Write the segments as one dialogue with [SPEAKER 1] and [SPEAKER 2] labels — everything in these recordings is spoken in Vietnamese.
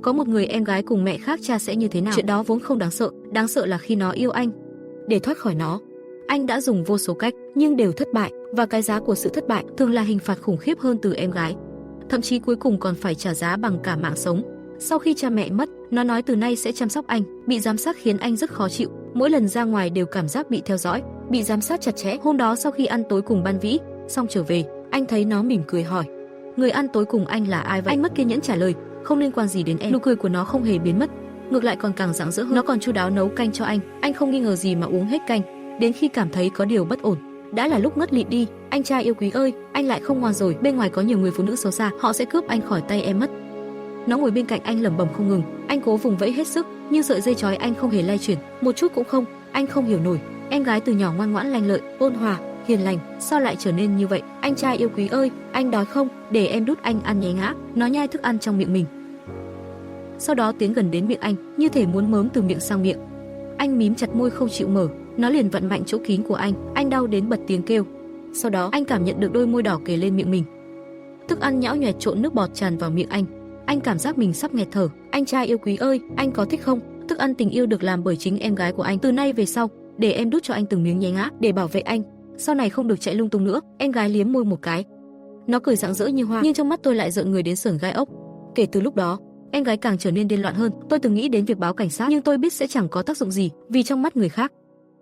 [SPEAKER 1] có một người em gái cùng mẹ khác cha sẽ như thế nào. Chuyện đó vốn không đáng sợ là khi nó yêu anh. Để thoát khỏi nó, anh đã dùng vô số cách nhưng đều thất bại, và cái giá của sự thất bại thường là hình phạt khủng khiếp hơn từ em gái. Thậm chí cuối cùng còn phải trả giá bằng cả mạng sống. Sau khi cha mẹ mất, nó nói từ nay sẽ chăm sóc anh. Bị giám sát khiến anh rất khó chịu, mỗi lần ra ngoài đều cảm giác bị theo dõi, bị giám sát chặt chẽ. Hôm đó sau khi ăn tối cùng Ban Vĩ xong trở về, anh thấy nó mỉm cười hỏi: "Người ăn tối cùng anh là ai vậy?" Anh mất kiên nhẫn trả lời: "Không liên quan gì đến em." Nụ cười của nó không hề biến mất, ngược lại còn càng rạng rỡ hơn. Nó còn chu đáo nấu canh cho anh không nghi ngờ gì mà uống hết canh, đến khi cảm thấy có điều bất ổn. Đã là lúc ngất lịm đi. "Anh trai yêu quý ơi, anh lại không ngoan rồi, bên ngoài có nhiều người phụ nữ xấu xa, họ sẽ cướp anh khỏi tay em mất." Nó ngồi bên cạnh anh lẩm bẩm không ngừng, anh cố vùng vẫy hết sức, nhưng sợi dây trói anh không hề lay chuyển, một chút cũng không. Anh không hiểu nổi, em gái từ nhỏ ngoan ngoãn lanh lợi, ôn hòa, hiền lành, sao lại trở nên như vậy? "Anh trai yêu quý ơi, anh đói không? Để em đút anh ăn nhé ngã." Nó nhai thức ăn trong miệng mình, sau đó tiến gần đến miệng anh, như thể muốn mớm từ miệng sang miệng. Anh mím chặt môi không chịu mở, nó liền vặn mạnh chỗ kín của anh đau đến bật tiếng kêu. Sau đó anh cảm nhận được đôi môi đỏ kề lên miệng mình. Thức ăn nhão nhoẹt trộn nước bọt tràn vào miệng anh cảm giác mình sắp nghẹt thở. "Anh trai yêu quý ơi, anh có thích không? Thức ăn tình yêu được làm bởi chính em gái của anh. Từ nay về sau, để em đút cho anh từng miếng nhé ngã, để bảo vệ anh. Sau này không được chạy lung tung nữa." Em gái liếm môi một cái. Nó cười rạng rỡ như hoa, nhưng trong mắt tôi lại rợn người đến sởn gai ốc. Kể từ lúc đó, em gái càng trở nên điên loạn hơn. Tôi từng nghĩ đến việc báo cảnh sát, nhưng tôi biết sẽ chẳng có tác dụng gì, vì trong mắt người khác,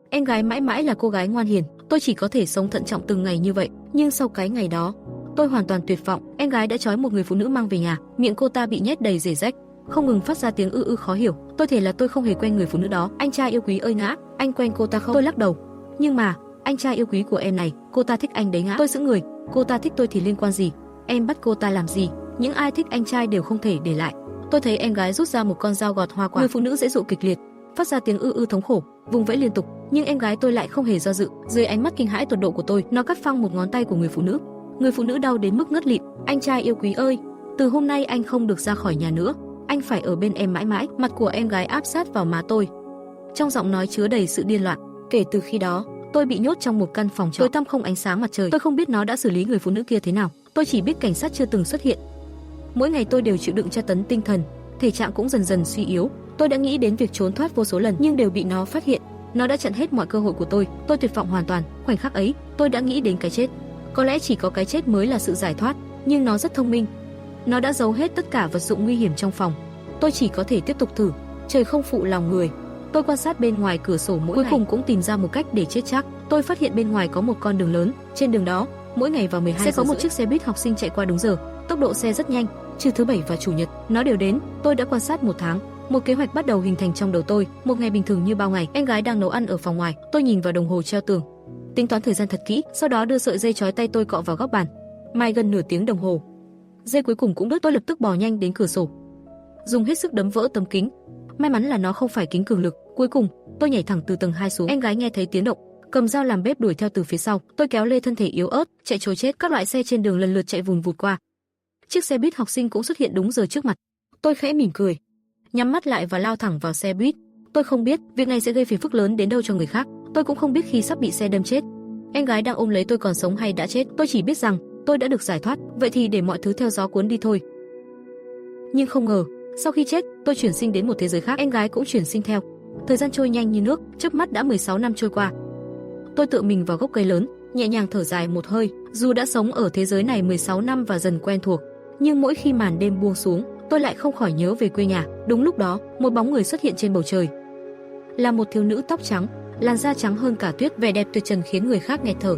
[SPEAKER 1] em gái mãi mãi là cô gái ngoan hiền. Tôi chỉ có thể sống thận trọng từng ngày như vậy. Nhưng sau cái ngày đó, tôi hoàn toàn tuyệt vọng. Em gái đã trói một người phụ nữ mang về nhà, miệng cô ta bị nhét đầy rể rách, không ngừng phát ra tiếng ư khó hiểu. Tôi thề là tôi không hề quen người phụ nữ đó. "Anh trai yêu quý ơi ngã, anh quen cô ta không?" Tôi lắc đầu. "Nhưng mà, anh trai yêu quý của em này, cô ta thích anh đấy ngã." Tôi sững người. "Cô ta thích tôi thì liên quan gì? Em bắt cô ta làm gì? Những ai thích anh trai đều không thể để lại." Tôi thấy em gái rút ra một con dao gọt hoa quả. Người phụ nữ dễ dụ kịch liệt, phát ra tiếng ư thống khổ, vùng vẫy liên tục, nhưng em gái tôi lại không hề do dự. Dưới ánh mắt kinh hãi tột độ của tôi, nó cắt phăng một ngón tay của người phụ nữ. Người phụ nữ đau đến mức ngất lịm. "Anh trai yêu quý ơi, từ hôm nay anh không được ra khỏi nhà nữa, anh phải ở bên em mãi mãi." Mặt của em gái áp sát vào má tôi, trong giọng nói chứa đầy sự điên loạn. Kể từ khi đó, tôi bị nhốt trong một căn phòng tối tăm không ánh sáng mặt trời. Tôi không biết nó đã xử lý người phụ nữ kia thế nào, tôi chỉ biết cảnh sát chưa từng xuất hiện. Mỗi ngày tôi đều chịu đựng tra tấn tinh thần, thể trạng cũng dần dần suy yếu. Tôi đã nghĩ đến việc trốn thoát vô số lần nhưng đều bị nó phát hiện. Nó đã chặn hết mọi cơ hội của tôi tuyệt vọng hoàn toàn. Khoảnh khắc ấy, tôi đã nghĩ đến cái chết. Có lẽ chỉ có cái chết mới là sự giải thoát, nhưng nó rất thông minh. Nó đã giấu hết tất cả vật dụng nguy hiểm trong phòng. Tôi chỉ có thể tiếp tục thử. Trời không phụ lòng người. Tôi quan sát bên ngoài cửa sổ mỗi ngày, cuối cùng cũng tìm ra một cách để chết chắc. Tôi phát hiện bên ngoài có một con đường lớn. Trên đường đó, mỗi ngày vào 12 giờ sẽ có một chiếc xe buýt học sinh chạy qua đúng giờ. Tốc độ xe rất nhanh, trừ thứ Bảy và Chủ nhật, nó đều đến. Tôi đã quan sát 1 tháng. Một kế hoạch bắt đầu hình thành trong đầu tôi. Một ngày bình thường như bao ngày, em gái đang nấu ăn ở phòng ngoài. Tôi nhìn vào đồng hồ treo tường, tính toán thời gian thật kỹ, sau đó đưa sợi dây trói tay tôi cọ vào góc bàn. Mai gần nửa tiếng đồng hồ, dây cuối cùng cũng đứt. Tôi lập tức bò nhanh đến cửa sổ, dùng hết sức đấm vỡ tấm kính. May mắn là nó không phải kính cường lực. Cuối cùng, tôi nhảy thẳng từ tầng 2 xuống. Em gái nghe thấy tiếng động, cầm dao làm bếp đuổi theo từ phía sau. Tôi kéo lê thân thể yếu ớt, chạy trối chết. Các loại xe trên đường lần lượt chạy vùn vụt qua. Chiếc xe buýt học sinh cũng xuất hiện đúng giờ trước mặt. Tôi khẽ mỉm cười, nhắm mắt lại và lao thẳng vào xe buýt. Tôi không biết việc này sẽ gây phiền phức lớn đến đâu cho người khác. Tôi cũng không biết khi sắp bị xe đâm chết, em gái đang ôm lấy tôi còn sống hay đã chết. Tôi chỉ biết rằng tôi đã được giải thoát, vậy thì để mọi thứ theo gió cuốn đi thôi. Nhưng không ngờ, sau khi chết, tôi chuyển sinh đến một thế giới khác, em gái cũng chuyển sinh theo. Thời gian trôi nhanh như nước, chớp mắt đã 16 năm trôi qua. Tôi tựa mình vào gốc cây lớn, nhẹ nhàng thở dài một hơi. Dù đã sống ở thế giới này 16 năm và dần quen thuộc, nhưng mỗi khi màn đêm buông xuống, tôi lại không khỏi nhớ về quê nhà. Đúng lúc đó, một bóng người xuất hiện trên bầu trời. Là một thiếu nữ tóc trắng, làn da trắng hơn cả tuyết, vẻ đẹp tuyệt trần khiến người khác nghẹt thở.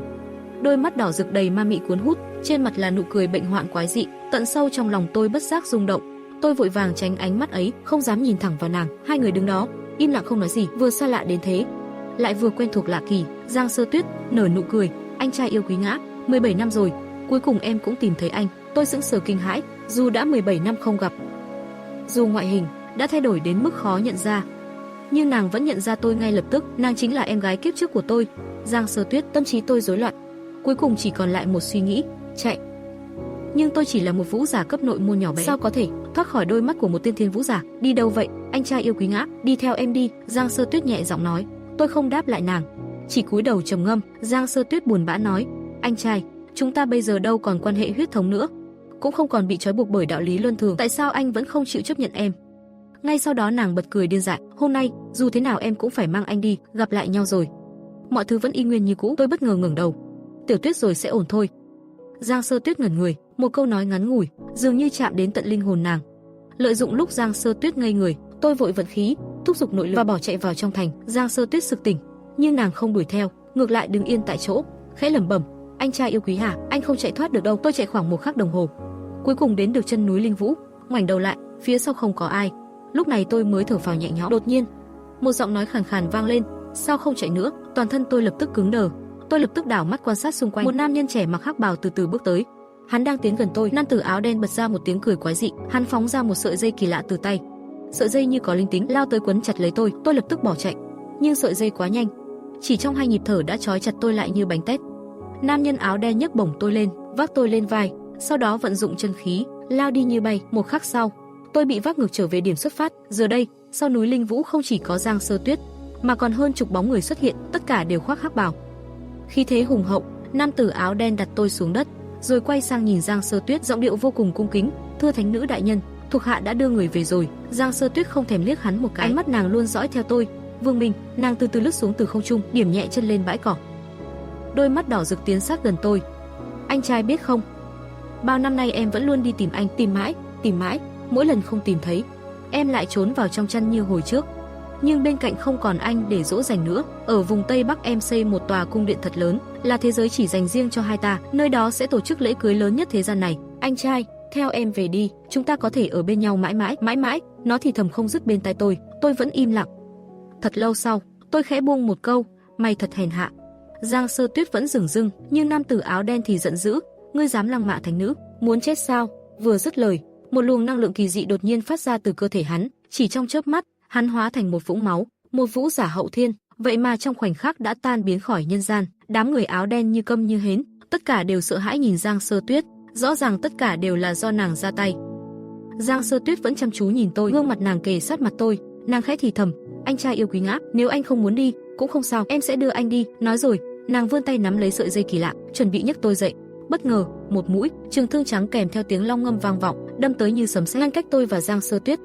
[SPEAKER 1] Đôi mắt đỏ rực đầy ma mị cuốn hút, trên mặt là nụ cười bệnh hoạn quái dị. Tận sâu trong lòng tôi bất giác rung động. Tôi vội vàng tránh ánh mắt ấy, không dám nhìn thẳng vào nàng. Hai người đứng đó, im lặng không nói gì, vừa xa lạ đến thế, lại vừa quen thuộc lạ kỳ. Giang Sơ Tuyết nở nụ cười, anh trai yêu quý ngã, 17 năm rồi, cuối cùng em cũng tìm thấy anh. Tôi sững sờ kinh hãi, dù đã 17 năm không gặp, dù ngoại hình đã thay đổi đến mức khó nhận ra, nhưng nàng vẫn nhận ra tôi ngay lập tức. Nàng chính là em gái kiếp trước của tôi, Giang Sơ Tuyết. Tâm trí tôi rối loạn, cuối cùng chỉ còn lại một suy nghĩ, chạy. Nhưng tôi chỉ là một vũ giả cấp nội môn nhỏ bé, sao có thể thoát khỏi đôi mắt của một tiên thiên vũ giả? Đi đâu vậy, anh trai yêu quý ngã? Đi theo em đi, Giang Sơ Tuyết nhẹ giọng nói. Tôi không đáp lại nàng, chỉ cúi đầu trầm ngâm. Giang Sơ Tuyết buồn bã nói, anh trai, chúng ta bây giờ đâu còn quan hệ huyết thống nữa, cũng không còn bị trói buộc bởi đạo lý luân thường. Tại sao anh vẫn không chịu chấp nhận em? Ngay sau đó nàng bật cười điên dại, hôm nay, dù thế nào em cũng phải mang anh đi, gặp lại nhau rồi. Mọi thứ vẫn y nguyên như cũ. Tôi bất ngờ ngẩng đầu. Tiểu Tuyết rồi sẽ ổn thôi. Giang Sơ Tuyết ngẩn người, một câu nói ngắn ngủi, dường như chạm đến tận linh hồn nàng. Lợi dụng lúc Giang Sơ Tuyết ngây người, tôi vội vận khí, thúc giục nội lực và bỏ chạy vào trong thành. Giang Sơ Tuyết sực tỉnh, nhưng nàng không đuổi theo, ngược lại đứng yên tại chỗ, khẽ lẩm bẩm, anh trai yêu quý hả, anh không chạy thoát được đâu. Tôi chạy khoảng 1 khắc đồng hồ, cuối cùng đến được chân núi Linh Vũ, ngoảnh đầu lại, phía sau không có ai. Lúc này tôi mới thở phào nhẹ nhõm. Đột nhiên, một giọng nói khàn khàn vang lên, sao không chạy nữa? Toàn thân tôi lập tức cứng đờ. Tôi lập tức đảo mắt quan sát xung quanh. Một nam nhân trẻ mặc hắc bào từ từ bước tới. Hắn đang tiến gần tôi. Nam tử áo đen bật ra một tiếng cười quái dị. Hắn phóng ra một sợi dây kỳ lạ từ tay. Sợi dây như có linh tính lao tới quấn chặt lấy tôi. Tôi lập tức bỏ chạy, nhưng sợi dây quá nhanh, chỉ trong 2 nhịp thở đã trói chặt tôi lại như bánh tét. Nam nhân áo đen nhấc bổng tôi lên, vác tôi lên vai, sau đó vận dụng chân khí lao đi như bay. 1 khắc sau, tôi bị vác ngược trở về điểm xuất phát. Giờ đây, sau núi Linh Vũ không chỉ có Giang Sơ Tuyết, mà còn hơn chục bóng người xuất hiện, tất cả đều khoác hắc bào. Khí thế hùng hậu, nam tử áo đen đặt tôi xuống đất, rồi quay sang nhìn Giang Sơ Tuyết, giọng điệu vô cùng cung kính, "Thưa thánh nữ đại nhân, thuộc hạ đã đưa người về rồi." Giang Sơ Tuyết không thèm liếc hắn một cái, ánh mắt nàng luôn dõi theo tôi. Vương Minh, nàng từ từ lướt xuống từ không trung, điểm nhẹ chân lên bãi cỏ. Đôi mắt đỏ rực tiến sát gần tôi. "Anh trai biết không, bao năm nay em vẫn luôn đi tìm anh, tìm mãi, mỗi lần không tìm thấy, em lại trốn vào trong chăn như hồi trước. Nhưng bên cạnh không còn anh để dỗ dành nữa. Ở vùng Tây Bắc em xây một tòa cung điện thật lớn, là thế giới chỉ dành riêng cho hai ta, nơi đó sẽ tổ chức lễ cưới lớn nhất thế gian này. Anh trai, theo em về đi, chúng ta có thể ở bên nhau mãi mãi." Nó thì thầm không dứt bên tai tôi vẫn im lặng. Thật lâu sau, tôi khẽ buông một câu, "Mày thật hèn hạ." Giang Sơ Tuyết vẫn dửng dưng, nhưng nam tử áo đen thì giận dữ, "Ngươi dám lăng mạ thánh nữ, muốn chết sao?" Vừa dứt lời, một luồng năng lượng kỳ dị đột nhiên phát ra từ cơ thể hắn, chỉ trong chớp mắt, hắn hóa thành một vũng máu, một vũ giả hậu thiên, vậy mà trong khoảnh khắc đã tan biến khỏi nhân gian. Đám người áo đen như câm như hến, tất cả đều sợ hãi nhìn Giang Sơ Tuyết, rõ ràng tất cả đều là do nàng ra tay. Giang Sơ Tuyết vẫn chăm chú nhìn tôi, gương mặt nàng kề sát mặt tôi, nàng khẽ thì thầm, "Anh trai yêu quý ngã, nếu anh không muốn đi, cũng không sao, em sẽ đưa anh đi." Nói rồi, nàng vươn tay nắm lấy sợi dây kỳ lạ, chuẩn bị nhấc tôi dậy. Bất ngờ, một mũi trường thương trắng kèm theo tiếng long ngâm vang vọng, đâm tới như sấm sét, ngăn cách tôi và Giang Sơ Tuyết.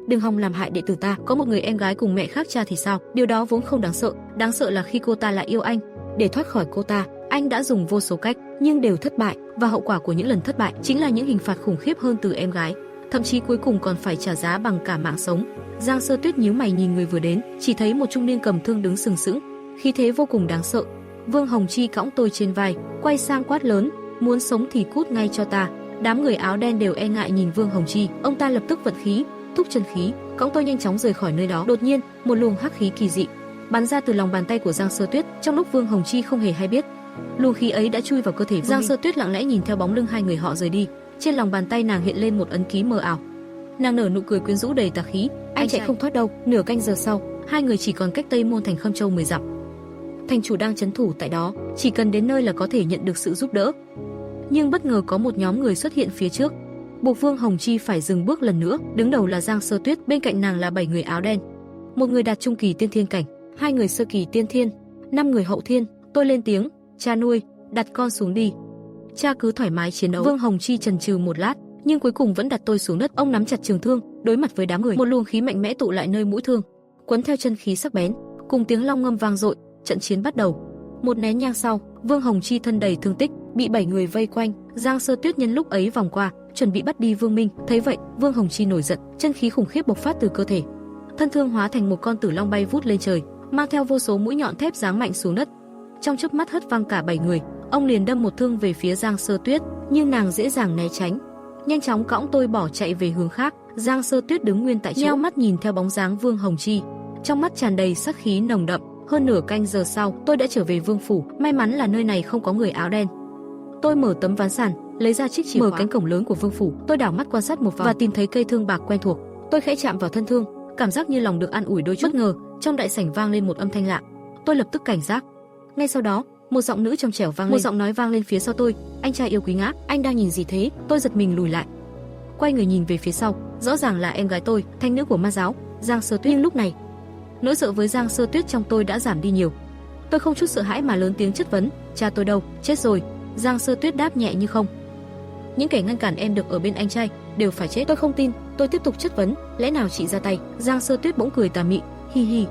[SPEAKER 1] "Đừng hòng làm hại đệ tử ta, có một người em gái cùng mẹ khác cha thì sao? Điều đó vốn không đáng sợ là khi cô ta lại yêu anh. Để thoát khỏi cô ta, anh đã dùng vô số cách, nhưng đều thất bại, và hậu quả của những lần thất bại chính là những hình phạt khủng khiếp hơn từ em gái, thậm chí cuối cùng còn phải trả giá bằng cả mạng sống." Giang Sơ Tuyết nhíu mày nhìn người vừa đến, chỉ thấy một trung niên cầm thương đứng sừng sững, khí thế vô cùng đáng sợ. Vương Hồng Chi cõng tôi trên vai, quay sang quát lớn, "Muốn sống thì cút ngay cho ta." Đám người áo đen đều e ngại nhìn Vương Hồng Chi, ông ta lập tức vận khí, thúc chân khí, cõng tôi nhanh chóng rời khỏi nơi đó. Đột nhiên, một luồng hắc khí kỳ dị bắn ra từ lòng bàn tay của Giang Sơ Tuyết, trong lúc Vương Hồng Chi không hề hay biết, luồng khí ấy đã chui vào cơ thể Giang Sơ Tuyết. Lặng lẽ nhìn theo bóng lưng hai người họ rời đi, trên lòng bàn tay nàng hiện lên một ấn ký mờ ảo. Nàng nở nụ cười quyến rũ đầy tà khí, "Anh chạy không thoát đâu." Nửa canh giờ sau, hai người chỉ còn cách Tây Môn thành Khâm Châu 10 dặm. Thành chủ đang trấn thủ tại đó, chỉ cần đến nơi là có thể nhận được sự giúp đỡ. Nhưng bất ngờ có một nhóm người xuất hiện phía trước, buộc Vương Hồng Chi phải dừng bước lần nữa. Đứng đầu là Giang Sơ Tuyết, bên cạnh nàng là 7 người áo đen. Một người đạt trung kỳ tiên thiên cảnh, 2 người sơ kỳ tiên thiên, 5 người hậu thiên. Tôi lên tiếng, "Cha nuôi, đặt con xuống đi. Cha cứ thoải mái chiến đấu." Vương Hồng Chi chần chừ một lát, nhưng cuối cùng vẫn đặt tôi xuống đất. Ông nắm chặt trường thương, đối mặt với đám người, một luồng khí mạnh mẽ tụ lại nơi mũi thương, quấn theo chân khí sắc bén, cùng tiếng long ngâm vang dội, trận chiến bắt đầu. Một nén nhang sau, Vương Hồng Chi thân đầy thương tích, bị 7 người vây quanh. Giang Sơ Tuyết nhân lúc ấy vòng qua, chuẩn bị bắt đi Vương Minh. Thấy vậy, Vương Hồng Chi nổi giận, chân khí khủng khiếp bộc phát từ cơ thể, thân thương hóa thành một con tử long bay vút lên trời, mang theo vô số mũi nhọn thép giáng mạnh xuống đất. Trong chớp mắt hất văng cả 7 người, ông liền đâm một thương về phía Giang Sơ Tuyết, nhưng nàng dễ dàng né tránh, nhanh chóng cõng tôi bỏ chạy về hướng khác. Giang Sơ Tuyết đứng nguyên tại chỗ, nheo mắt nhìn theo bóng dáng Vương Hồng Chi, trong mắt tràn đầy sát khí nồng đậm. Hơn nửa canh giờ sau, tôi đã trở về Vương phủ. May mắn là nơi này không có người áo đen. Tôi mở tấm ván sàn, lấy ra chiếc chìa khóa, mở cánh cổng lớn của Vương phủ. Tôi đảo mắt quan sát một vòng và tìm thấy cây thương bạc quen thuộc. Tôi khẽ chạm vào thân thương, cảm giác như lòng được an ủi đôi chút. Bất ngờ, trong đại sảnh vang lên một âm thanh lạ. Tôi lập tức cảnh giác. Ngay sau đó, một giọng nữ trong trẻo vang lên. Một giọng nói vang lên phía sau tôi, "Anh trai yêu quý ngã, anh đang nhìn gì thế?" Tôi giật mình lùi lại, quay người nhìn về phía sau, rõ ràng là em gái tôi, thánh nữ của ma giáo, Giang Sơ Tuyết. Nhưng lúc này, nỗi sợ với Giang Sơ Tuyết trong tôi đã giảm đi nhiều. Tôi không chút sợ hãi mà lớn tiếng chất vấn, "Cha tôi đâu?" "Chết rồi." Giang Sơ Tuyết đáp nhẹ như không. "Những kẻ ngăn cản em được ở bên anh trai đều phải chết." Tôi không tin, Tôi tiếp tục chất vấn, lẽ nào chị ra tay? Giang Sơ Tuyết bỗng cười tà mị, hi hi.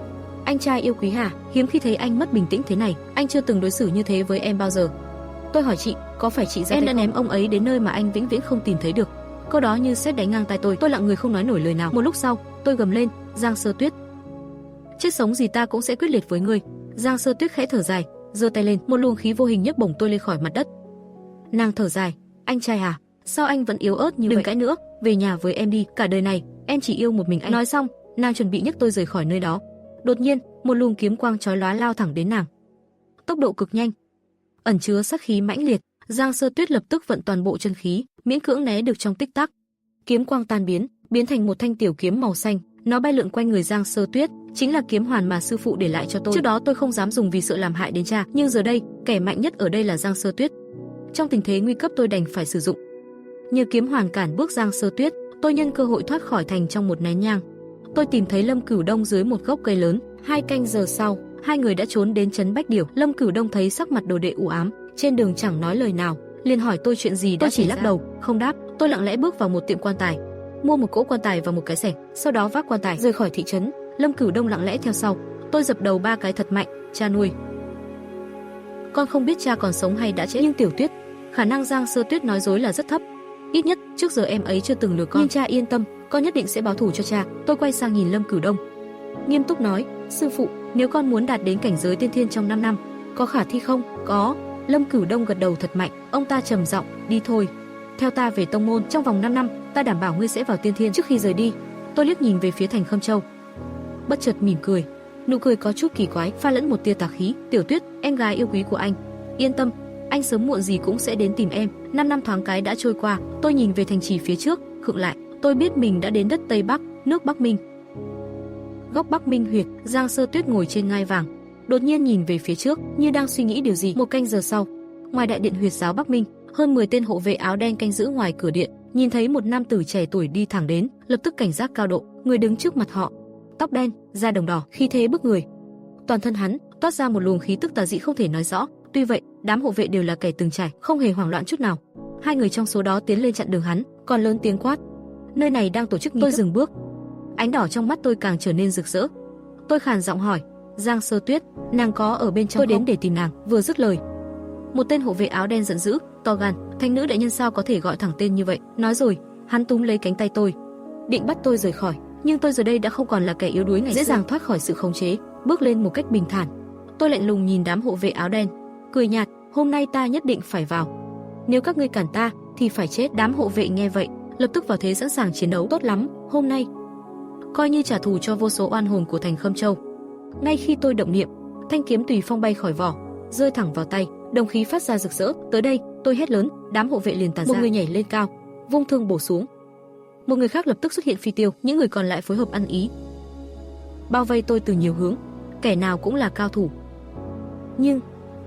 [SPEAKER 1] Anh trai yêu quý hả? Hiếm khi thấy anh mất bình tĩnh thế này, anh chưa từng đối xử như thế với em bao giờ. Tôi hỏi chị, có phải chị ra tay? Em đã ném ông ấy đến nơi mà anh vĩnh viễn không tìm thấy được. Câu đó như sét đánh ngang tai tôi lặng người không nói nổi lời nào. Một lúc sau, tôi gầm lên, Giang Sơ Tuyết, chết sống gì ta cũng sẽ quyết liệt với ngươi. Giang Sơ Tuyết khẽ thở dài, giơ tay lên, một luồng khí vô hình nhấc bổng tôi lên khỏi mặt đất. Nàng thở dài, anh trai à, sao anh vẫn yếu ớt như vậy? Đừng cãi nữa, về nhà với em đi, cả đời này em chỉ yêu một mình anh. Nói xong, nàng chuẩn bị nhấc tôi rời khỏi nơi đó. Đột nhiên, một luồng kiếm quang chói lóa lao thẳng đến nàng. Tốc độ cực nhanh, ẩn chứa sát khí mãnh liệt. Giang Sơ Tuyết lập tức vận toàn bộ chân khí, miễn cưỡng né được trong tích tắc. Kiếm quang tan biến thành một thanh tiểu kiếm màu xanh, nó bay lượn quanh người Giang Sơ Tuyết, chính là kiếm hoàn mà sư phụ để lại cho tôi. Trước đó tôi không dám dùng vì sợ làm hại đến cha, nhưng giờ đây, kẻ mạnh nhất ở đây là Giang Sơ Tuyết. Trong tình thế nguy cấp tôi đành phải sử dụng. Nhờ kiếm hoàn cản bước Giang Sơ Tuyết, tôi nhân cơ hội thoát khỏi thành trong một nén nhang. Tôi tìm thấy Lâm Cửu Đông dưới một gốc cây lớn. 2 canh giờ sau, hai người đã trốn đến trấn Bách Điểu. Lâm Cửu Đông thấy sắc mặt đồ đệ u ám, trên đường chẳng nói lời nào, liền hỏi tôi chuyện gì đã. Tôi chỉ lắc đầu, không đáp. Tôi lặng lẽ bước vào một tiệm quan tài, mua một cỗ quan tài và một cái xẻng, sau đó vác quan tài rời khỏi thị trấn. Lâm Cửu Đông lặng lẽ theo sau. Tôi dập đầu 3 cái thật mạnh, cha nuôi. Con không biết cha còn sống hay đã chết, nhưng Tiểu Tuyết, khả năng Giang Sơ Tuyết nói dối là rất thấp. Ít nhất trước giờ em ấy chưa từng lừa con. Nhưng cha yên tâm, con nhất định sẽ báo thù cho cha. Tôi quay sang nhìn Lâm Cửu Đông, nghiêm túc nói, sư phụ, nếu con muốn đạt đến cảnh giới tiên thiên trong 5 năm, có khả thi không? Có. Lâm Cửu Đông gật đầu thật mạnh. Ông ta trầm giọng, đi thôi, theo ta về tông môn, trong vòng 5 năm, ta đảm bảo ngươi sẽ vào tiên thiên. Trước khi rời đi, tôi liếc nhìn về phía thành Khâm Châu, bất chợt mỉm cười, nụ cười có chút kỳ quái, pha lẫn một tia tà khí. Tiểu Tuyết, em gái yêu quý của anh, yên tâm, anh sớm muộn gì cũng sẽ đến tìm em. 5 năm thoáng cái đã trôi qua, tôi nhìn về thành trì phía trước, khựng lại. Tôi biết mình đã đến đất Tây Bắc, nước Bắc Minh. Góc Bắc Minh Huyệt, Giang Sơ Tuyết ngồi trên ngai vàng, đột nhiên nhìn về phía trước, như đang suy nghĩ điều gì. 1 canh giờ sau, ngoài đại điện Huyệt giáo Bắc Minh, hơn 10 tên hộ vệ áo đen canh giữ ngoài cửa điện, nhìn thấy một nam tử trẻ tuổi đi thẳng đến, lập tức cảnh giác cao độ. Người đứng trước mặt họ, tóc đen, da đồng đỏ, khí thế bức người. Toàn thân hắn toát ra một luồng khí tức tà dị không thể nói rõ. Tuy vậy, đám hộ vệ đều là kẻ từng trải, không hề hoảng loạn chút nào. 2 người trong số đó tiến lên chặn đường hắn, còn lớn tiếng quát, nơi này đang tổ chức nghi thức. Tôi dừng bước, ánh đỏ trong mắt tôi càng trở nên rực rỡ. Tôi khàn giọng hỏi, Giang Sơ Tuyết, nàng có ở bên trong? Tôi đến để tìm nàng. Vừa dứt lời, một tên hộ vệ áo đen giận dữ, to gan, thanh nữ đại nhân sao có thể gọi thẳng tên như vậy? Nói rồi, hắn túm lấy cánh tay tôi, định bắt tôi rời khỏi. Nhưng tôi giờ đây đã không còn là kẻ yếu đuối ngày xưa, dễ dàng thoát khỏi sự khống chế, bước lên một cách bình thản. Tôi lạnh lùng nhìn đám hộ vệ áo đen, cười nhạt, hôm nay ta nhất định phải vào. Nếu các ngươi cản ta, thì phải chết. Đám hộ vệ nghe vậy, lập tức vào thế sẵn sàng chiến đấu. Tốt lắm, hôm nay coi như trả thù cho vô số oan hồn của thành Khâm Châu. Ngay khi tôi động niệm, thanh kiếm tùy phong bay khỏi vỏ, rơi thẳng vào tay, đồng khí phát ra rực rỡ. Tới đây, tôi hét lớn, đám hộ vệ liền tản ra. Một người nhảy lên cao, vung thương bổ xuống. Một người khác lập tức xuất hiện phi tiêu, những người còn lại phối hợp ăn ý, bao vây tôi từ nhiều hướng, kẻ nào cũng là cao thủ. Nhưng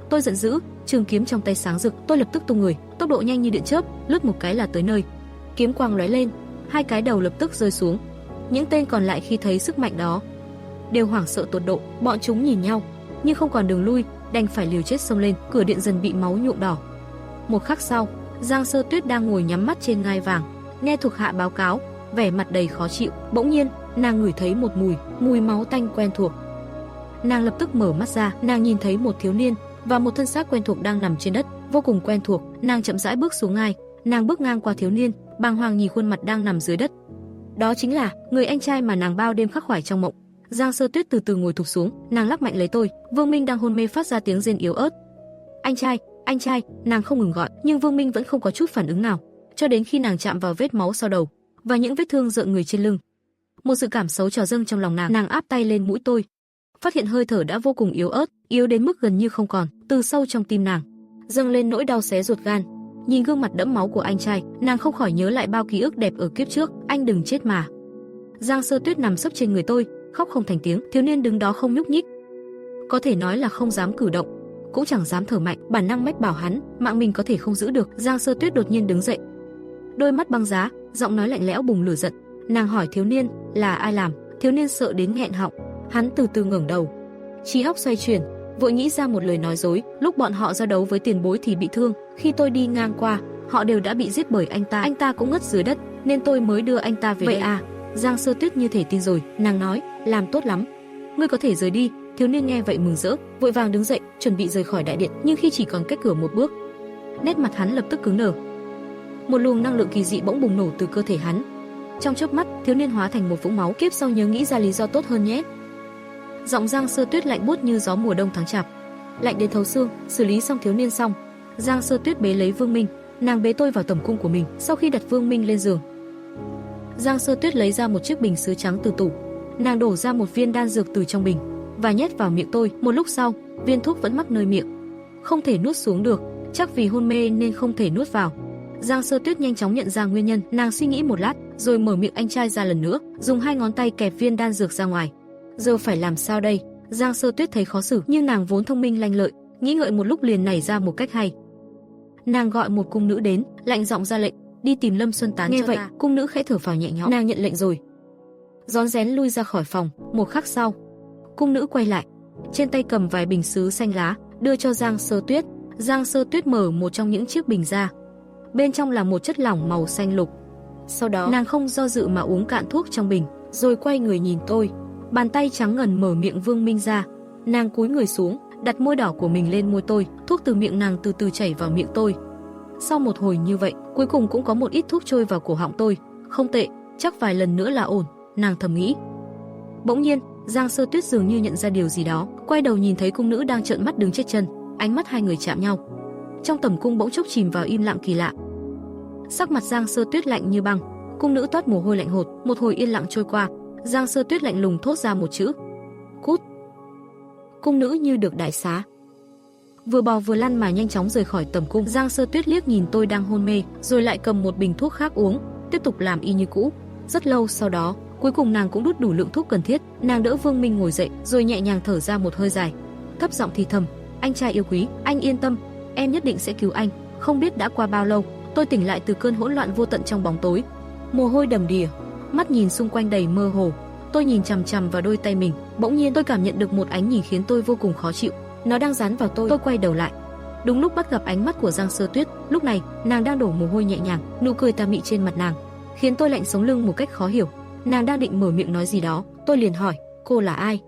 [SPEAKER 1] tôi giận dữ, trường kiếm trong tay sáng rực, tôi lập tức tung người, tốc độ nhanh như điện chớp, lướt một cái là tới nơi. Kiếm quang lóe lên, 2 cái đầu lập tức rơi xuống. Những tên còn lại khi thấy sức mạnh đó đều hoảng sợ tột độ, bọn chúng nhìn nhau, nhưng không còn đường lui, đành phải liều chết xông lên. Cửa điện dần bị máu nhuộm đỏ. Một khắc sau, Giang Sơ Tuyết đang ngồi nhắm mắt trên ngai vàng, nghe thuộc hạ báo cáo, vẻ mặt đầy khó chịu. Bỗng nhiên, nàng ngửi thấy một mùi máu tanh quen thuộc. Nàng lập tức mở mắt ra, nàng nhìn thấy một thiếu niên và một thân xác quen thuộc đang nằm trên đất, vô cùng quen thuộc. Nàng chậm rãi bước xuống ngai, nàng bước ngang qua thiếu niên, bàng hoàng nhìn khuôn mặt đang nằm dưới đất. Đó chính là người anh trai mà nàng bao đêm khắc khoải trong mộng. Giang Sơ Tuyết từ từ ngồi thụp xuống, nàng lắc mạnh lấy tôi. Vương Minh đang hôn mê phát ra tiếng rên yếu ớt. Anh trai, nàng không ngừng gọi, nhưng Vương Minh vẫn không có chút phản ứng nào, cho đến khi nàng chạm vào vết máu sau đầu và những vết thương rợn người trên lưng. Một dự cảm xấu trào dâng trong lòng nàng áp tay lên mũi tôi, phát hiện hơi thở đã vô cùng yếu ớt, yếu đến mức gần như không còn. Từ sâu trong tim nàng dâng lên nỗi đau xé ruột gan. Nhìn gương mặt đẫm máu của anh trai, nàng không khỏi nhớ lại bao ký ức đẹp ở kiếp trước. Anh đừng chết mà. Giang Sơ Tuyết nằm sấp trên người tôi, khóc không thành tiếng. Thiếu niên đứng đó không nhúc nhích, có thể nói là không dám cử động, cũng chẳng dám thở mạnh. Bản năng mách bảo hắn, mạng mình có thể không giữ được. Giang Sơ Tuyết đột nhiên đứng dậy, đôi mắt băng giá, giọng nói lạnh lẽo bùng lửa giận. Nàng hỏi thiếu niên, là ai làm? Thiếu niên sợ đến nghẹn họng, hắn từ từ ngẩng đầu, trí óc xoay chuyển, vội nghĩ ra một lời nói dối. Lúc bọn họ giao đấu với tiền bối thì bị thương, khi tôi đi ngang qua, họ đều đã bị giết bởi anh ta cũng ngất dưới đất. nên tôi mới đưa anh ta về vậy đây. À, Giang Sơ Tuyết như thể tin rồi, nàng nói, làm tốt lắm. Ngươi có thể rời đi. Thiếu niên nghe vậy mừng rỡ, vội vàng đứng dậy, chuẩn bị rời khỏi đại điện, nhưng khi chỉ còn cách cửa một bước, nét mặt hắn lập tức cứng đờ. Một luồng năng lượng kỳ dị bỗng bùng nổ từ cơ thể hắn. Trong chớp mắt, thiếu niên hóa thành một vũng máu. Kiếp sau nhớ nghĩ ra lý do tốt hơn nhé. Giọng Giang Sơ Tuyết lạnh buốt như gió mùa đông tháng chạp, lạnh đến thấu xương. Xử lý xong thiếu niên xong, Giang Sơ Tuyết bế lấy Vương Minh, nàng bế tôi vào tầm cung của mình. Sau khi đặt Vương Minh lên giường, Giang Sơ Tuyết lấy ra một chiếc bình sứ trắng từ tủ, nàng đổ ra một viên đan dược từ trong bình và nhét vào miệng tôi. Một lúc sau, viên thuốc vẫn mắc nơi miệng, không thể nuốt xuống được, chắc vì hôn mê nên không thể nuốt vào. Giang Sơ Tuyết nhanh chóng nhận ra nguyên nhân, nàng suy nghĩ một lát, rồi mở miệng anh trai ra lần nữa, dùng hai ngón tay kẹp viên đan dược ra ngoài. Giờ phải làm sao đây? Giang Sơ Tuyết thấy khó xử, nhưng nàng vốn thông minh lanh lợi, nghĩ ngợi một lúc liền nảy ra một cách hay. Nàng gọi một cung nữ đến, lạnh giọng ra lệnh, đi tìm Lâm Xuân Tán. Nghe vậy, cung nữ khẽ thở phào nhẹ nhõm, nàng nhận lệnh rồi, rón rén lui ra khỏi phòng. Một khắc sau, cung nữ quay lại, trên tay cầm vài bình sứ xanh lá, đưa cho Giang Sơ Tuyết. Giang Sơ Tuyết mở một trong những chiếc bình ra, bên trong là một chất lỏng màu xanh lục. Sau đó, nàng không do dự mà uống cạn thuốc trong bình, rồi quay người nhìn tôi. Bàn tay trắng ngần mở miệng Vương Minh ra, nàng cúi người xuống, đặt môi đỏ của mình lên môi tôi. Thuốc từ miệng nàng từ từ chảy vào miệng tôi. Sau một hồi như vậy, cuối cùng cũng có một ít thuốc trôi vào cổ họng tôi. Không tệ, chắc vài lần nữa là ổn, nàng thầm nghĩ. Bỗng nhiên, Giang Sơ Tuyết dường như nhận ra điều gì đó, quay đầu nhìn thấy cung nữ đang trợn mắt đứng chết chân. Ánh mắt hai người chạm nhau, trong tầm cung bỗng chốc chìm vào im lặng kỳ lạ. Sắc mặt Giang Sơ Tuyết lạnh như băng, cung nữ toát mồ hôi lạnh hột. Một hồi yên lặng trôi qua, Giang Sơ Tuyết lạnh lùng thốt ra một chữ: cút. Cung nữ như được đại xá, vừa bò vừa lăn mà nhanh chóng rời khỏi tầm cung. Giang Sơ Tuyết liếc nhìn tôi đang hôn mê, rồi lại cầm một bình thuốc khác uống, tiếp tục làm y như cũ. Rất lâu sau đó, cuối cùng nàng cũng đút đủ lượng thuốc cần thiết. Nàng đỡ Vương Minh ngồi dậy, rồi nhẹ nhàng thở ra một hơi dài, thấp giọng thì thầm: anh trai yêu quý, anh yên tâm, em nhất định sẽ cứu anh. Không biết đã qua bao lâu, tôi tỉnh lại từ cơn hỗn loạn vô tận trong bóng tối, mồ hôi đầm đìa, mắt nhìn xung quanh đầy mơ hồ. Tôi nhìn chằm chằm vào đôi tay mình, bỗng nhiên tôi cảm nhận được một ánh nhìn khiến tôi vô cùng khó chịu. Nó đang dán vào tôi. Tôi quay đầu lại, đúng lúc bắt gặp ánh mắt của Giang Sơ Tuyết. Lúc này, nàng đang đổ mồ hôi nhẹ nhàng, nụ cười tà mị trên mặt nàng khiến tôi lạnh sống lưng một cách khó hiểu. Nàng đang định mở miệng nói gì đó, tôi liền hỏi: cô là ai?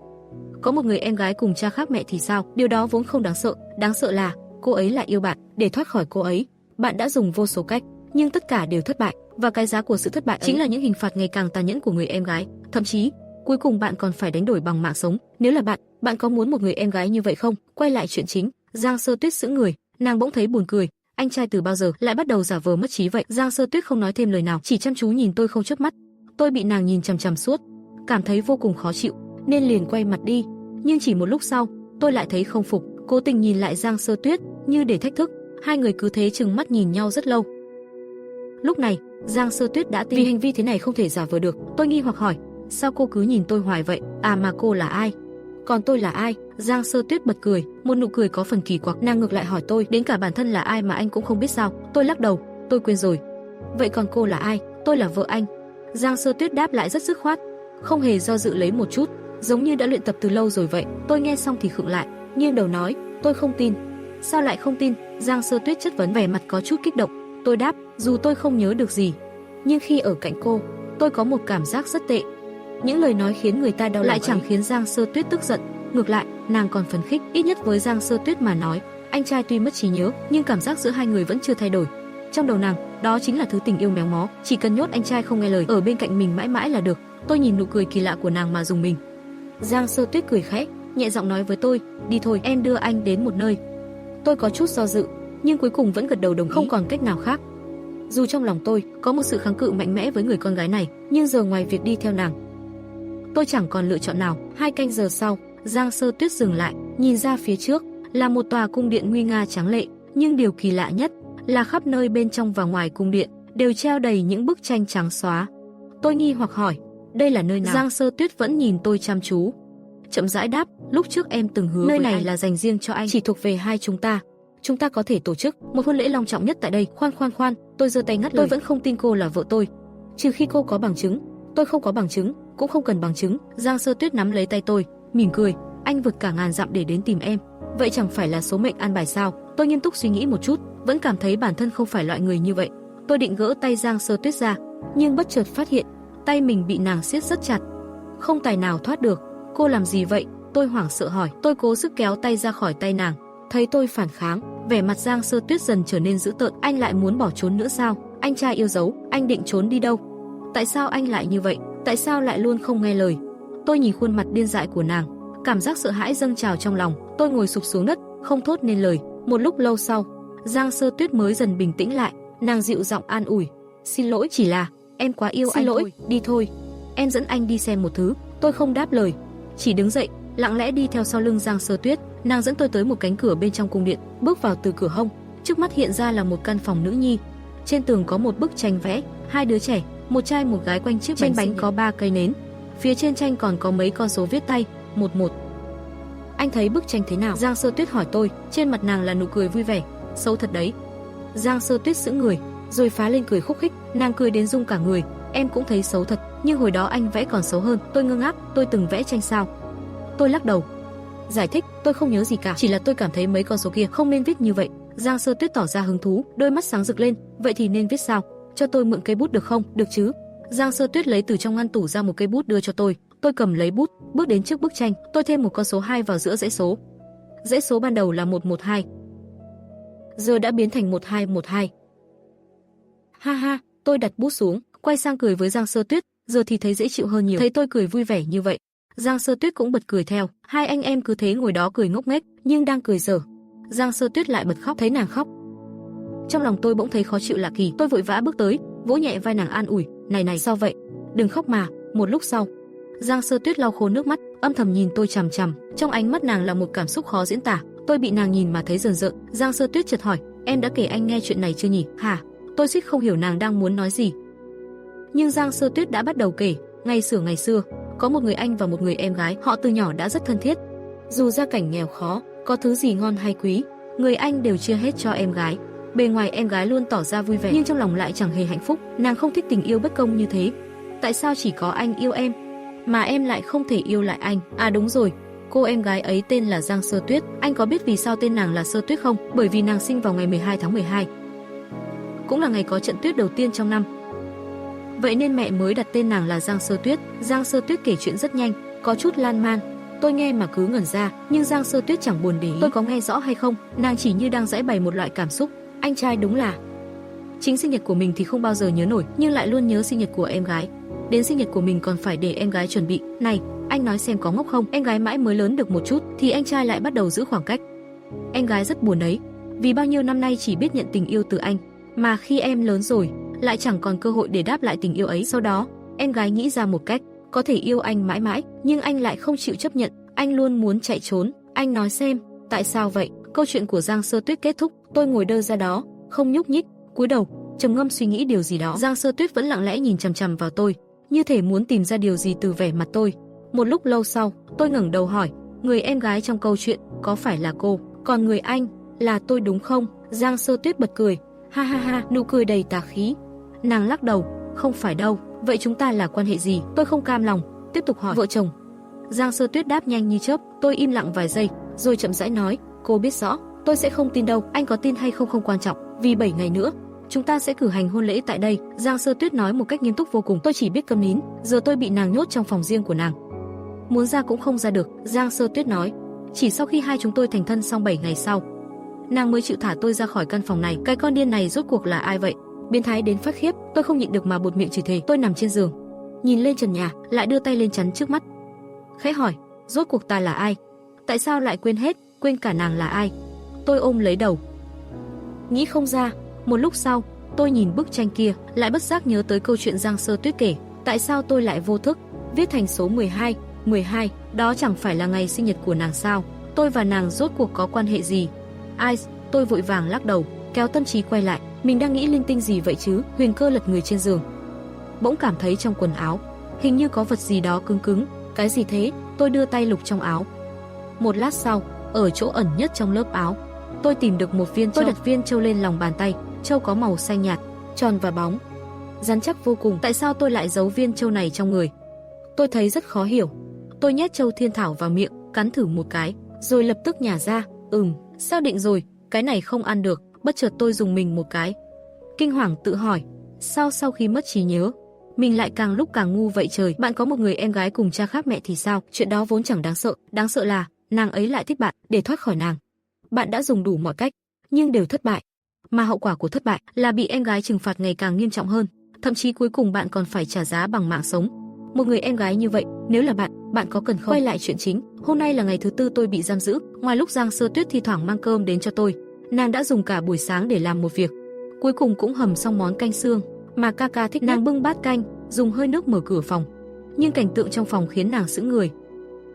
[SPEAKER 1] Có một người em gái cùng cha khác mẹ thì sao? Điều đó vốn không đáng sợ là cô ấy lại yêu bạn. Để thoát khỏi cô ấy, bạn đã dùng vô số cách, nhưng tất cả đều thất bại, và cái giá của sự thất bại chính là những hình phạt ngày càng tàn nhẫn của người em gái. Thậm chí, cuối cùng bạn còn phải đánh đổi bằng mạng sống. Nếu là bạn có muốn một người em gái như vậy không? Quay lại chuyện chính, Giang Sơ Tuyết sững người, nàng bỗng thấy buồn cười. Anh trai từ bao giờ lại bắt đầu giả vờ mất trí vậy? Giang Sơ Tuyết không nói thêm lời nào, chỉ chăm chú nhìn tôi không chớp mắt. Tôi bị nàng nhìn chằm chằm suốt, cảm thấy vô cùng khó chịu, nên liền quay mặt đi. Nhưng chỉ một lúc sau, tôi lại thấy không phục, cố tình nhìn lại Giang Sơ Tuyết như để thách thức. Hai người cứ thế trừng mắt nhìn nhau rất lâu. Lúc này, Giang Sơ Tuyết đã tin vì hành vi thế này không thể giả vờ được. Tôi nghi hoặc hỏi: sao cô cứ nhìn tôi hoài vậy? À mà cô là ai? Còn tôi là ai? Giang Sơ Tuyết bật cười, một nụ cười có phần kỳ quặc. Nàng ngược lại hỏi tôi: đến cả bản thân là ai mà anh cũng không biết sao? Tôi lắc đầu: tôi quên rồi. Vậy còn cô là ai? Tôi là vợ anh. Giang Sơ Tuyết đáp lại rất dứt khoát, không hề do dự lấy một chút, giống như đã luyện tập từ lâu rồi vậy. Tôi nghe xong thì khựng lại, nghiêng đầu nói: tôi không tin. Sao lại không tin? Giang Sơ Tuyết chất vấn, vẻ mặt có chút kích động. Tôi đáp: dù tôi không nhớ được gì, nhưng khi ở cạnh cô, tôi có một cảm giác rất tệ. Những lời nói khiến người ta đau lòng lại chẳng khiến Giang Sơ Tuyết tức giận, ngược lại, nàng còn phấn khích. Ít nhất với Giang Sơ Tuyết mà nói, anh trai tuy mất trí nhớ, nhưng cảm giác giữa hai người vẫn chưa thay đổi. Trong đầu nàng, đó chính là thứ tình yêu méo mó, chỉ cần nhốt anh trai không nghe lời ở bên cạnh mình mãi mãi là được. Tôi nhìn nụ cười kỳ lạ của nàng mà rùng mình. Giang Sơ Tuyết cười khẽ, nhẹ giọng nói với tôi: đi thôi, em đưa anh đến một nơi. Tôi có chút do dự, nhưng cuối cùng vẫn gật đầu đồng ý, không còn cách nào khác. Dù trong lòng tôi có một sự kháng cự mạnh mẽ với người con gái này, nhưng giờ ngoài việc đi theo nàng, tôi chẳng còn lựa chọn nào. 2 canh giờ sau, Giang Sơ Tuyết dừng lại, nhìn ra phía trước là một tòa cung điện nguy nga tráng lệ, nhưng điều kỳ lạ nhất là khắp nơi bên trong và ngoài cung điện đều treo đầy những bức tranh trắng xóa. Tôi nghi hoặc hỏi: đây là nơi nào? Giang Sơ Tuyết vẫn nhìn tôi chăm chú, chậm rãi đáp: lúc trước em từng hứa nơi này là dành riêng cho anh, chỉ thuộc về hai chúng ta. Chúng ta có thể tổ chức một hôn lễ long trọng nhất tại đây. Khoan, tôi giơ tay ngắt lời. Tôi vẫn không tin cô là vợ tôi, trừ khi cô có bằng chứng. Tôi không có bằng chứng, cũng không cần bằng chứng. Giang Sơ Tuyết nắm lấy tay tôi, mỉm cười: anh vượt cả ngàn dặm để đến tìm em, vậy chẳng phải là số mệnh an bài sao? Tôi nghiêm túc suy nghĩ một chút, vẫn cảm thấy bản thân không phải loại người như vậy. Tôi định gỡ tay Giang Sơ Tuyết ra, nhưng bất chợt phát hiện tay mình bị nàng siết rất chặt, không tài nào thoát được. Cô làm gì vậy? Tôi hoảng sợ hỏi. Tôi cố sức kéo tay ra khỏi tay nàng. Thấy tôi phản kháng, vẻ mặt Giang Sơ Tuyết dần trở nên dữ tợn. Anh lại muốn bỏ trốn nữa sao? Anh trai yêu dấu, anh định trốn đi đâu? Tại sao anh lại như vậy? Tại sao lại luôn không nghe lời? Tôi nhìn khuôn mặt điên dại của nàng, cảm giác sợ hãi dâng trào trong lòng. Tôi ngồi sụp xuống đất, không thốt nên lời. Một lúc lâu sau, Giang Sơ Tuyết mới dần bình tĩnh lại. Nàng dịu giọng an ủi. Xin lỗi, chỉ là em quá yêu anh thôi. Đi thôi, em dẫn anh đi xem một thứ. Tôi không đáp lời, chỉ đứng dậy, lặng lẽ đi theo sau lưng Giang Sơ Tuyết. Nàng dẫn tôi tới một cánh cửa bên trong cung điện, bước vào từ cửa hông. Trước mắt hiện ra là một căn phòng nữ nhi. Trên tường có một bức tranh vẽ, hai đứa trẻ, một trai một gái quanh chiếc bánh có 3 cây nến. Phía trên tranh còn có mấy con số viết tay, 11. Anh thấy bức tranh thế nào? Giang Sơ Tuyết hỏi tôi. Trên mặt nàng là nụ cười vui vẻ. Xấu thật đấy. Giang Sơ Tuyết sững người, rồi phá lên cười khúc khích. Nàng cười đến rung cả người. Em cũng thấy xấu thật, nhưng hồi đó anh vẽ còn xấu hơn. Tôi ngơ ngác. Tôi từng vẽ tranh sao? Tôi lắc đầu, giải thích. Tôi không nhớ gì cả, chỉ là tôi cảm thấy mấy con số kia không nên viết như vậy. Giang Sơ Tuyết tỏ ra hứng thú, đôi mắt sáng rực lên. Vậy thì nên viết sao? Cho tôi mượn cây bút được không? Được chứ. Giang Sơ Tuyết lấy từ trong ngăn tủ ra một cây bút đưa cho tôi. Tôi cầm lấy bút, bước đến trước bức tranh. Tôi thêm một con số 2 vào giữa dãy số. Dãy số ban đầu là 112, giờ đã biến thành 1212. Ha ha, tôi đặt bút xuống, quay sang cười với Giang Sơ Tuyết. Giờ thì thấy dễ chịu hơn nhiều. Thấy tôi cười vui vẻ như vậy, Giang Sơ Tuyết cũng bật cười theo. Hai anh em cứ thế ngồi đó cười ngốc nghếch, nhưng đang cười dở. Giang Sơ Tuyết lại bật khóc. Thấy nàng khóc, trong lòng tôi bỗng thấy khó chịu lạ kỳ. Tôi vội vã bước tới, vỗ nhẹ vai nàng an ủi. Này, sao vậy? Đừng khóc mà. Một lúc sau, Giang Sơ Tuyết lau khô nước mắt, âm thầm nhìn tôi chằm chằm. Trong ánh mắt nàng là một cảm xúc khó diễn tả. Tôi bị nàng nhìn mà thấy rờn rợn. Giang Sơ Tuyết chợt hỏi, em đã kể anh nghe chuyện này chưa nhỉ? Hả? Tôi suýt không hiểu nàng đang muốn nói gì. Nhưng Giang Sơ Tuyết đã bắt đầu kể. Ngày xưa, có một người anh và một người em gái. Họ từ nhỏ đã rất thân thiết. Dù gia cảnh nghèo khó, có thứ gì ngon hay quý, người anh đều chia hết cho em gái. Bề ngoài em gái luôn tỏ ra vui vẻ, nhưng trong lòng lại chẳng hề hạnh phúc. Nàng không thích tình yêu bất công như thế. Tại sao chỉ có anh yêu em, mà em lại không thể yêu lại anh? À đúng rồi, cô em gái ấy tên là Giang Sơ Tuyết. Anh có biết vì sao tên nàng là Sơ Tuyết không? Bởi vì nàng sinh vào ngày 12 tháng 12, cũng là ngày có trận tuyết đầu tiên trong năm. Vậy nên mẹ mới đặt tên nàng là Giang Sơ Tuyết. Giang Sơ Tuyết kể chuyện rất nhanh, có chút lan man. Tôi nghe mà cứ ngẩn ra, nhưng Giang Sơ Tuyết chẳng buồn để ý tôi có nghe rõ hay không. Nàng chỉ như đang giãi bày một loại cảm xúc. Anh trai đúng là chính sinh nhật của mình thì không bao giờ nhớ nổi, nhưng lại luôn nhớ sinh nhật của em gái. Đến sinh nhật của mình còn phải để em gái chuẩn bị. Này, anh nói xem có ngốc không? Em gái mãi mới lớn được một chút thì anh trai lại bắt đầu giữ khoảng cách. Em gái rất buồn đấy, vì bao nhiêu năm nay chỉ biết nhận tình yêu từ anh, mà khi em lớn rồi lại chẳng còn cơ hội để đáp lại tình yêu ấy. Sau đó, em gái nghĩ ra một cách có thể yêu anh mãi mãi, nhưng anh lại không chịu chấp nhận. Anh luôn muốn chạy trốn. Anh nói xem, tại sao vậy? Câu chuyện của Giang Sơ Tuyết kết thúc. Tôi ngồi đơ ra đó, không nhúc nhích, cúi đầu, trầm ngâm suy nghĩ điều gì đó. Giang Sơ Tuyết vẫn lặng lẽ nhìn chằm chằm vào tôi, như thể muốn tìm ra điều gì từ vẻ mặt tôi. Một lúc lâu sau, tôi ngẩng đầu hỏi, người em gái trong câu chuyện có phải là cô, còn người anh là tôi đúng không? Giang Sơ Tuyết bật cười, ha ha ha, nụ cười đầy tà khí. Nàng lắc đầu, không phải đâu. Vậy chúng ta là quan hệ gì? Tôi không cam lòng, tiếp tục hỏi. Vợ chồng. Giang Sơ Tuyết đáp nhanh như chớp. Tôi im lặng vài giây, rồi chậm rãi nói, cô biết rõ, tôi sẽ không tin đâu. Anh có tin hay không không quan trọng, vì 7 ngày nữa chúng ta sẽ cử hành hôn lễ tại đây. Giang Sơ Tuyết nói một cách nghiêm túc vô cùng. Tôi chỉ biết câm nín. Giờ tôi bị nàng nhốt trong phòng riêng của nàng, muốn ra cũng không ra được. Giang Sơ Tuyết nói, chỉ sau khi hai chúng tôi thành thân xong 7 ngày sau, nàng mới chịu thả tôi ra khỏi căn phòng này. Cái con điên này rốt cuộc là ai vậy? Biến thái đến phát khiếp. Tôi không nhịn được mà buột miệng chửi thề. Tôi nằm trên giường, nhìn lên trần nhà, lại đưa tay lên chắn trước mắt, khẽ hỏi, rốt cuộc ta là ai? Tại sao lại quên hết, quên cả nàng là ai? Tôi ôm lấy đầu, nghĩ không ra. Một lúc sau, tôi nhìn bức tranh kia, lại bất giác nhớ tới câu chuyện Giang Sơ Tuyết kể. Tại sao tôi lại vô thức viết thành số 12? 12, đó chẳng phải là ngày sinh nhật của nàng sao? Tôi và nàng rốt cuộc có quan hệ gì? Ai? Tôi vội vàng lắc đầu, kéo tâm trí quay lại. Mình đang nghĩ linh tinh gì vậy chứ? Huyền Cơ lật người trên giường, bỗng cảm thấy trong quần áo hình như có vật gì đó cứng cứng. Cái gì thế? Tôi đưa tay lục trong áo. Một lát sau, ở chỗ ẩn nhất trong lớp áo, tôi tìm được một viên châu. Tôi đặt viên châu lên lòng bàn tay. Châu có màu xanh nhạt, tròn và bóng, rắn chắc vô cùng. Tại sao tôi lại giấu viên châu này trong người? Tôi thấy rất khó hiểu. Tôi nhét châu thiên thảo vào miệng, cắn thử một cái, rồi lập tức nhả ra. Xác định rồi, cái này không ăn được. Bất chợt tôi dùng mình một cái, kinh hoàng tự hỏi, sao sau khi mất trí nhớ, mình lại càng lúc càng ngu vậy trời. Bạn có một người em gái cùng cha khác mẹ thì sao? Chuyện đó vốn chẳng đáng sợ là nàng ấy lại thích bạn. Để thoát khỏi nàng, bạn đã dùng đủ mọi cách, nhưng đều thất bại. Mà hậu quả của thất bại là bị em gái trừng phạt ngày càng nghiêm trọng hơn, thậm chí cuối cùng bạn còn phải trả giá bằng mạng sống. Một người em gái như vậy, nếu là bạn có cần không? Quay lại chuyện chính, hôm nay là ngày thứ tư tôi bị giam giữ. Ngoài lúc Giang Sơ Tuyết thi thoảng mang cơm đến cho tôi, nàng đã dùng cả buổi sáng để làm một việc, cuối cùng cũng hầm xong món canh xương mà Kaka thích. Nàng bưng bát canh, dùng hơi nước mở cửa phòng, nhưng cảnh tượng trong phòng khiến nàng sững người.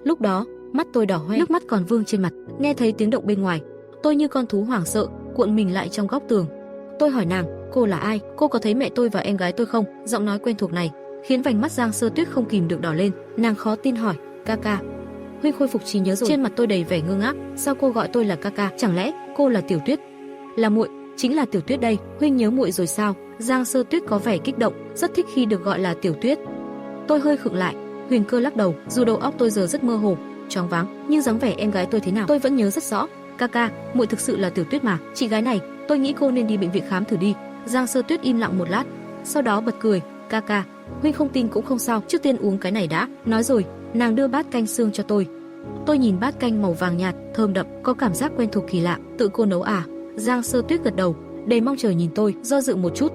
[SPEAKER 1] Lúc đó, mắt tôi đỏ hoe, nước mắt còn vương trên mặt. Nghe thấy tiếng động bên ngoài, tôi như con thú hoảng sợ, cuộn mình lại trong góc tường. Tôi hỏi nàng, cô là ai? Cô có thấy mẹ tôi và em gái tôi không? Giọng nói quen thuộc này khiến vành mắt Giang Sơ Tuyết không kìm được đỏ lên. Nàng khó tin hỏi, Kaka, Huynh khôi phục trí nhớ rồi? Trên mặt tôi đầy vẻ ngơ ngác. Sao cô gọi tôi là Kaka? Chẳng lẽ cô là Tiểu Tuyết? Là muội, chính là Tiểu Tuyết đây. Huynh nhớ muội rồi sao? Giang Sơ Tuyết có vẻ kích động, rất thích khi được gọi là Tiểu Tuyết. Tôi hơi khựng lại. Huyền Cơ lắc đầu, dù đầu óc tôi giờ rất mơ hồ, choáng váng, nhưng dáng vẻ em gái tôi thế nào tôi vẫn nhớ rất rõ. Kaka, muội thực sự là Tiểu Tuyết mà. Chị gái này, tôi nghĩ cô nên đi bệnh viện khám thử đi. Giang Sơ Tuyết im lặng một lát, sau đó bật cười. Kaka, Huynh không tin cũng không sao, trước tiên uống cái này đã. Nói rồi, nàng đưa bát canh xương cho tôi. Tôi nhìn bát canh màu vàng nhạt, thơm đậm, có cảm giác quen thuộc kỳ lạ. Tự cô nấu à? Giang Sơ Tuyết gật đầu, đầy mong chờ nhìn tôi, do dự một chút.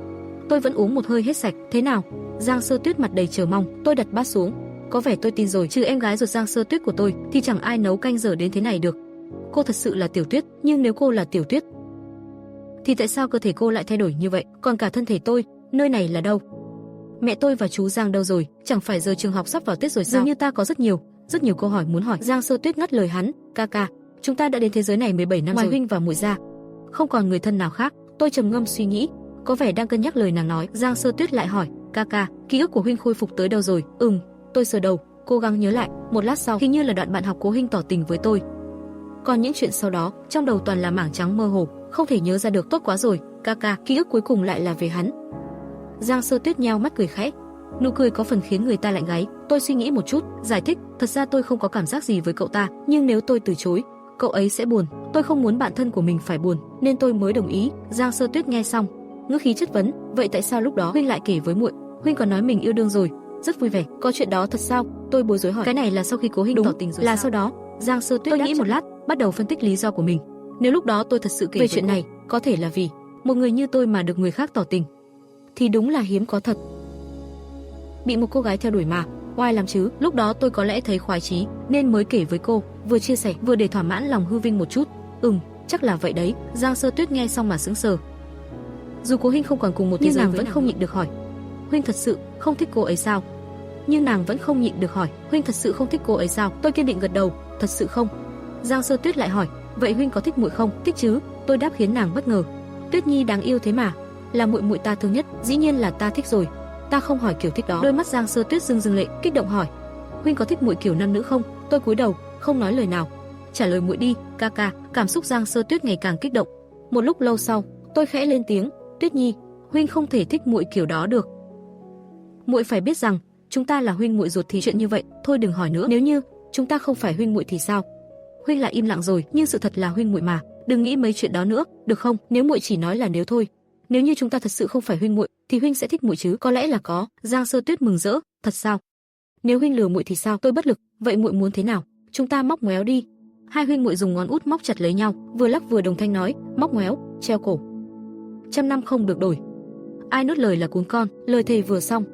[SPEAKER 1] Tôi vẫn uống một hơi hết sạch. Thế nào? Giang Sơ Tuyết mặt đầy chờ mong. Tôi đặt bát xuống. Có vẻ tôi tin rồi, trừ em gái ruột Giang Sơ Tuyết của tôi thì chẳng ai nấu canh dở đến thế này được. Cô thật sự là Tiểu Tuyết, nhưng nếu cô là Tiểu Tuyết thì tại sao cơ thể cô lại thay đổi như vậy? Còn cả thân thể tôi, nơi này là đâu? Mẹ tôi và chú Giang đâu rồi? Chẳng phải giờ trường học sắp vào Tết rồi sao? Dường như ta có rất nhiều câu hỏi muốn hỏi. Giang Sơ Tuyết ngắt lời hắn, Kaka, chúng ta đã đến thế giới này 17 năm rồi. Ngoài Huynh và muội ra, không còn người thân nào khác. Tôi trầm ngâm suy nghĩ, có vẻ đang cân nhắc lời nàng nói. Giang Sơ Tuyết lại hỏi, Kaka, ký ức của Huynh khôi phục tới đâu rồi? Tôi sờ đầu, cố gắng nhớ lại. Một lát sau, hình như là đoạn bạn học cố Huynh tỏ tình với tôi. Còn những chuyện sau đó, trong đầu toàn là mảng trắng mơ hồ, không thể nhớ ra được. Tốt quá rồi, Kaka, ký ức cuối cùng lại là về hắn. Giang Sơ Tuyết nheo mắt cười khẽ, nụ cười có phần khiến người ta lạnh gáy. Tôi suy nghĩ một chút, giải thích, thật ra tôi không có cảm giác gì với cậu ta, nhưng nếu tôi từ chối, cậu ấy sẽ buồn. Tôi không muốn bạn thân của mình phải buồn, nên tôi mới đồng ý. Giang Sơ Tuyết nghe xong, ngữ khí chất vấn, vậy tại sao lúc đó Huynh lại kể với muội? Huynh còn nói mình yêu đương rồi, rất vui vẻ. Có chuyện đó thật sao? Tôi bối rối hỏi. Cái này là sau khi cố Huynh tỏ tình rồi là sao? Sau đó, Giang Sơ Tuyết nghĩ một lát, bắt đầu phân tích lý do của mình. Nếu lúc đó tôi thật sự kể về chuyện này, có thể là vì một người như tôi mà được người khác tỏ tình thì đúng là hiếm có thật. Bị một cô gái theo đuổi mà, oai làm chứ. Lúc đó tôi có lẽ thấy khoái chí nên mới kể với cô, vừa chia sẻ vừa để thỏa mãn lòng hư vinh một chút. Chắc là vậy đấy. Giang Sơ Tuyết nghe xong mà sững sờ. Dù cố Huynh không còn cùng một thế giới, nàng vẫn không nhịn được hỏi, Huynh thật sự không thích cô ấy sao? Nhưng nàng vẫn không nhịn được hỏi, Huynh thật sự không thích cô ấy sao? Tôi kiên định gật đầu, thật sự không. Giang Sơ Tuyết lại hỏi, vậy Huynh có thích muội không? Thích chứ. Tôi đáp khiến nàng bất ngờ. Tuyết Nhi đáng yêu thế mà, là muội muội ta thương nhất, dĩ nhiên là ta thích rồi. Ta không hỏi kiểu thích đó. Đôi mắt Giang Sơ Tuyết rưng lệ, kích động hỏi, Huynh có thích muội kiểu nam nữ không? Tôi cúi đầu, không nói lời nào. Trả lời muội đi, Kaka. Cảm xúc Giang Sơ Tuyết ngày càng kích động. Một lúc lâu sau, tôi khẽ lên tiếng, Tuyết Nhi, Huynh không thể thích muội kiểu đó được. Muội phải biết rằng, chúng ta là huynh muội ruột thì chuyện như vậy, thôi đừng hỏi nữa. Nếu như chúng ta không phải huynh muội thì sao? Huynh lại im lặng rồi, nhưng sự thật là huynh muội mà, đừng nghĩ mấy chuyện đó nữa, được không? Nếu muội chỉ nói là nếu thôi. Nếu như chúng ta thật sự không phải huynh muội, thì huynh sẽ thích muội chứ? Có lẽ là có. Giang Sơ Tuyết mừng rỡ, thật sao? Nếu huynh lừa muội thì sao? Tôi bất lực. Vậy muội muốn thế nào? Chúng ta móc ngoéo đi. Hai huynh muội dùng ngón út móc chặt lấy nhau, vừa lắc vừa đồng thanh nói, móc ngoéo, treo cổ. 100 năm không được đổi. Ai nuốt lời là cuốn con. Lời thề vừa xong,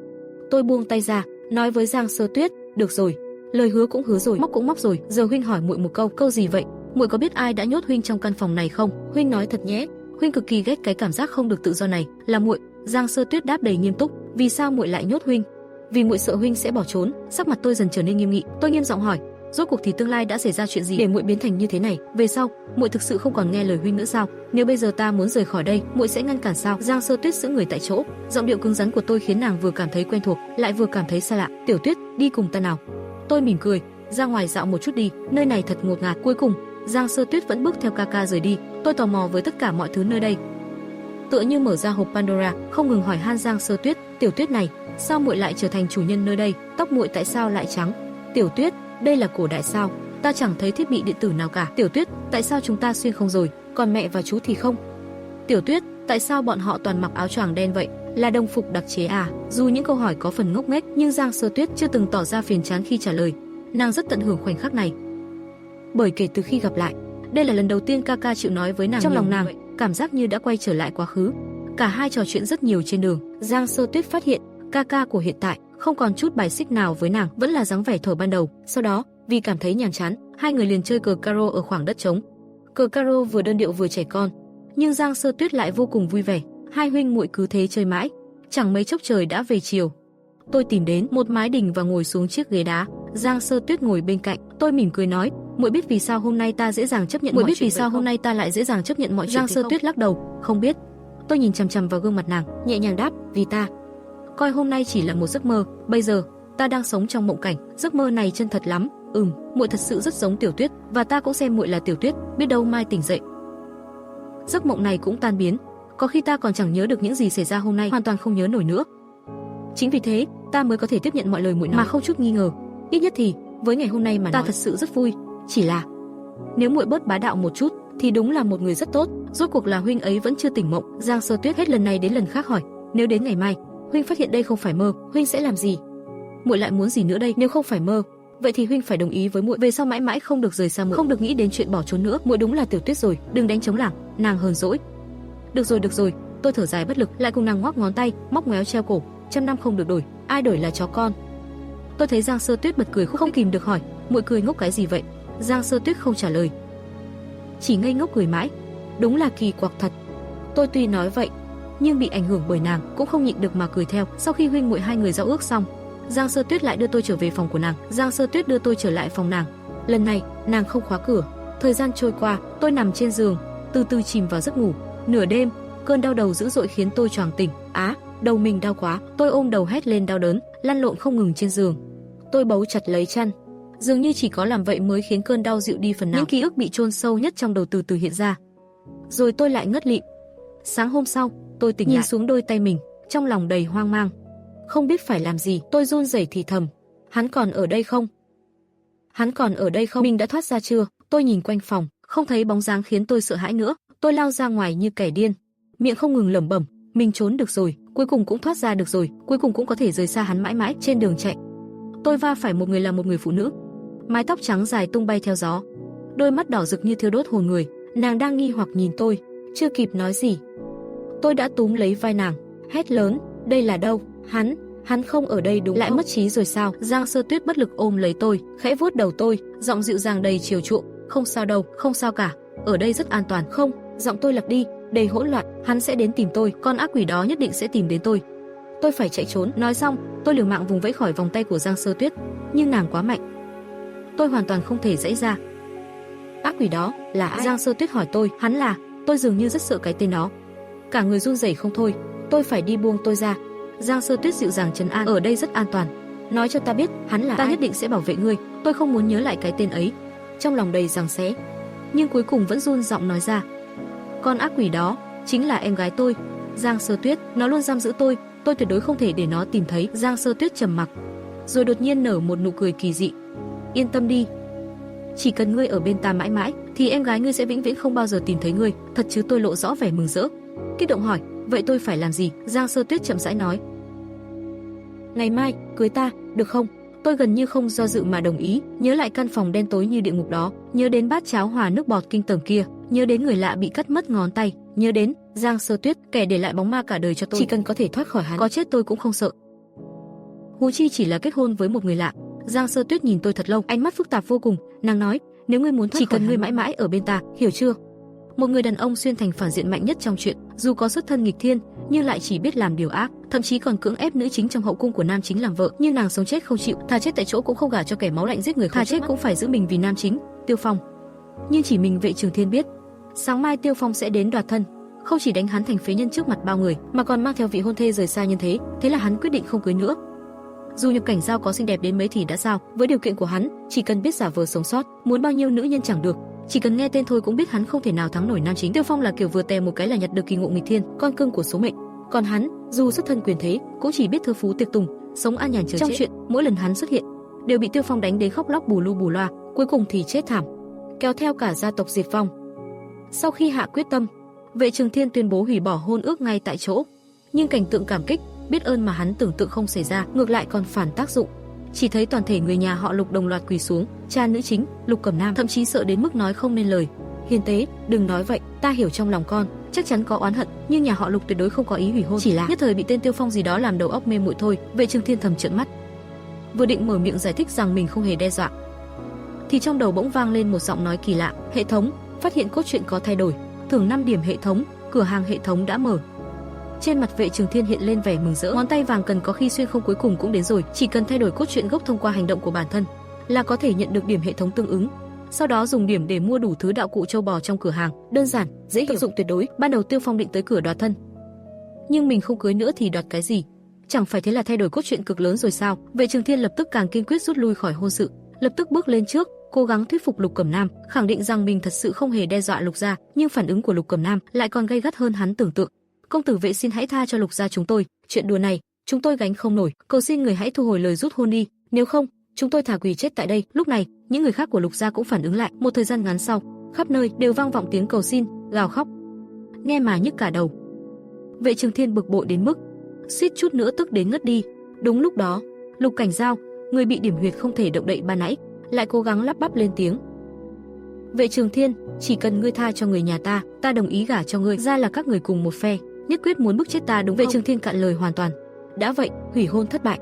[SPEAKER 1] tôi buông tay ra, nói với Giang Sơ Tuyết, được rồi, lời hứa cũng hứa rồi, móc cũng móc rồi, giờ huynh hỏi muội một câu. Câu gì vậy? Muội có biết ai đã nhốt huynh trong căn phòng này không? Huynh nói thật nhé. Huynh cực kỳ ghét cái cảm giác không được tự do này. Là muội. Giang Sơ Tuyết đáp đầy nghiêm túc. Vì sao muội lại nhốt huynh? Vì muội sợ huynh sẽ bỏ trốn. Sắc mặt tôi dần trở nên nghiêm nghị. Tôi nghiêm giọng hỏi, rốt cuộc thì tương lai đã xảy ra chuyện gì để muội biến thành như thế này? Về sau, muội thực sự không còn nghe lời huynh nữa sao? Nếu bây giờ ta muốn rời khỏi đây, muội sẽ ngăn cản sao? Giang Sơ Tuyết sững người tại chỗ. Giọng điệu cứng rắn của tôi khiến nàng vừa cảm thấy quen thuộc, lại vừa cảm thấy xa lạ. Tiểu Tuyết, đi cùng ta nào. Tôi mỉm cười, ra ngoài dạo một chút đi, nơi này thật ngột ngạt. Cuối cùng, Giang Sơ Tuyết vẫn bước theo Kaka rời đi. Tôi tò mò với tất cả mọi thứ nơi đây, tựa như mở ra hộp Pandora, không ngừng hỏi han Giang Sơ Tuyết, Tiểu Tuyết này, sao muội lại trở thành chủ nhân nơi đây? Tóc muội tại sao lại trắng? Tiểu Tuyết, đây là cổ đại sao? Ta chẳng thấy thiết bị điện tử nào cả. Tiểu Tuyết, tại sao chúng ta xuyên không rồi, còn mẹ và chú thì không? Tiểu Tuyết, tại sao bọn họ toàn mặc áo choàng đen vậy? Là đồng phục đặc chế à? Dù những câu hỏi có phần ngốc nghếch, nhưng Giang Sơ Tuyết chưa từng tỏ ra phiền chán khi trả lời. Nàng rất tận hưởng khoảnh khắc này. Bởi kể từ khi gặp lại, đây là lần đầu tiên Kaka chịu nói với nàng. Trong lòng nàng, cảm giác như đã quay trở lại quá khứ. Cả hai trò chuyện rất nhiều trên đường. Giang Sơ Tuyết phát hiện, Kaka của hiện tại không còn chút bài xích nào với nàng, vẫn là dáng vẻ thuở ban đầu. Sau đó, vì cảm thấy nhàm chán, hai người liền chơi cờ caro ở khoảng đất trống. Cờ caro vừa đơn điệu vừa trẻ con, nhưng Giang Sơ Tuyết lại vô cùng vui vẻ. Hai huynh muội cứ thế chơi mãi, chẳng mấy chốc trời đã về chiều. Tôi tìm đến một mái đình và ngồi xuống chiếc ghế đá. Giang Sơ Tuyết ngồi bên cạnh, tôi mỉm cười nói, muội biết vì sao hôm nay ta dễ dàng chấp nhận mọi chuyện. Muội biết vì sao hôm nay ta lại dễ dàng chấp nhận mọi chuyện? Giang Sơ Tuyết lắc đầu, không biết. Tôi nhìn chằm chằm vào gương mặt nàng, nhẹ nhàng đáp, vì ta coi hôm nay chỉ là một giấc mơ, bây giờ ta đang sống trong mộng cảnh, giấc mơ này chân thật lắm. Muội thật sự rất giống Tiểu Tuyết, và ta cũng xem muội là Tiểu Tuyết, biết đâu mai tỉnh dậy, giấc mộng này cũng tan biến, có khi ta còn chẳng nhớ được những gì xảy ra hôm nay, hoàn toàn không nhớ nổi nữa. Chính vì thế, ta mới có thể tiếp nhận mọi lời muội nói mà không chút nghi ngờ. Ít nhất thì, với ngày hôm nay mà ta thật sự rất vui, chỉ là nếu muội bớt bá đạo một chút thì đúng là một người rất tốt. Rốt cuộc là huynh ấy vẫn chưa tỉnh mộng. Giang Sơ Tuyết hết lần này đến lần khác hỏi, nếu đến ngày mai huynh phát hiện đây không phải mơ, huynh sẽ làm gì? Muội lại muốn gì nữa đây? Nếu không phải mơ, vậy thì huynh phải đồng ý với muội, về sau mãi mãi không được rời xa muội, không được nghĩ đến chuyện bỏ trốn nữa. Muội đúng là Tiểu Tuyết rồi, đừng đánh trống lảng. Nàng hờn dỗi. Được rồi, tôi thở dài bất lực, lại cùng nàng ngoắc ngón tay, móc ngoéo treo cổ. 100 năm không được đổi, ai đổi là chó con. Tôi thấy Giang Sơ Tuyết bật cười không kìm được hỏi, muội cười ngốc cái gì vậy? Giang Sơ Tuyết không trả lời, chỉ ngây ngốc cười mãi. Đúng là kỳ quặc thật. Tôi tuy nói vậy, nhưng bị ảnh hưởng bởi nàng, cũng không nhịn được mà cười theo. Sau khi huynh muội hai người giao ước xong, Giang Sơ Tuyết lại đưa tôi trở về phòng của nàng. Giang Sơ Tuyết đưa tôi trở lại phòng nàng. Lần này, nàng không khóa cửa. Thời gian trôi qua, tôi nằm trên giường, từ từ chìm vào giấc ngủ. Nửa đêm, cơn đau đầu dữ dội khiến tôi choàng tỉnh. Đầu mình đau quá. Tôi ôm đầu hét lên đau đớn, lăn lộn không ngừng trên giường. Tôi bấu chặt lấy chăn. Dường như chỉ có làm vậy mới khiến cơn đau dịu đi phần nào. Những ký ức bị chôn sâu nhất trong đầu từ từ hiện ra. Rồi tôi lại ngất lịm. Sáng hôm sau, tôi tỉnh lại, nhìn xuống đôi tay mình, trong lòng đầy hoang mang, không biết phải làm gì. Tôi run rẩy thì thầm, hắn còn ở đây không? Hắn còn ở đây không? Mình đã thoát ra chưa? Tôi nhìn quanh phòng, không thấy bóng dáng khiến tôi sợ hãi nữa. Tôi lao ra ngoài như kẻ điên, miệng không ngừng lẩm bẩm, mình trốn được rồi, cuối cùng cũng thoát ra được rồi, cuối cùng cũng có thể rời xa hắn mãi mãi. Trên đường chạy, tôi va phải một người là một người phụ nữ, mái tóc trắng dài tung bay theo gió, đôi mắt đỏ rực như thiêu đốt hồn người. Nàng đang nghi hoặc nhìn tôi, chưa kịp nói gì, tôi đã túm lấy vai nàng, hét lớn, đây là đâu? Hắn không ở đây đúng không? Lại mất trí rồi sao? Giang Sơ Tuyết bất lực ôm lấy tôi, khẽ vuốt đầu tôi, giọng dịu dàng đầy chiều chuộng, không sao đâu, không sao cả, ở đây rất an toàn. Không, giọng tôi lặp đi, đầy hỗn loạn, hắn sẽ đến tìm tôi, con ác quỷ đó nhất định sẽ tìm đến tôi. Tôi phải chạy trốn. Nói xong, tôi liều mạng vùng vẫy khỏi vòng tay của Giang Sơ Tuyết, nhưng nàng quá mạnh, tôi hoàn toàn không thể giãy ra. Ác quỷ đó là ai? Giang Sơ Tuyết hỏi tôi. Hắn là... Tôi dường như rất sợ cái tên đó, cả người run rẩy không thôi. Tôi phải đi, buông tôi ra. Giang Sơ Tuyết dịu dàng trấn an, ở đây rất an toàn, nói cho ta biết hắn là ai. Ta nhất định sẽ bảo vệ ngươi. Tôi không muốn nhớ lại cái tên ấy, trong lòng đầy giằng xé, nhưng cuối cùng vẫn run giọng nói ra, con ác quỷ đó chính là em gái tôi, Giang Sơ Tuyết. Nó luôn giam giữ tôi tuyệt đối không thể để nó tìm thấy. Giang Sơ Tuyết trầm mặc, rồi đột nhiên nở một nụ cười kỳ dị. Yên tâm đi, chỉ cần ngươi ở bên ta mãi mãi, thì em gái ngươi sẽ vĩnh viễn không bao giờ tìm thấy ngươi. Thật chứ? Tôi lộ rõ vẻ mừng rỡ, kích động hỏi, vậy tôi phải làm gì? Giang Sơ Tuyết chậm rãi nói, ngày mai cưới ta, được không? Tôi gần như không do dự mà đồng ý. Nhớ lại căn phòng đen tối như địa ngục đó, nhớ đến bát cháo hòa nước bọt kinh tởm kia, nhớ đến người lạ bị cắt mất ngón tay, nhớ đến Giang Sơ Tuyết, kẻ để lại bóng ma cả đời cho tôi. Chỉ cần có thể thoát khỏi hắn, có chết tôi cũng không sợ. Huống chi chỉ là kết hôn với một người lạ. Giang Sơ Tuyết nhìn tôi thật lâu, ánh mắt phức tạp vô cùng. Nàng nói, nếu ngươi muốn thoát, chỉ cần ngươi mãi mãi ở bên ta, hiểu chưa? Một người đàn ông xuyên thành phản diện mạnh nhất trong chuyện, dù có xuất thân nghịch thiên, nhưng lại chỉ biết làm điều ác, thậm chí còn cưỡng ép nữ chính trong hậu cung của nam chính làm vợ. Nhưng nàng sống chết không chịu, thà chết tại chỗ cũng không gả cho kẻ máu lạnh giết người, thà chết cũng phải giữ mình vì nam chính Tiêu Phong. Nhưng chỉ mình Vệ Trường Thiên biết, sáng mai Tiêu Phong sẽ đến đoạt thân, không chỉ đánh hắn thành phế nhân trước mặt bao người, mà còn mang theo vị hôn thê rời xa nhân thế. Thế là hắn quyết định không cưới nữa. Dù nhập cảnh Giao có xinh đẹp đến mấy thì đã sao, với điều kiện của hắn, chỉ cần biết giả vờ sống sót, muốn bao nhiêu nữ nhân chẳng được. Chỉ cần nghe tên thôi cũng biết hắn không thể nào thắng nổi nam chính. Tiêu Phong là kiểu vừa tè một cái là nhặt được kỳ ngộ nghịch thiên, con cưng của số mệnh. Còn hắn, dù xuất thân quyền thế, cũng chỉ biết thơ phú tiệc tùng, sống an nhàn chờ chết. Trong chuyện, mỗi lần hắn xuất hiện, đều bị Tiêu Phong đánh đến khóc lóc bù lu bù loa, cuối cùng thì chết thảm, kéo theo cả gia tộc diệt vong. Sau khi hạ quyết tâm, Vệ Trường Thiên tuyên bố hủy bỏ hôn ước ngay tại chỗ. Nhưng cảnh tượng cảm kích, biết ơn mà hắn tưởng tượng không xảy ra, ngược lại còn phản tác dụng. Chỉ thấy toàn thể người nhà họ Lục đồng loạt quỳ xuống, cha nữ chính, Lục Cẩm Nam thậm chí sợ đến mức nói không nên lời. Hiền tế, đừng nói vậy, ta hiểu trong lòng con chắc chắn có oán hận, nhưng nhà họ Lục tuyệt đối không có ý hủy hôn, chỉ là nhất thời bị tên Tiêu Phong gì đó làm đầu óc mê muội thôi. Vệ Trường Thiên thầm trợn mắt, vừa định mở miệng giải thích rằng mình không hề đe dọa, thì trong đầu bỗng vang lên một giọng nói kỳ lạ. Hệ thống phát hiện cốt truyện có thay đổi, thưởng 5 điểm hệ thống, cửa hàng hệ thống đã mở. Trên mặt Vệ Trường Thiên hiện lên vẻ mừng rỡ, ngón tay vàng cần có khi xuyên không cuối cùng cũng đến rồi, chỉ cần thay đổi cốt truyện gốc thông qua hành động của bản thân là có thể nhận được điểm hệ thống tương ứng. Sau đó dùng điểm để mua đủ thứ đạo cụ châu bò trong cửa hàng, đơn giản, dễ hiểu, tác dụng tuyệt đối. Ban đầu Tiêu Phong định tới cửa đoạt thân, nhưng mình không cưới nữa thì đoạt cái gì? Chẳng phải thế là thay đổi cốt truyện cực lớn rồi sao? Vệ Trường Thiên lập tức càng kiên quyết rút lui khỏi hôn sự, lập tức bước lên trước, cố gắng thuyết phục Lục Cẩm Nam, khẳng định rằng mình thật sự không hề đe dọa Lục gia, nhưng phản ứng của Lục Cẩm Nam lại còn gay gắt hơn hắn tưởng tượng. Công tử Vệ xin hãy tha cho Lục gia chúng tôi, chuyện đùa này chúng tôi gánh không nổi, cầu xin người hãy thu hồi lời rút hôn đi, nếu không chúng tôi thà quỳ chết tại đây. Lúc này, những người khác của Lục gia cũng phản ứng lại, một thời gian ngắn sau, khắp nơi đều vang vọng tiếng cầu xin, gào khóc, nghe mà nhức cả đầu. Vệ Trường Thiên bực bội đến mức suýt chút nữa tức đến ngất đi. Đúng lúc đó, Lục Cảnh Giao, người bị điểm huyệt không thể động đậy ban nãy, lại cố gắng lắp bắp lên tiếng. Vệ Trường Thiên, chỉ cần ngươi tha cho người nhà ta, ta đồng ý gả cho ngươi. Ra là các người cùng một phe, nhất quyết muốn bức chết ta đúng không? Vệ Trường Thiên cạn lời hoàn toàn. Đã vậy, hủy hôn thất bại,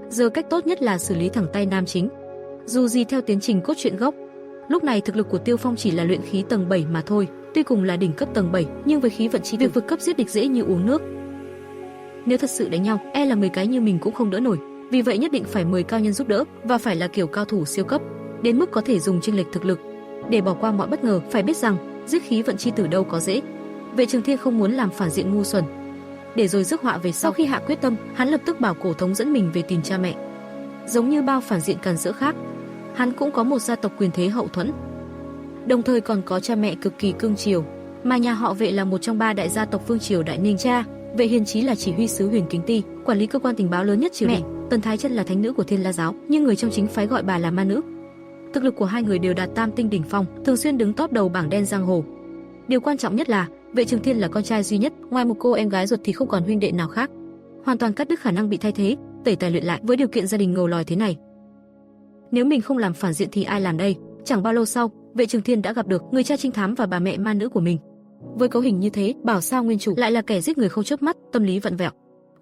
[SPEAKER 1] giờ cách tốt nhất là xử lý thẳng tay nam chính. Dù gì theo tiến trình cốt truyện gốc, lúc này thực lực của Tiêu Phong chỉ là luyện khí tầng 7 mà thôi, tuy cùng là đỉnh cấp tầng 7, nhưng với khí vận chi việc vượt cấp giết địch dễ như uống nước. Nếu thật sự đánh nhau, e là 10 cái như mình cũng không đỡ nổi. Vì vậy nhất định phải mời cao nhân giúp đỡ, và phải là kiểu cao thủ siêu cấp, đến mức có thể dùng chênh lệch thực lực để bỏ qua mọi bất ngờ. Phải biết rằng giết khí vận chi tử đâu có dễ. Vệ Trường Thiên không muốn làm phản diện ngu xuẩn, để rồi rước họa về sau. Khi hạ quyết tâm, hắn lập tức bảo cổ thống dẫn mình về tìm cha mẹ. Giống như bao phản diện càn rỡ khác, hắn cũng có một gia tộc quyền thế hậu thuẫn, đồng thời còn có cha mẹ cực kỳ cưng chiều, mà nhà họ Vệ là một trong 3 đại gia tộc vương triều Đại Ninh. Cha Vệ Hiền Chí là chỉ huy sứ Huyền Kính Ti, quản lý cơ quan tình báo lớn nhất triều đình. Tần Thái Chân là thánh nữ của Thiên La giáo, nhưng người trong chính phái gọi bà là ma nữ. Thực lực của hai người đều đạt tam tinh đỉnh phong, thường xuyên đứng top đầu bảng đen giang hồ. Điều quan trọng nhất là Vệ Trường Thiên là con trai duy nhất, ngoài một cô em gái ruột thì không còn huynh đệ nào khác, hoàn toàn cắt đứt khả năng bị thay thế, tẩy tài luyện lại. Với điều kiện gia đình ngầu lòi thế này, nếu mình không làm phản diện thì ai làm đây? Chẳng bao lâu sau, Vệ Trường Thiên đã gặp được người cha trinh thám và bà mẹ ma nữ của mình. Với cấu hình như thế, bảo sao nguyên chủ lại là kẻ giết người không chớp mắt, tâm lý vặn vẹo.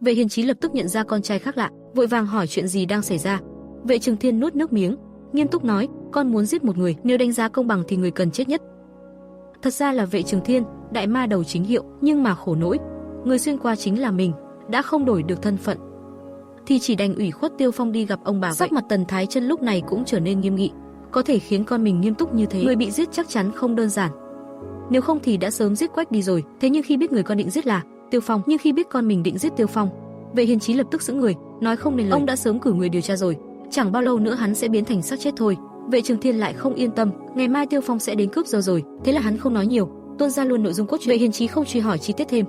[SPEAKER 1] Vệ Hiền Chí lập tức nhận ra con trai khác lạ, vội vàng hỏi chuyện gì đang xảy ra. Vệ Trường Thiên nuốt nước miếng, nghiêm túc nói, con muốn giết một người, nếu đánh giá công bằng thì người cần chết nhất. Thật ra là Vệ Trường Thiên, đại ma đầu chính hiệu, nhưng mà khổ nỗi, người xuyên qua chính là mình, đã không đổi được thân phận, thì chỉ đành ủy khuất Tiêu Phong đi gặp ông bà. Sắc mặt Tần Thái Chân lúc này cũng trở nên nghiêm nghị, có thể khiến con mình nghiêm túc như thế, người bị giết chắc chắn không đơn giản, nếu không thì đã sớm giết quách đi rồi. Thế nhưng khi biết người con định giết là Tiêu Phong, nhưng khi biết con mình định giết Tiêu Phong, Vệ Hiền Chí lập tức sững người, nói không nên lời. Ông đã sớm cử người điều tra rồi, chẳng bao lâu nữa hắn sẽ biến thành xác chết thôi. Vệ Trường Thiên lại không yên tâm, ngày mai Tiêu Phong sẽ đến cướp dâu rồi, thế là hắn không nói nhiều, tuôn ra luôn nội dung cốt truyện. Vệ Hiền Chí không truy hỏi chi tiết thêm,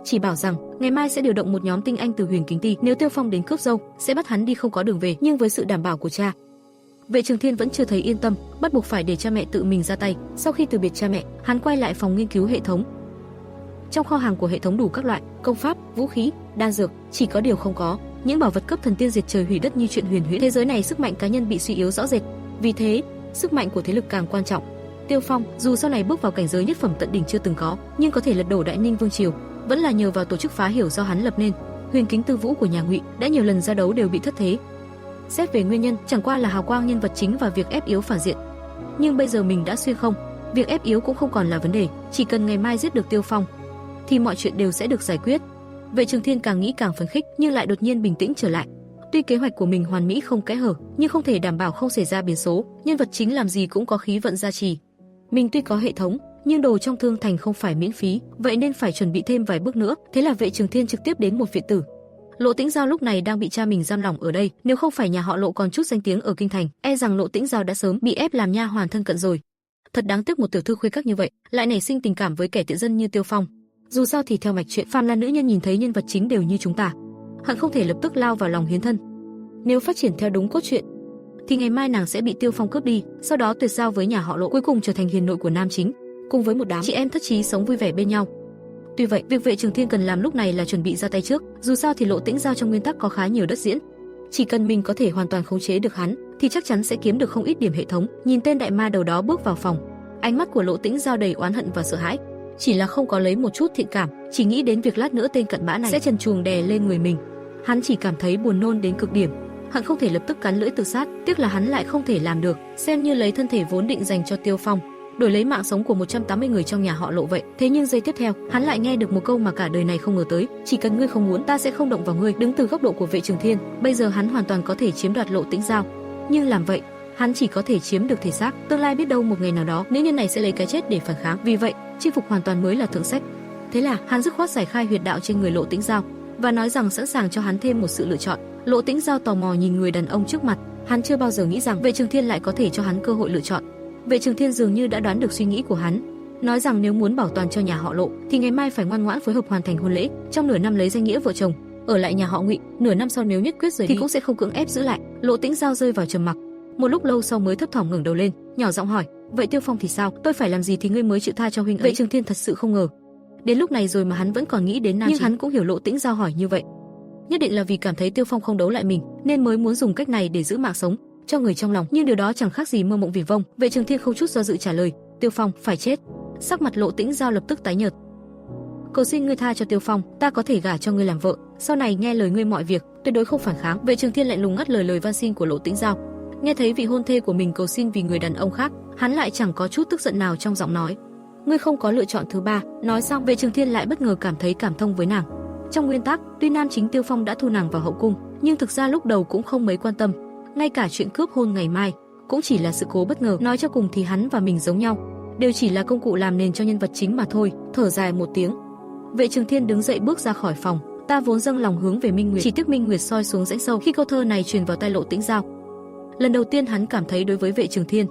[SPEAKER 1] chỉ bảo rằng ngày mai sẽ điều động một nhóm tinh anh từ Huyền Kính Ti, nếu Tiêu Phong đến cướp dâu sẽ bắt hắn đi không có đường về. Nhưng với sự đảm bảo của cha, Vệ Trường Thiên vẫn chưa thấy yên tâm, bắt buộc phải để cha mẹ tự mình ra tay. Sau khi từ biệt cha mẹ, hắn quay lại phòng nghiên cứu hệ thống. Trong kho hàng của hệ thống đủ các loại công pháp, vũ khí, đan dược, chỉ có điều không có những bảo vật cấp thần tiên diệt trời hủy đất như chuyện huyền huyễn. Thế giới này sức mạnh cá nhân bị suy yếu rõ rệt, vì thế sức mạnh của thế lực càng quan trọng. Tiêu Phong dù sau này bước vào cảnh giới nhất phẩm tận đỉnh chưa từng có, nhưng có thể lật đổ Đại Ninh vương triều vẫn là nhờ vào tổ chức phá hiểu do hắn lập nên. Huyền Kính Tư Vũ của nhà Ngụy đã nhiều lần ra đấu đều bị thất thế. Xét về nguyên nhân, chẳng qua là hào quang nhân vật chính và việc ép yếu phản diện. Nhưng bây giờ mình đã xuyên không, việc ép yếu cũng không còn là vấn đề, chỉ cần ngày mai giết được Tiêu Phong thì mọi chuyện đều sẽ được giải quyết. Vệ Trường Thiên càng nghĩ càng phấn khích, nhưng lại đột nhiên bình tĩnh trở lại. Tuy kế hoạch của mình hoàn mỹ không kẽ hở, nhưng không thể đảm bảo không xảy ra biến số. Nhân vật chính làm gì cũng có khí vận gia trì. Mình tuy có hệ thống, nhưng đồ trong thương thành không phải miễn phí, vậy nên phải chuẩn bị thêm vài bước nữa. Thế là Vệ Trường Thiên trực tiếp đến một viện tử. Lộ Tĩnh Giao lúc này đang bị cha mình giam lỏng ở đây, nếu không phải nhà họ Lộ còn chút danh tiếng ở kinh thành, e rằng Lộ Tĩnh Giao đã sớm bị ép làm nha hoàn thân cận rồi. Thật đáng tiếc một tiểu thư khuê các như vậy lại nảy sinh tình cảm với kẻ tiện dân như Tiêu Phong. Dù sao thì theo mạch truyện, phàm là nữ nhân nhìn thấy nhân vật chính đều như chúng ta, hận không thể lập tức lao vào lòng hiến thân. Nếu phát triển theo đúng cốt truyện, thì ngày mai nàng sẽ bị Tiêu Phong cướp đi, sau đó tuyệt giao với nhà họ Lộ, cuối cùng trở thành hiền nội của nam chính, cùng với một đám chị em thất chí sống vui vẻ bên nhau. Tuy vậy, việc Vệ Trường Thiên cần làm lúc này là chuẩn bị ra tay trước, dù sao thì Lộ Tĩnh Giao trong nguyên tắc có khá nhiều đất diễn. Chỉ cần mình có thể hoàn toàn khống chế được hắn, thì chắc chắn sẽ kiếm được không ít điểm hệ thống. Nhìn tên đại ma đầu đó bước vào phòng, ánh mắt của Lộ Tĩnh Giao đầy oán hận và sợ hãi, chỉ là không có lấy một chút thiện cảm, chỉ nghĩ đến việc lát nữa tên cặn bã này sẽ trần truồng đè lên người mình. Hắn chỉ cảm thấy buồn nôn đến cực điểm, hận không thể lập tức cắn lưỡi tự sát, tiếc là hắn lại không thể làm được, xem như lấy thân thể vốn định dành cho Tiêu Phong, đổi lấy mạng sống của 180 người trong nhà họ Lộ vậy. Thế nhưng giây tiếp theo, hắn lại nghe được một câu mà cả đời này không ngờ tới, chỉ cần ngươi không muốn, ta sẽ không động vào ngươi. Đứng từ góc độ của Vệ Trường Thiên, bây giờ hắn hoàn toàn có thể chiếm đoạt Lộ Tĩnh Giao, nhưng làm vậy, hắn chỉ có thể chiếm được thể xác, tương lai biết đâu một ngày nào đó, nữ nhân này sẽ lấy cái chết để phản kháng. Vì vậy, chinh phục hoàn toàn mới là thượng sách. Thế là, hắn dứt khoát giải khai huyệt đạo trên người Lộ Tĩnh Giao và nói rằng sẵn sàng cho hắn thêm một sự lựa chọn. Lộ Tĩnh Giao tò mò nhìn người đàn ông trước mặt, hắn chưa bao giờ nghĩ rằng Vệ Trường Thiên lại có thể cho hắn cơ hội lựa chọn. Vệ Trường Thiên dường như đã đoán được suy nghĩ của hắn, nói rằng nếu muốn bảo toàn cho nhà họ Lộ thì ngày mai phải ngoan ngoãn phối hợp hoàn thành hôn lễ, trong nửa năm lấy danh nghĩa vợ chồng, ở lại nhà họ Ngụy, nửa năm sau nếu nhất quyết rời đi thì cũng sẽ không cưỡng ép giữ lại. Lộ Tĩnh Giao rơi vào trầm mặc, một lúc lâu sau mới thấp thỏm ngẩng đầu lên, nhỏ giọng hỏi: "Vậy Tiêu Phong thì sao? Tôi phải làm gì thì ngươi mới chịu tha cho huynh ấy?" Vệ Trường Thiên thật sự không ngờ, đến lúc này rồi mà hắn vẫn còn nghĩ đến Nam Chính, nhưng hắn cũng hiểu Lộ Tĩnh Giao hỏi như vậy nhất định là vì cảm thấy Tiêu Phong không đấu lại mình, nên mới muốn dùng cách này để giữ mạng sống cho người trong lòng, nhưng điều đó chẳng khác gì mơ mộng viển vông. Vệ Trường Thiên không chút do dự trả lời: "Tiêu Phong phải chết." Sắc mặt Lộ Tĩnh Giao lập tức tái nhợt. "Cầu xin ngươi tha cho Tiêu Phong, ta có thể gả cho ngươi làm vợ, sau này nghe lời ngươi mọi việc, tuyệt đối không phản kháng." Vệ Trường Thiên lạnh lùng ngắt lời van xin của Lộ Tĩnh Giao. Nghe thấy vị hôn thê của mình cầu xin vì người đàn ông khác, hắn lại chẳng có chút tức giận nào trong giọng nói. "Ngươi không có lựa chọn thứ ba." Nói xong, Vệ Trường Thiên lại bất ngờ cảm thấy cảm thông với nàng. Trong nguyên tắc, tuy Nam Chính Tiêu Phong đã thu nàng vào hậu cung, nhưng thực ra lúc đầu cũng không mấy quan tâm. Ngay cả chuyện cướp hôn ngày mai cũng chỉ là sự cố bất ngờ, nói cho cùng thì hắn và mình giống nhau, đều chỉ là công cụ làm nền cho nhân vật chính mà thôi. Thở dài một tiếng, Vệ Trường Thiên đứng dậy bước ra khỏi phòng. Ta vốn dâng lòng hướng về Minh Nguyệt, chỉ tiếc Minh Nguyệt soi xuống rãnh sâu. Khi câu thơ này truyền vào tai Lộ Tĩnh Giao, lần đầu tiên hắn cảm thấy đối với Vệ Trường Thiên,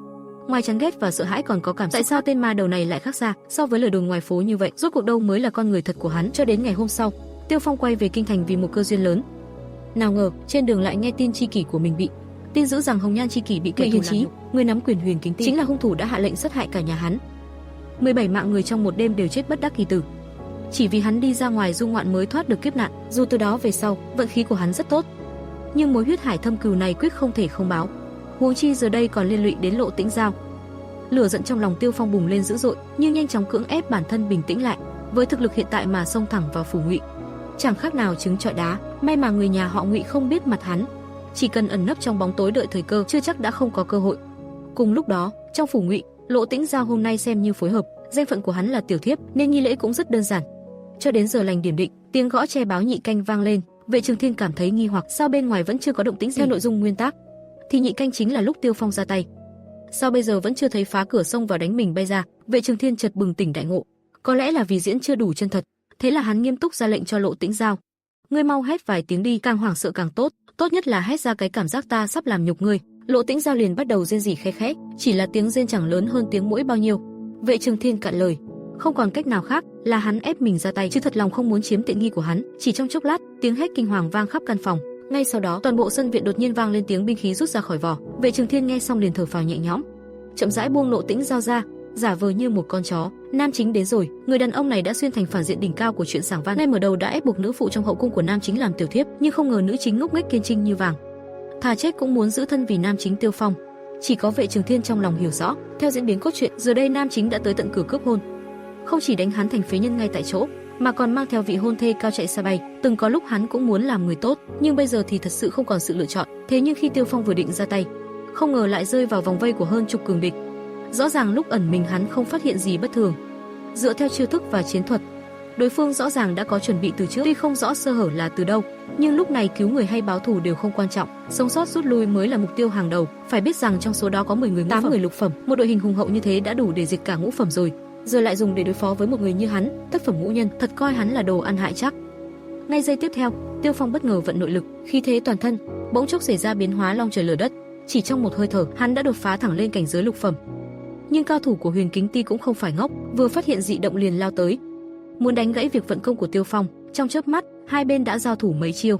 [SPEAKER 1] ngoài chán ghét và sợ hãi còn có cảm giác tại sao tên ma đầu này lại khác xa so với lời đồn ngoài phố như vậy. Rốt cuộc đâu mới là con người thật của hắn. Cho đến ngày hôm sau, Tiêu Phong quay về kinh thành vì một cơ duyên lớn. Nào ngờ trên đường lại nghe tin tri kỷ của mình bị tin dữ rằng Hồng Nhan tri kỷ bị kẻ hiền trí, người nắm quyền Huyền Kính Ti, chính là hung thủ đã hạ lệnh sát hại cả nhà hắn. 17 mạng người trong một đêm đều chết bất đắc kỳ tử, chỉ vì hắn đi ra ngoài du ngoạn mới thoát được kiếp nạn. Dù từ đó về sau vận khí của hắn rất tốt, nhưng mối huyết hải thâm cừu này quyết không thể không báo. Huống chi giờ đây còn liên lụy đến Lộ Tĩnh Giao. Lửa giận trong lòng Tiêu Phong bùng lên dữ dội, nhưng nhanh chóng cưỡng ép bản thân bình tĩnh lại. Với thực lực hiện tại mà xông thẳng vào phủ Ngụy, chẳng khác nào trứng trọi đá. May mà người nhà họ Ngụy không biết mặt hắn, chỉ cần ẩn nấp trong bóng tối đợi thời cơ, chưa chắc đã không có cơ hội. Cùng lúc đó, trong phủ Ngụy, Lộ Tĩnh Giao hôm nay xem như phối hợp, danh phận của hắn là tiểu thiếp nên nghi lễ cũng rất đơn giản. Cho đến giờ lành điểm định, tiếng gõ tre báo nhị canh vang lên. Vệ Trường Thiên cảm thấy nghi hoặc, sao bên ngoài vẫn chưa có động tĩnh gì? Theo nội dung nguyên tắc thì nhị canh chính là lúc Tiêu Phong ra tay, sao bây giờ vẫn chưa thấy phá cửa xông vào đánh mình bay ra? Vệ Trường Thiên chợt bừng tỉnh đại ngộ, có lẽ là vì diễn chưa đủ chân thật. Thế là hắn nghiêm túc ra lệnh cho Lộ Tĩnh Giao: ngươi mau hét vài tiếng đi, càng hoảng sợ càng tốt, tốt nhất là hét ra cái cảm giác ta sắp làm nhục ngươi. Lộ Tĩnh Giao liền bắt đầu rên rỉ khe khẽ, chỉ là tiếng rên chẳng lớn hơn tiếng muỗi bao nhiêu. Vệ Trường Thiên cạn lời, không còn cách nào khác, là hắn ép mình ra tay, chứ thật lòng không muốn chiếm tiện nghi của hắn. Chỉ trong chốc lát, tiếng hét kinh hoàng vang khắp căn phòng. Ngay sau đó, toàn bộ sân viện đột nhiên vang lên tiếng binh khí rút ra khỏi vỏ. Vệ Trường Thiên nghe xong liền thở phào nhẹ nhõm, chậm rãi buông Lộ Tĩnh Giao ra, giả vờ như một con chó. Nam Chính đến rồi. Người đàn ông này đã xuyên thành phản diện đỉnh cao của chuyện sảng văn. Ngay mở đầu đã ép buộc nữ phụ trong hậu cung của Nam Chính làm tiểu thiếp, nhưng không ngờ nữ chính ngốc nghếch kiên trinh như vàng, thà chết cũng muốn giữ thân vì Nam Chính Tiêu Phong. Chỉ có Vệ Trường Thiên trong lòng hiểu rõ, theo diễn biến cốt truyện, giờ đây Nam Chính đã tới tận cửa cướp hôn, không chỉ đánh hắn thành phế nhân ngay tại chỗ, mà còn mang theo vị hôn thê cao chạy xa bay. Từng có lúc hắn cũng muốn làm người tốt, nhưng bây giờ thì thật sự không còn sự lựa chọn. Thế nhưng khi Tiêu Phong vừa định ra tay, không ngờ lại rơi vào vòng vây của hơn chục cường địch. Rõ ràng lúc ẩn mình hắn không phát hiện gì bất thường. Dựa theo chiêu thức và chiến thuật, đối phương rõ ràng đã có chuẩn bị từ trước. Tuy không rõ sơ hở là từ đâu, nhưng lúc này cứu người hay báo thù đều không quan trọng, sống sót rút lui mới là mục tiêu hàng đầu. Phải biết rằng trong số đó có 10 người ngũ phẩm, 8 người lục phẩm, một đội hình hùng hậu như thế đã đủ để diệt cả ngũ phẩm rồi. Giờ lại dùng để đối phó với một người như hắn, thất phẩm ngũ nhân, thật coi hắn là đồ ăn hại chắc. Ngay giây tiếp theo, Tiêu Phong bất ngờ vận nội lực, khí thế toàn thân bỗng chốc xảy ra biến hóa long trời lở đất. Chỉ trong một hơi thở, hắn đã đột phá thẳng lên cảnh giới lục phẩm. Nhưng cao thủ của Huyền Kính Ti cũng không phải ngốc, vừa phát hiện dị động liền lao tới, muốn đánh gãy việc vận công của Tiêu Phong. Trong chớp mắt, hai bên đã giao thủ mấy chiêu,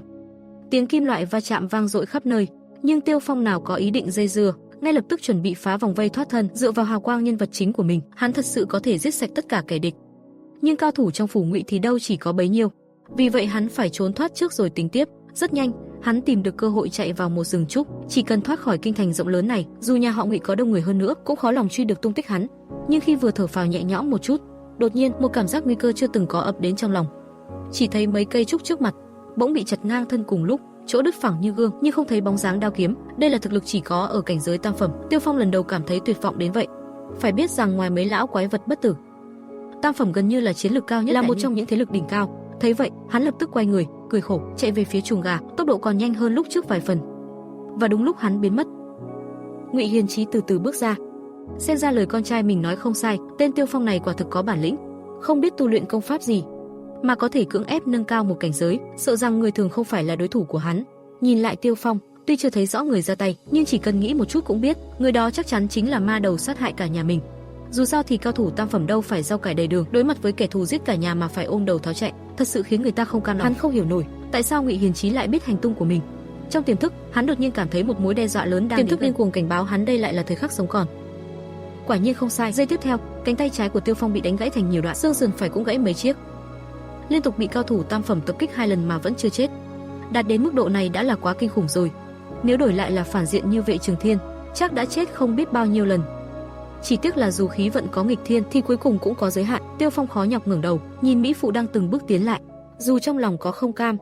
[SPEAKER 1] tiếng kim loại va chạm vang dội khắp nơi, nhưng Tiêu Phong nào có ý định dây dưa, ngay lập tức chuẩn bị phá vòng vây thoát thân. Dựa vào hào quang nhân vật chính của mình, hắn thật sự có thể giết sạch tất cả kẻ địch. nhưng cao thủ trong phủ Ngụy thì đâu chỉ có bấy nhiêu. Vì vậy hắn phải trốn thoát trước rồi tính tiếp. Rất nhanh, hắn tìm được cơ hội chạy vào một rừng trúc, chỉ cần thoát khỏi kinh thành rộng lớn này, dù nhà họ Ngụy có đông người hơn nữa cũng khó lòng truy được tung tích hắn. Nhưng khi vừa thở phào nhẹ nhõm một chút, đột nhiên một cảm giác nguy cơ chưa từng có ập đến trong lòng. Chỉ thấy mấy cây trúc trước mặt bỗng bị chặt ngang thân cùng lúc, chỗ đứt phẳng như gương nhưng không thấy bóng dáng đao kiếm. Đây là thực lực chỉ có ở cảnh giới tam phẩm. Tiêu Phong lần đầu cảm thấy tuyệt vọng đến vậy. Phải biết rằng ngoài mấy lão quái vật bất tử, tam phẩm gần như là chiến lực cao nhất, là một trong những thế lực đỉnh cao. Thấy vậy, hắn lập tức quay người, cười khổ, chạy về phía chuồng gà, tốc độ còn nhanh hơn lúc trước vài phần. Và đúng lúc hắn biến mất, Ngụy Hiền Chí từ từ bước ra. Xem ra lời con trai mình nói không sai, tên Tiêu Phong này quả thực có bản lĩnh, không biết tu luyện công pháp gì mà có thể cưỡng ép nâng cao một cảnh giới, sợ rằng người thường không phải là đối thủ của hắn. Nhìn lại Tiêu Phong, tuy chưa thấy rõ người ra tay, nhưng chỉ cần nghĩ một chút cũng biết, người đó chắc chắn chính là ma đầu sát hại cả nhà mình. Dù sao thì cao thủ tam phẩm đâu phải rau cải đầy đường, đối mặt với kẻ thù giết cả nhà mà phải ôm đầu tháo chạy, thật sự khiến người ta không cam lòng. Hắn không hiểu nổi, tại sao Ngụy Hiền Chí lại biết hành tung của mình. Trong tiềm thức, hắn đột nhiên cảm thấy một mối đe dọa lớn đang tiềm thức điên cuồng cảnh báo hắn đây lại là thời khắc sống còn. Quả nhiên không sai, giây tiếp theo, cánh tay trái của Tiêu Phong bị đánh gãy thành nhiều đoạn, xương sườn phải cũng gãy mấy chiếc. Liên tục bị cao thủ tam phẩm tập kích 2 lần mà vẫn chưa chết. Đạt đến mức độ này đã là quá kinh khủng rồi. Nếu đổi lại là phản diện như Vệ Trường Thiên, chắc đã chết không biết bao nhiêu lần. Chỉ tiếc là dù khí vận có nghịch thiên thì cuối cùng cũng có giới hạn. Tiêu Phong khó nhọc ngẩng đầu, nhìn mỹ phụ đang từng bước tiến lại, dù trong lòng có không cam,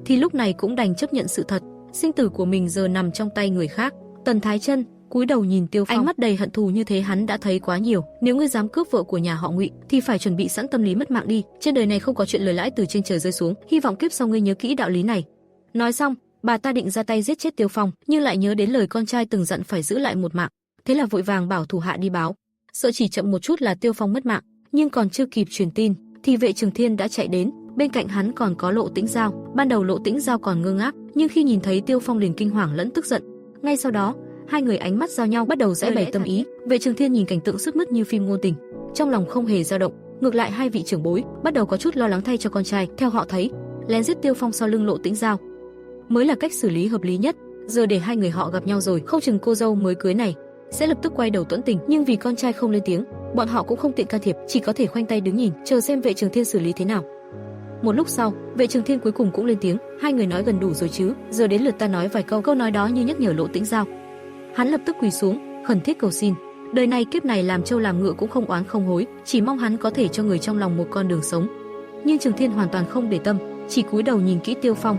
[SPEAKER 1] thì lúc này cũng đành chấp nhận sự thật, sinh tử của mình giờ nằm trong tay người khác. Tần Thái Chân cúi đầu nhìn Tiêu Phong, ánh mắt đầy hận thù như thế hắn đã thấy quá nhiều. Nếu ngươi dám cướp vợ của nhà họ Ngụy thì phải chuẩn bị sẵn tâm lý mất mạng đi. Trên đời này không có chuyện lời lãi từ trên trời rơi xuống, hy vọng kiếp sau ngươi nhớ kỹ đạo lý này. Nói xong, bà ta định ra tay giết chết Tiêu Phong, nhưng lại nhớ đến lời con trai từng dặn phải giữ lại một mạng, thế là vội vàng bảo thủ hạ đi báo, sợ chỉ chậm một chút là Tiêu Phong mất mạng. Nhưng còn chưa kịp truyền tin thì Vệ Trường Thiên đã chạy đến, bên cạnh hắn còn có Lộ Tĩnh Giao. Ban đầu Lộ Tĩnh Giao còn ngơ ngác, nhưng khi nhìn thấy Tiêu Phong liền kinh hoàng lẫn tức giận. Ngay sau đó, hai người ánh mắt giao nhau, bắt đầu giãi bày tâm ý. Vệ Trường Thiên nhìn cảnh tượng sướt mướt như phim ngôn tình, trong lòng không hề dao động. Ngược lại hai vị trưởng bối bắt đầu có chút lo lắng thay cho con trai. Theo họ thấy, lén giết Tiêu Phong sau lưng Lộ Tĩnh Giao mới là cách xử lý hợp lý nhất. Giờ để hai người họ gặp nhau rồi, không chừng cô dâu mới cưới này sẽ lập tức quay đầu tuẫn tình. Nhưng vì con trai không lên tiếng, bọn họ cũng không tiện can thiệp, chỉ có thể khoanh tay đứng nhìn, chờ xem Vệ Trường Thiên xử lý thế nào. Một lúc sau, Vệ Trường Thiên cuối cùng cũng lên tiếng, hai người nói gần đủ rồi chứ, giờ đến lượt ta nói vài câu. Câu nói đó như nhắc nhở Lộ Tĩnh Giao. Hắn lập tức quỳ xuống, khẩn thiết cầu xin, đời này kiếp này làm trâu làm ngựa cũng không oán không hối, chỉ mong hắn có thể cho người trong lòng một con đường sống. Nhưng Trường Thiên hoàn toàn không để tâm, chỉ cúi đầu nhìn kỹ Tiêu Phong.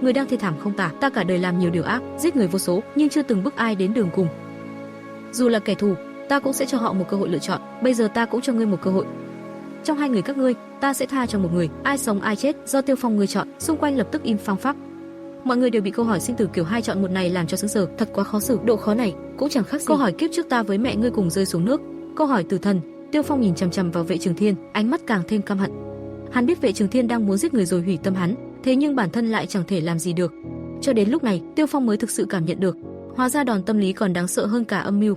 [SPEAKER 1] Người đang thê thảm không tả, ta cả đời làm nhiều điều ác, giết người vô số, nhưng chưa từng bức ai đến đường cùng. Dù là kẻ thù, ta cũng sẽ cho họ một cơ hội lựa chọn. Bây giờ ta cũng cho ngươi một cơ hội. Trong hai người các ngươi, ta sẽ tha cho một người, ai sống ai chết do Tiêu Phong ngươi chọn. Xung quanh lập tức im phăng phắc. Mọi người đều bị câu hỏi sinh tử kiểu 2 chọn 1 này làm cho sững sờ, thật quá khó xử. Độ khó này cũng chẳng khác gì câu hỏi kiếp trước ta với mẹ ngươi cùng rơi xuống nước. Câu hỏi tử thần. Tiêu Phong nhìn chằm chằm vào Vệ Trường Thiên, ánh mắt càng thêm căm hận. Hắn biết Vệ Trường Thiên đang muốn giết người rồi hủy tâm hắn, thế nhưng bản thân lại chẳng thể làm gì được. Cho đến lúc này, Tiêu Phong mới thực sự cảm nhận được, hóa ra đòn tâm lý còn đáng sợ hơn cả âm mưu.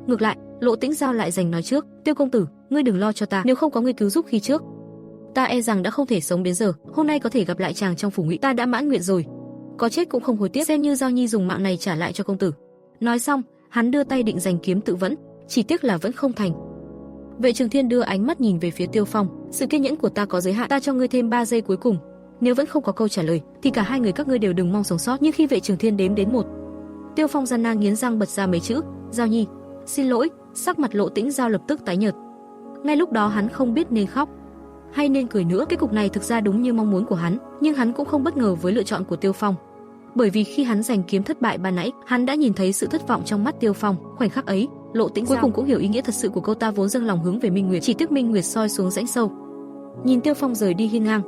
[SPEAKER 1] Ngược lại, Lộ Tĩnh Giao lại giành nói trước, Tiêu công tử, ngươi đừng lo cho ta, nếu không có ngươi cứu giúp khi trước, ta e rằng đã không thể sống đến giờ. Hôm nay có thể gặp lại chàng trong phủ Ngụy, ta đã mãn nguyện rồi, có chết cũng không hối tiếc, xem như Giao Nhi dùng mạng này trả lại cho công tử. Nói xong, hắn đưa tay định giành kiếm tự vẫn, chỉ tiếc là vẫn không thành. Vệ Trường Thiên đưa ánh mắt nhìn về phía Tiêu Phong, sự kiên nhẫn của ta có giới hạn, ta cho ngươi thêm 3 giây cuối cùng, nếu vẫn không có câu trả lời thì cả hai người các ngươi đều đừng mong sống sót. Nhưng khi Vệ Trường Thiên đếm đến 1, Tiêu Phong gian nan nghiến răng bật ra mấy chữ, Giao Nhi, xin lỗi. Sắc mặt Lộ Tĩnh Giao lập tức tái nhợt. Ngay lúc đó hắn không biết nên khóc hay nên cười nữa. Kết cục này thực ra đúng như mong muốn của hắn, nhưng hắn cũng không bất ngờ với lựa chọn của Tiêu Phong. Bởi vì khi hắn giành kiếm thất bại ban nãy, hắn đã nhìn thấy sự thất vọng trong mắt Tiêu Phong. Khoảnh khắc ấy, Lộ Tĩnh cuối cùng cũng hiểu ý nghĩa thật sự của câu ta vốn dâng lòng hướng về Minh Nguyệt, chỉ tiếc Minh Nguyệt soi xuống rãnh sâu. Nhìn Tiêu Phong rời đi hiên ngang,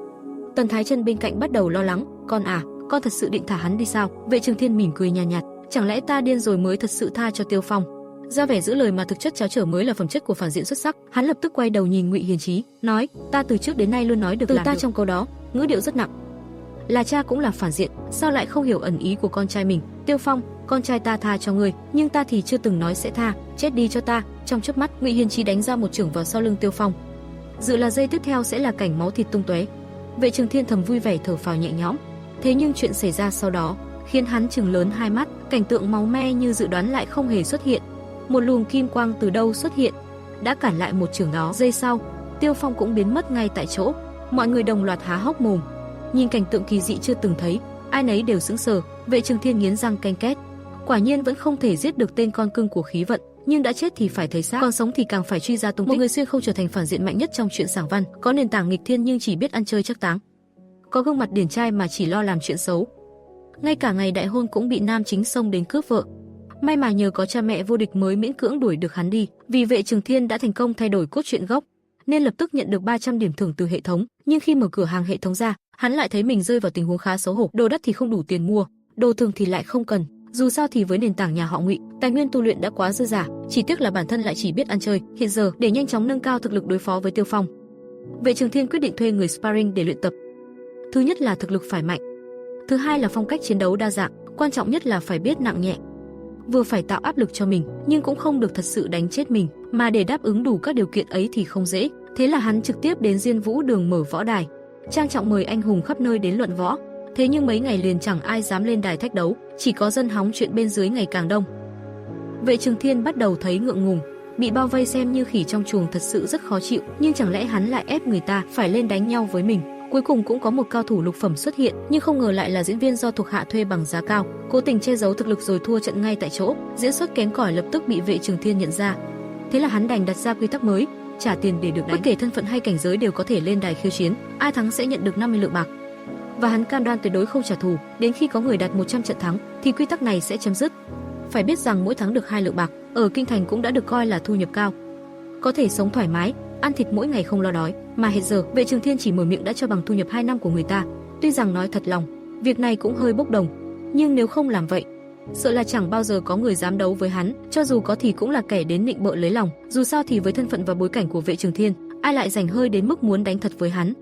[SPEAKER 1] Tần Thái Chân bên cạnh bắt đầu lo lắng, con à, con thật sự định thả hắn đi sao? Vệ Trường Thiên mỉm cười nhàn nhạt, chẳng lẽ ta điên rồi mới thật sự tha cho Tiêu Phong? Ra vẻ giữ lời mà thực chất cháo trở mới là phẩm chất của phản diện xuất sắc. Hắn lập tức quay đầu nhìn Ngụy Hiền Chí, nói, ta từ trước đến nay luôn nói được từ ta được. Trong câu đó, ngữ điệu rất nặng. Là cha cũng là phản diện, sao lại không hiểu ẩn ý của con trai mình? Tiêu Phong, con trai ta tha cho ngươi, nhưng ta thì chưa từng nói sẽ tha, chết đi cho ta. Trong chớp mắt, Ngụy Hiền Chí đánh ra một chưởng vào sau lưng Tiêu Phong. Dự là giây tiếp theo sẽ là cảnh máu thịt tung tóe. Vệ Trường Thiên thầm vui vẻ thở phào nhẹ nhõm. Thế nhưng chuyện xảy ra sau đó khiến hắn trừng lớn hai mắt, cảnh tượng máu me như dự đoán lại không hề xuất hiện. Một luồng kim quang từ đâu xuất hiện, đã cản lại một chưởng đó. Giây sau, Tiêu Phong cũng biến mất ngay tại chỗ. Mọi người đồng loạt há hốc mồm, nhìn cảnh tượng kỳ dị chưa từng thấy, ai nấy đều sững sờ. Vệ Trường Thiên nghiến răng canh két, quả nhiên vẫn không thể giết được tên con cưng của khí vận, nhưng đã chết thì phải thấy xác, còn sống thì càng phải truy ra tung tích. Một người xuyên không trở thành phản diện mạnh nhất trong truyện sảng văn, có nền tảng nghịch thiên nhưng chỉ biết ăn chơi chắc táng, có gương mặt điển trai mà chỉ lo làm chuyện xấu. Ngay cả ngày đại hôn cũng bị nam chính xông đến cướp vợ. May mà nhờ có cha mẹ vô địch mới miễn cưỡng đuổi được hắn đi. Vì Vệ Trường Thiên đã thành công thay đổi cốt truyện gốc, nên lập tức nhận được 300 điểm thưởng từ hệ thống. Nhưng khi mở cửa hàng hệ thống ra, hắn lại thấy mình rơi vào tình huống khá xấu hổ. Đồ đắt thì không đủ tiền mua, đồ thường thì lại không cần. Dù sao thì với nền tảng nhà họ Ngụy, tài nguyên tu luyện đã quá dư dả, chỉ tiếc là bản thân lại chỉ biết ăn chơi. Hiện giờ, để nhanh chóng nâng cao thực lực đối phó với Tiêu Phong, Vệ Trường Thiên quyết định thuê người sparring để luyện tập. Thứ nhất là thực lực phải mạnh, thứ hai là phong cách chiến đấu đa dạng, quan trọng nhất là phải biết nặng nhẹ. Vừa phải tạo áp lực cho mình, nhưng cũng không được thật sự đánh chết mình, mà để đáp ứng đủ các điều kiện ấy thì không dễ. Thế là hắn trực tiếp đến Diên Vũ Đường mở võ đài, trang trọng mời anh hùng khắp nơi đến luận võ. Thế nhưng mấy ngày liền chẳng ai dám lên đài thách đấu, chỉ có dân hóng chuyện bên dưới ngày càng đông. Vệ Trường Thiên bắt đầu thấy ngượng ngùng, bị bao vây xem như khỉ trong chuồng thật sự rất khó chịu, nhưng chẳng lẽ hắn lại ép người ta phải lên đánh nhau với mình. Cuối cùng cũng có một cao thủ lục phẩm xuất hiện, nhưng không ngờ lại là diễn viên do thuộc hạ thuê bằng giá cao, cố tình che giấu thực lực rồi thua trận ngay tại chỗ. Diễn xuất kém cỏi lập tức bị Vệ Trường Thiên nhận ra. Thế là hắn đành đặt ra quy tắc mới, trả tiền để được đánh. Bất kể thân phận hay cảnh giới đều có thể lên đài khiêu chiến, ai thắng sẽ nhận được 50 lượng bạc. Và hắn cam đoan tuyệt đối không trả thù, đến khi có người đạt 100 trận thắng thì quy tắc này sẽ chấm dứt. Phải biết rằng mỗi tháng được 2 lượng bạc, ở kinh thành cũng đã được coi là thu nhập cao, có thể sống thoải mái, ăn thịt mỗi ngày không lo đói. Mà hiện giờ Vệ Trường Thiên chỉ mở miệng đã cho bằng thu nhập 2 năm của người ta. Tuy rằng nói thật lòng, việc này cũng hơi bốc đồng, nhưng nếu không làm vậy, sợ là chẳng bao giờ có người dám đấu với hắn, cho dù có thì cũng là kẻ đến nịnh bợ lấy lòng. Dù sao thì với thân phận và bối cảnh của Vệ Trường Thiên, ai lại rảnh hơi đến mức muốn đánh thật với hắn.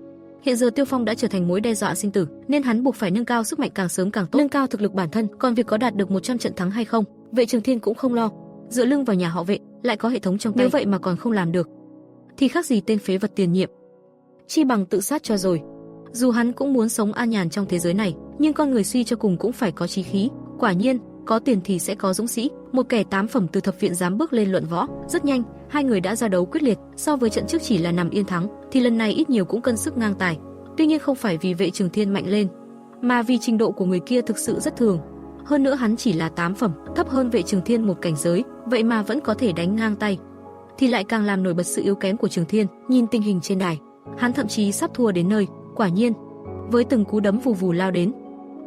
[SPEAKER 1] Hiện giờ Tiêu Phong đã trở thành mối đe dọa sinh tử, nên hắn buộc phải nâng cao sức mạnh càng sớm càng tốt, nâng cao thực lực bản thân. Còn việc có đạt được 100 trận thắng hay không, Vệ Trường Thiên cũng không lo. Dựa lưng vào nhà họ Vệ, lại có hệ thống trong tay, nếu vậy mà còn không làm được thì khác gì tên phế vật tiền nhiệm, chi bằng tự sát cho rồi. Dù hắn cũng muốn sống an nhàn trong thế giới này, nhưng con người suy cho cùng cũng phải có chí khí. Quả nhiên, có tiền thì sẽ có dũng sĩ. Một kẻ 8 phẩm từ thập viện dám bước lên luận võ. Rất nhanh, hai người đã ra đấu quyết liệt. So với trận trước chỉ là nằm yên thắng, thì lần này ít nhiều cũng cân sức ngang tài. Tuy nhiên không phải vì Vệ Trường Thiên mạnh lên, mà vì trình độ của người kia thực sự rất thường. Hơn nữa hắn chỉ là 8 phẩm, thấp hơn Vệ Trường Thiên một cảnh giới, vậy mà vẫn có thể đánh ngang tay, thì lại càng làm nổi bật sự yếu kém của Trường Thiên. Nhìn tình hình trên đài, hắn thậm chí sắp thua đến nơi. Quả nhiên, với từng cú đấm vù vù lao đến,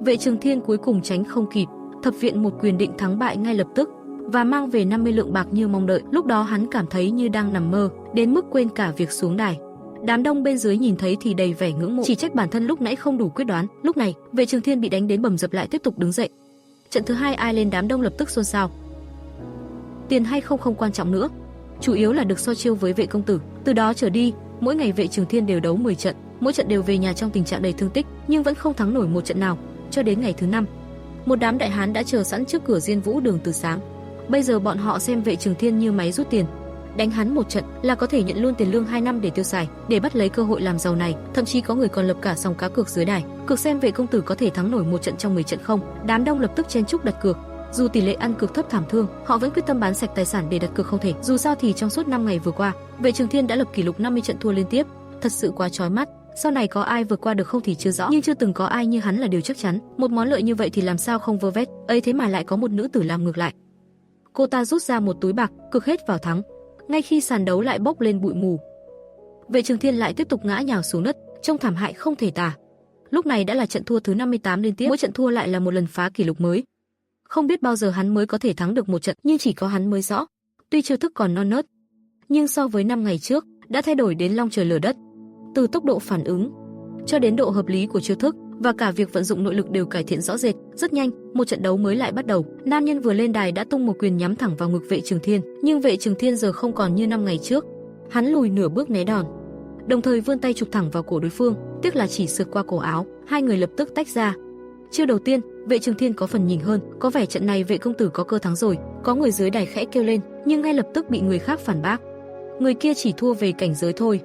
[SPEAKER 1] Vệ Trường Thiên cuối cùng tránh không kịp, thập viện một quyền định thắng bại ngay lập tức và mang về 50 lượng bạc như mong đợi. Lúc đó hắn cảm thấy như đang nằm mơ, đến mức quên cả việc xuống đài. Đám đông bên dưới nhìn thấy thì đầy vẻ ngưỡng mộ, chỉ trách bản thân lúc nãy không đủ quyết đoán. Lúc này, Vệ Trường Thiên bị đánh đến bầm dập lại tiếp tục đứng dậy. Trận thứ hai ai lên đám đông lập tức xôn xao. Tiền hay không quan trọng nữa, chủ yếu là được so chiêu với Vệ công tử. Từ đó trở đi, mỗi ngày Vệ Trường Thiên đều đấu 10 trận, mỗi trận đều về nhà trong tình trạng đầy thương tích, nhưng vẫn không thắng nổi một trận nào. Cho đến ngày thứ 5, một đám đại hán đã chờ sẵn trước cửa Diên Vũ Đường từ sáng. Bây giờ bọn họ xem Vệ Trường Thiên như máy rút tiền, đánh hắn một trận là có thể nhận luôn tiền lương 2 năm để tiêu xài, để bắt lấy cơ hội làm giàu này. Thậm chí có người còn lập cả sòng cá cược dưới đài, cược xem Vệ công tử có thể thắng nổi một trận trong 10 trận không. Đám đông lập tức chen chúc đặt cược. Dù tỷ lệ ăn cược thấp thảm thương, họ vẫn quyết tâm bán sạch tài sản để đặt cược không thể. Dù sao thì trong suốt 5 ngày vừa qua, Vệ Trường Thiên đã lập kỷ lục 50 trận thua liên tiếp, thật sự quá chói mắt. Sau này có ai vượt qua được không thì chưa rõ, nhưng chưa từng có ai như hắn là điều chắc chắn. Một món lợi như vậy thì làm sao không vơ vét. Ấy thế mà lại có một nữ tử làm ngược lại. Cô ta rút ra một túi bạc, cược hết vào thắng. Ngay khi sàn đấu lại bốc lên bụi mù, Vệ Trường Thiên lại tiếp tục ngã nhào xuống đất, trông thảm hại không thể tả. Lúc này đã là trận thua thứ 58 liên tiếp, mỗi trận thua lại là một lần phá kỷ lục mới. Không biết bao giờ hắn mới có thể thắng được một trận, nhưng chỉ có hắn mới rõ. Tuy chiêu thức còn non nớt, nhưng so với 5 ngày trước đã thay đổi đến long trời lở đất. Từ tốc độ phản ứng cho đến độ hợp lý của chiêu thức và cả việc vận dụng nội lực đều cải thiện rõ rệt. Rất nhanh, một trận đấu mới lại bắt đầu. Nam nhân vừa lên đài đã tung một quyền nhắm thẳng vào ngực Vệ Trường Thiên, nhưng Vệ Trường Thiên giờ không còn như 5 ngày trước. Hắn lùi nửa bước né đòn, đồng thời vươn tay chụp thẳng vào cổ đối phương, tiếc là chỉ sượt qua cổ áo. Hai người lập tức tách ra. Chiêu đầu tiên, Vệ Trường Thiên có phần nhỉnh hơn, có vẻ trận này Vệ công tử có cơ thắng rồi. Có người dưới đài khẽ kêu lên, nhưng ngay lập tức bị người khác phản bác. Người kia chỉ thua về cảnh giới thôi.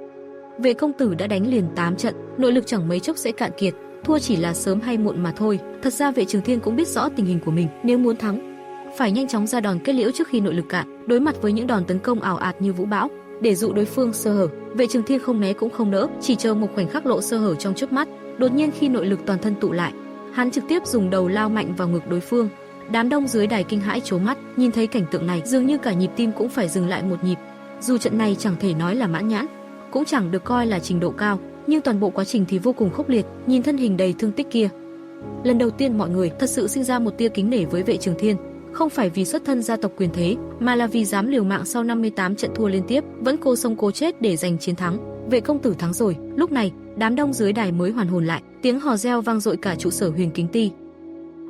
[SPEAKER 1] Vệ công tử đã đánh liền 8 trận, nội lực chẳng mấy chốc sẽ cạn kiệt, thua chỉ là sớm hay muộn mà thôi. Thật ra Vệ Trường Thiên cũng biết rõ tình hình của mình, nếu muốn thắng, phải nhanh chóng ra đòn kết liễu trước khi nội lực cạn. Đối mặt với những đòn tấn công ảo ạt như vũ bão, để dụ đối phương sơ hở. Vệ Trường Thiên không né cũng không đỡ, chỉ chờ một khoảnh khắc lộ sơ hở trong chớp mắt. Đột nhiên khi nội lực toàn thân tụ lại, hắn trực tiếp dùng đầu lao mạnh vào ngực đối phương. Đám đông dưới đài kinh hãi trố mắt, nhìn thấy cảnh tượng này, dường như cả nhịp tim cũng phải dừng lại một nhịp. Dù trận này chẳng thể nói là mãn nhãn, cũng chẳng được coi là trình độ cao, nhưng toàn bộ quá trình thì vô cùng khốc liệt. Nhìn thân hình đầy thương tích kia, lần đầu tiên mọi người thật sự sinh ra một tia kính nể với Vệ Trường Thiên, không phải vì xuất thân gia tộc quyền thế, mà là vì dám liều mạng sau 58 trận thua liên tiếp, vẫn cố sống cố chết để giành chiến thắng. Vệ công tử thắng rồi. Lúc này, đám đông dưới đài mới hoàn hồn lại, tiếng hò reo vang dội cả trụ sở Huyền Kính Ti.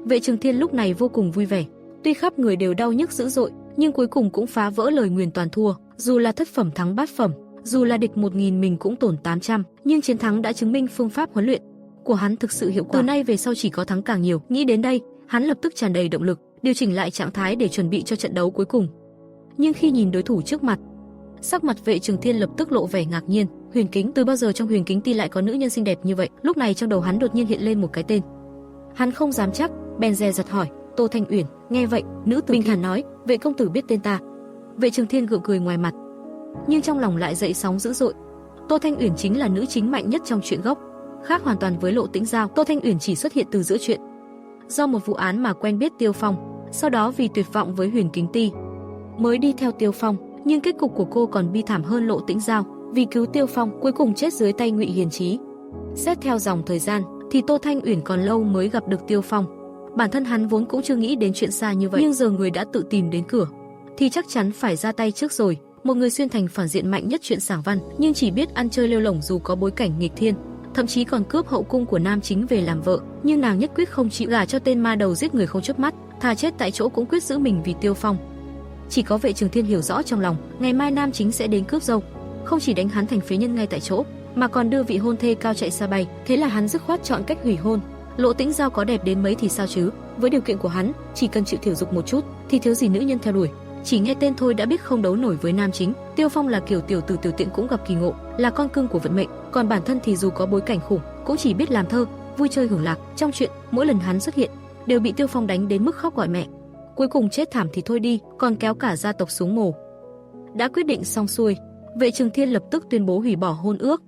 [SPEAKER 1] Vệ Trường Thiên lúc này vô cùng vui vẻ, tuy khắp người đều đau nhức dữ dội, nhưng cuối cùng cũng phá vỡ lời nguyền toàn thua. Dù là thất phẩm thắng bát phẩm, dù là địch 1000 mình cũng tổn 800, nhưng chiến thắng đã chứng minh phương pháp huấn luyện của hắn thực sự hiệu quả. Từ nay về sau chỉ có thắng càng nhiều. Nghĩ đến đây, hắn lập tức tràn đầy động lực, điều chỉnh lại trạng thái để chuẩn bị cho trận đấu cuối cùng. Nhưng khi nhìn đối thủ trước mặt, sắc mặt Vệ Trường Thiên lập tức lộ vẻ ngạc nhiên. Huyền Kính, từ bao giờ trong Huyền Kính Ti lại có nữ nhân xinh đẹp như vậy? Lúc này trong đầu hắn đột nhiên hiện lên một cái tên. Hắn không dám chắc, bèn dè dặt hỏi, Tô Thanh Uyển. Nghe vậy, nữ tử bình thản nói, Vệ công tử biết tên ta. Vệ Trường Thiên gượng cười ngoài mặt, nhưng trong lòng lại dậy sóng dữ dội. Tô Thanh Uyển chính là nữ chính mạnh nhất trong truyện gốc, khác hoàn toàn với Lộ Tĩnh Giao. Tô Thanh Uyển chỉ xuất hiện từ giữa truyện, do một vụ án mà quen biết Tiêu Phong, sau đó vì tuyệt vọng với Huyền Kính Ti mới đi theo Tiêu Phong, nhưng kết cục của cô còn bi thảm hơn Lộ Tĩnh Giao, vì cứu Tiêu Phong cuối cùng chết dưới tay Ngụy Hiền Chí. Xét theo dòng thời gian thì Tô Thanh Uyển còn lâu mới gặp được Tiêu Phong. Bản thân hắn vốn cũng chưa nghĩ đến chuyện xa như vậy, nhưng giờ người đã tự tìm đến cửa thì chắc chắn phải ra tay trước rồi. Một người xuyên thành phản diện mạnh nhất truyện sảng văn, nhưng chỉ biết ăn chơi lêu lổng dù có bối cảnh nghịch thiên, thậm chí còn cướp hậu cung của nam chính về làm vợ, nhưng nàng nhất quyết không chịu gả cho tên ma đầu giết người không chớp mắt, thà chết tại chỗ cũng quyết giữ mình vì Tiêu Phong. Chỉ có Vệ Trường Thiên hiểu rõ trong lòng, ngày mai nam chính sẽ đến cướp dâu, không chỉ đánh hắn thành phế nhân ngay tại chỗ, mà còn đưa vị hôn thê cao chạy xa bay. Thế là hắn dứt khoát chọn cách hủy hôn. Lộ Tĩnh Giao có đẹp đến mấy thì sao chứ? Với điều kiện của hắn, chỉ cần chịu thiểu dục một chút thì thiếu gì nữ nhân theo đuổi. Chỉ nghe tên thôi đã biết không đấu nổi với nam chính. Tiêu Phong là kiểu tiểu tử tiểu tiện cũng gặp kỳ ngộ, là con cưng của vận mệnh, còn bản thân thì dù có bối cảnh khủng, cũng chỉ biết làm thơ, vui chơi hưởng lạc. Trong chuyện, mỗi lần hắn xuất hiện đều bị Tiêu Phong đánh đến mức khóc gọi mẹ. Cuối cùng chết thảm thì thôi đi, còn kéo cả gia tộc xuống mồ. Đã quyết định xong xuôi, Vệ Trường Thiên lập tức tuyên bố hủy bỏ hôn ước.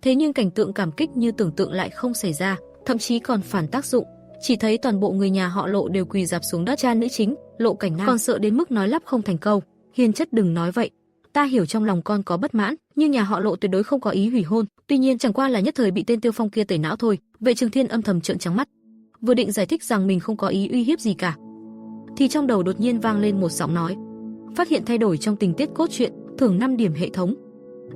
[SPEAKER 1] Thế nhưng cảnh tượng cảm kích như tưởng tượng lại không xảy ra, thậm chí còn phản tác dụng. Chỉ thấy toàn bộ người nhà họ Lộ đều quỳ rạp xuống đất. Cha nữ chính Lộ Cảnh Nam còn sợ đến mức nói lắp không thành câu. Hiền chất đừng nói vậy, ta hiểu trong lòng con có bất mãn, nhưng nhà họ Lộ tuyệt đối không có ý hủy hôn. Tuy nhiên chẳng qua là nhất thời bị tên Tiêu Phong kia tẩy não thôi. Vệ Trường Thiên âm thầm trợn trắng mắt, vừa định giải thích rằng mình không có ý uy hiếp gì cả, thì trong đầu đột nhiên vang lên một giọng nói. Phát hiện thay đổi trong tình tiết cốt truyện, thưởng 5 điểm hệ thống.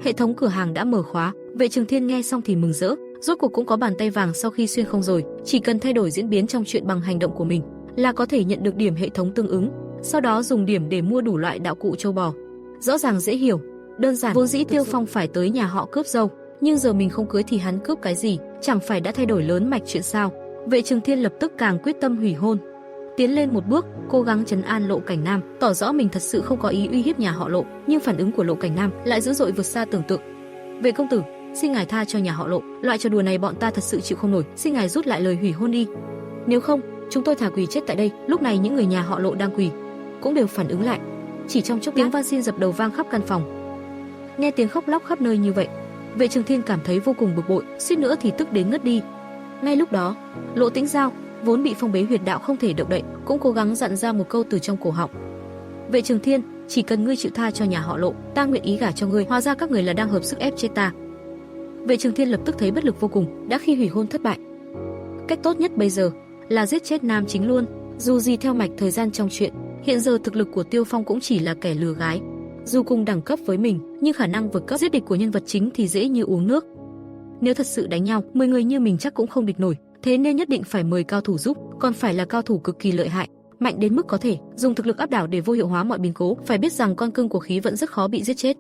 [SPEAKER 1] Hệ thống cửa hàng đã mở khóa. Vệ Trường Thiên nghe xong thì mừng rỡ, rốt cuộc cũng có bàn tay vàng sau khi xuyên không rồi, chỉ cần thay đổi diễn biến trong chuyện bằng hành động của mình là có thể nhận được điểm hệ thống tương ứng, sau đó dùng điểm để mua đủ loại đạo cụ châu bò. Rõ ràng dễ hiểu, đơn giản. Vốn dĩ Tiêu Phong phải tới nhà họ cướp dâu, nhưng giờ mình không cưới thì hắn cướp cái gì, chẳng phải đã thay đổi lớn mạch chuyện sao? Vệ Trường Thiên lập tức càng quyết tâm hủy hôn, tiến lên một bước, cố gắng trấn an Lộ Cảnh Nam, tỏ rõ mình thật sự không có ý uy hiếp nhà họ Lộ, nhưng phản ứng của Lộ Cảnh Nam lại dữ dội vượt xa tưởng tượng. Vệ công tử, xin ngài tha cho nhà họ Lộ, loại trò đùa này bọn ta thật sự chịu không nổi, xin ngài rút lại lời hủy hôn đi. Nếu không, chúng tôi thả quỳ chết tại đây. Lúc này những người nhà họ Lộ đang quỳ cũng đều phản ứng lại. Chỉ trong chốc lát, tiếng van xin dập đầu vang khắp căn phòng. Nghe tiếng khóc lóc khắp nơi như vậy, Vệ Trường Thiên cảm thấy vô cùng bực bội, suýt nữa thì tức đến ngất đi. Ngay lúc đó, Lộ Tĩnh Giao vốn bị phong bế huyệt đạo không thể động đậy, cũng cố gắng dặn ra một câu từ trong cổ họng. Vệ Trường Thiên, chỉ cần ngươi chịu tha cho nhà họ Lộ, ta nguyện ý gả cho ngươi. Hóa ra các người là đang hợp sức ép chết ta. Vệ Trường Thiên lập tức thấy bất lực vô cùng, đã khi hủy hôn thất bại, cách tốt nhất bây giờ là giết chết nam chính luôn. Dù gì theo mạch thời gian trong chuyện, hiện giờ thực lực của Tiêu Phong cũng chỉ là kẻ lừa gái, dù cùng đẳng cấp với mình, nhưng khả năng vượt cấp giết địch của nhân vật chính thì dễ như uống nước. Nếu thật sự đánh nhau, 10 người như mình chắc cũng không địch nổi, thế nên nhất định phải mời cao thủ giúp, còn phải là cao thủ cực kỳ lợi hại, mạnh đến mức có thể dùng thực lực áp đảo để vô hiệu hóa mọi biến cố. Phải biết rằng con cưng của khí vẫn rất khó bị giết chết.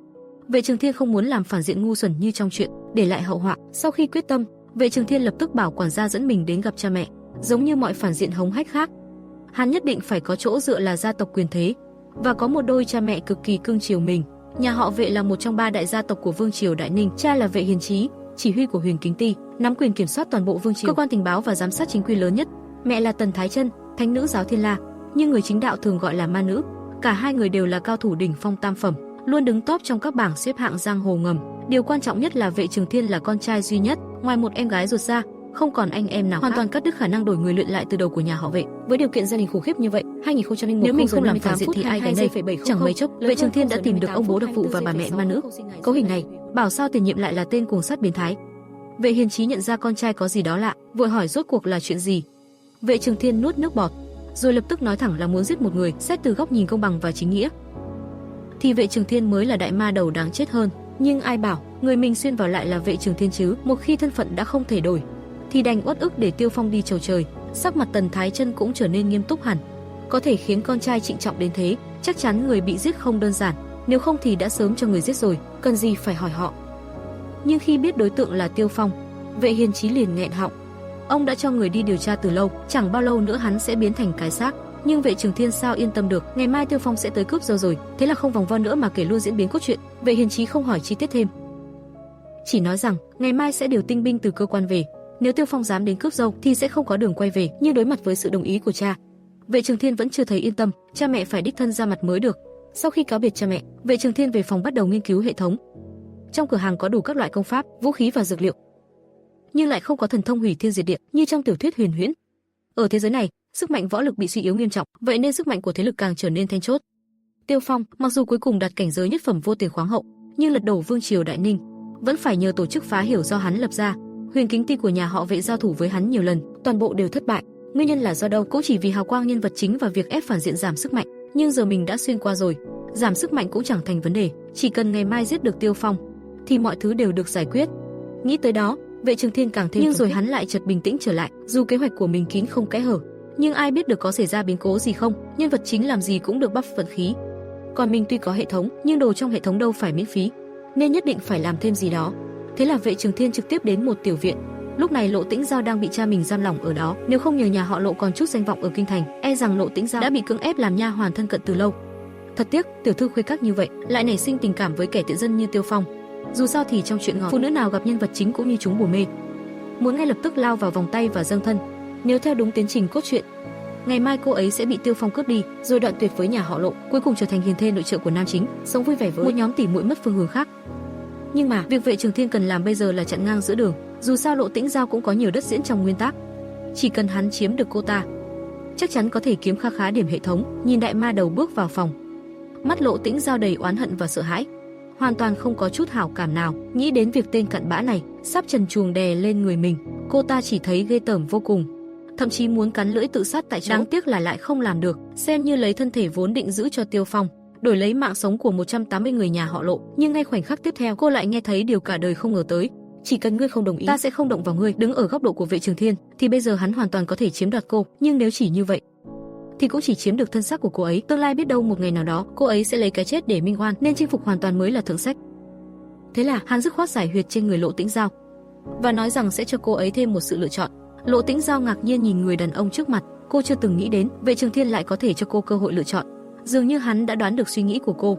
[SPEAKER 1] Vệ Trường Thiên không muốn làm phản diện ngu xuẩn như trong chuyện, để lại hậu họa. Sau khi quyết tâm, Vệ Trường Thiên lập tức bảo quản gia dẫn mình đến gặp cha mẹ. Giống như mọi phản diện hống hách khác, hắn nhất định phải có chỗ dựa là gia tộc quyền thế, và có một đôi cha mẹ cực kỳ cưng chiều mình. Nhà họ Vệ là một trong 3 đại gia tộc của vương triều Đại Ninh. Cha là Vệ Hiền Chí, chỉ huy của Huyền Kính Ti, nắm quyền kiểm soát toàn bộ vương triều, cơ quan tình báo và giám sát chính quy lớn nhất. Mẹ là Tần Thái Chân, thánh nữ giáo Thiên La, nhưng người chính đạo thường gọi là ma nữ. Cả hai người đều là cao thủ đỉnh phong tam phẩm. luôn đứng top trong các bảng xếp hạng giang hồ ngầm. Điều quan trọng nhất là Vệ Trường Thiên là con trai duy nhất, ngoài một em gái ruột ra, không còn anh em nào, hoàn toàn cắt đứt khả năng đổi người luyện lại từ đầu của nhà họ Vệ. Với điều kiện gia đình khủng khiếp như vậy, 2001 nếu mình không làm phản diện thì ai gánh đây? Chẳng mấy chốc, Vệ Trường Thiên đã tìm được ông bố đặc vụ và bà mẹ ma nữ. Cấu hình này, bảo sao tiền nhiệm lại là tên cuồng sát biến thái. Vệ Hiền Chí nhận ra con trai có gì đó lạ, vội hỏi rốt cuộc là chuyện gì. Vệ Trường Thiên nuốt nước bọt, rồi lập tức nói thẳng là muốn giết một người, xét từ góc nhìn công bằng và chính nghĩa. Thì Vệ Trường Thiên mới là đại ma đầu đáng chết hơn, nhưng ai bảo người mình xuyên vào lại là Vệ Trường Thiên chứ? Một khi thân phận đã không thể đổi, thì đành uất ức để Tiêu Phong đi chầu trời. Sắc mặt Tần Thái Chân cũng trở nên nghiêm túc hẳn. Có thể khiến con trai trịnh trọng đến thế, chắc chắn người bị giết không đơn giản, nếu không thì đã sớm cho người giết rồi, cần gì phải hỏi họ. Nhưng khi biết đối tượng là Tiêu Phong, Vệ Hiền Chí liền nghẹn họng. Ông đã cho người đi điều tra từ lâu, chẳng bao lâu nữa hắn sẽ biến thành cái xác. Nhưng Vệ Trường Thiên sao yên tâm được, ngày mai Tiêu Phong sẽ tới cướp dâu rồi, thế là không vòng vo nữa mà kể luôn diễn biến cốt truyện. Vệ Hiền Chí không hỏi chi tiết thêm, chỉ nói rằng ngày mai sẽ điều tinh binh từ cơ quan về, nếu Tiêu Phong dám đến cướp dâu thì sẽ không có đường quay về. Nhưng đối mặt với sự đồng ý của cha, Vệ Trường Thiên vẫn chưa thấy yên tâm, cha mẹ phải đích thân ra mặt mới được. Sau khi cáo biệt cha mẹ, Vệ Trường Thiên về phòng bắt đầu nghiên cứu hệ thống. Trong cửa hàng có đủ các loại công pháp, vũ khí và dược liệu, nhưng lại không có thần thông hủy thiên diệt địa như trong tiểu thuyết huyền huyễn. Ở thế giới này, sức mạnh võ lực bị suy yếu nghiêm trọng, vậy nên sức mạnh của thế lực càng trở nên then chốt. Tiêu Phong, mặc dù cuối cùng đạt cảnh giới nhất phẩm vô tiền khoáng hậu, nhưng lật đổ vương triều Đại Ninh vẫn phải nhờ tổ chức phá hiểu do hắn lập ra. Huyền Kính Ti của nhà họ Vệ giao thủ với hắn nhiều lần, toàn bộ đều thất bại. Nguyên nhân là do đâu? Cũng chỉ vì hào quang nhân vật chính và việc ép phản diện giảm sức mạnh. Nhưng giờ mình đã xuyên qua rồi, giảm sức mạnh cũng chẳng thành vấn đề, chỉ cần ngày mai giết được Tiêu Phong thì mọi thứ đều được giải quyết. Nghĩ tới đó, Vệ Trường Thiên càng thêm, nhưng rồi hắn lại chợt bình tĩnh trở lại. Dù kế hoạch của mình kín không kẽ hở, nhưng ai biết được có xảy ra biến cố gì không? Nhân vật chính làm gì cũng được buff vận khí, còn mình tuy có hệ thống, nhưng đồ trong hệ thống đâu phải miễn phí, nên nhất định phải làm thêm gì đó. Thế là Vệ Trường Thiên trực tiếp đến một tiểu viện. Lúc này Lộ Tĩnh Giao đang bị cha mình giam lỏng ở đó, nếu không nhờ nhà họ Lộ còn chút danh vọng ở kinh thành, e rằng Lộ Tĩnh Giao đã bị cưỡng ép làm nha hoàn thân cận từ lâu. Thật tiếc, tiểu thư khuê các như vậy lại nảy sinh tình cảm với kẻ tiện dân như Tiêu Phong. Dù sao thì trong chuyện ngọt, phụ nữ nào gặp nhân vật chính cũng như chúng bùa mê, muốn ngay lập tức lao vào vòng tay và dâng thân. Nếu theo đúng tiến trình cốt truyện, ngày mai cô ấy sẽ bị Tiêu Phong cướp đi, rồi đoạn tuyệt với nhà họ Lộ, cuối cùng trở thành hiền thê nội trợ của nam chính, sống vui vẻ với một nhóm tỉ muội mất phương hướng khác. Nhưng mà việc Vệ Trường Thiên cần làm bây giờ là chặn ngang giữa đường. Dù sao Lộ Tĩnh Giao cũng có nhiều đất diễn trong nguyên tắc, chỉ cần hắn chiếm được cô ta, chắc chắn có thể kiếm kha khá điểm hệ thống. Nhìn đại ma đầu bước vào phòng, mắt Lộ Tĩnh Giao đầy oán hận và sợ hãi, hoàn toàn không có chút hảo cảm nào. Nghĩ đến việc tên cặn bã này sắp trần truồng đè lên người mình, cô ta chỉ thấy ghê tởm vô cùng, thậm chí muốn cắn lưỡi tự sát tại chỗ. Đáng tiếc là lại không làm được, xem như lấy thân thể vốn định giữ cho Tiêu Phong, đổi lấy mạng sống của 180 người nhà họ Lộ. Nhưng ngay khoảnh khắc tiếp theo, cô lại nghe thấy điều cả đời không ngờ tới: chỉ cần ngươi không đồng ý, ta sẽ không động vào ngươi. Đứng ở góc độ của Vệ Trường Thiên thì bây giờ hắn hoàn toàn có thể chiếm đoạt cô, nhưng nếu chỉ như vậy thì cũng chỉ chiếm được thân xác của cô ấy. Tương lai biết đâu một ngày nào đó cô ấy sẽ lấy cái chết để minh oan, nên chinh phục hoàn toàn mới là thượng sách. Thế là hắn dứt khoát giải huyệt trên người Lộ Tĩnh Giao và nói rằng sẽ cho cô ấy thêm một sự lựa chọn. Lộ Tĩnh Giao ngạc nhiên nhìn người đàn ông trước mặt, cô chưa từng nghĩ đến Vệ Trường Thiên lại có thể cho cô cơ hội lựa chọn. Dường như hắn đã đoán được suy nghĩ của cô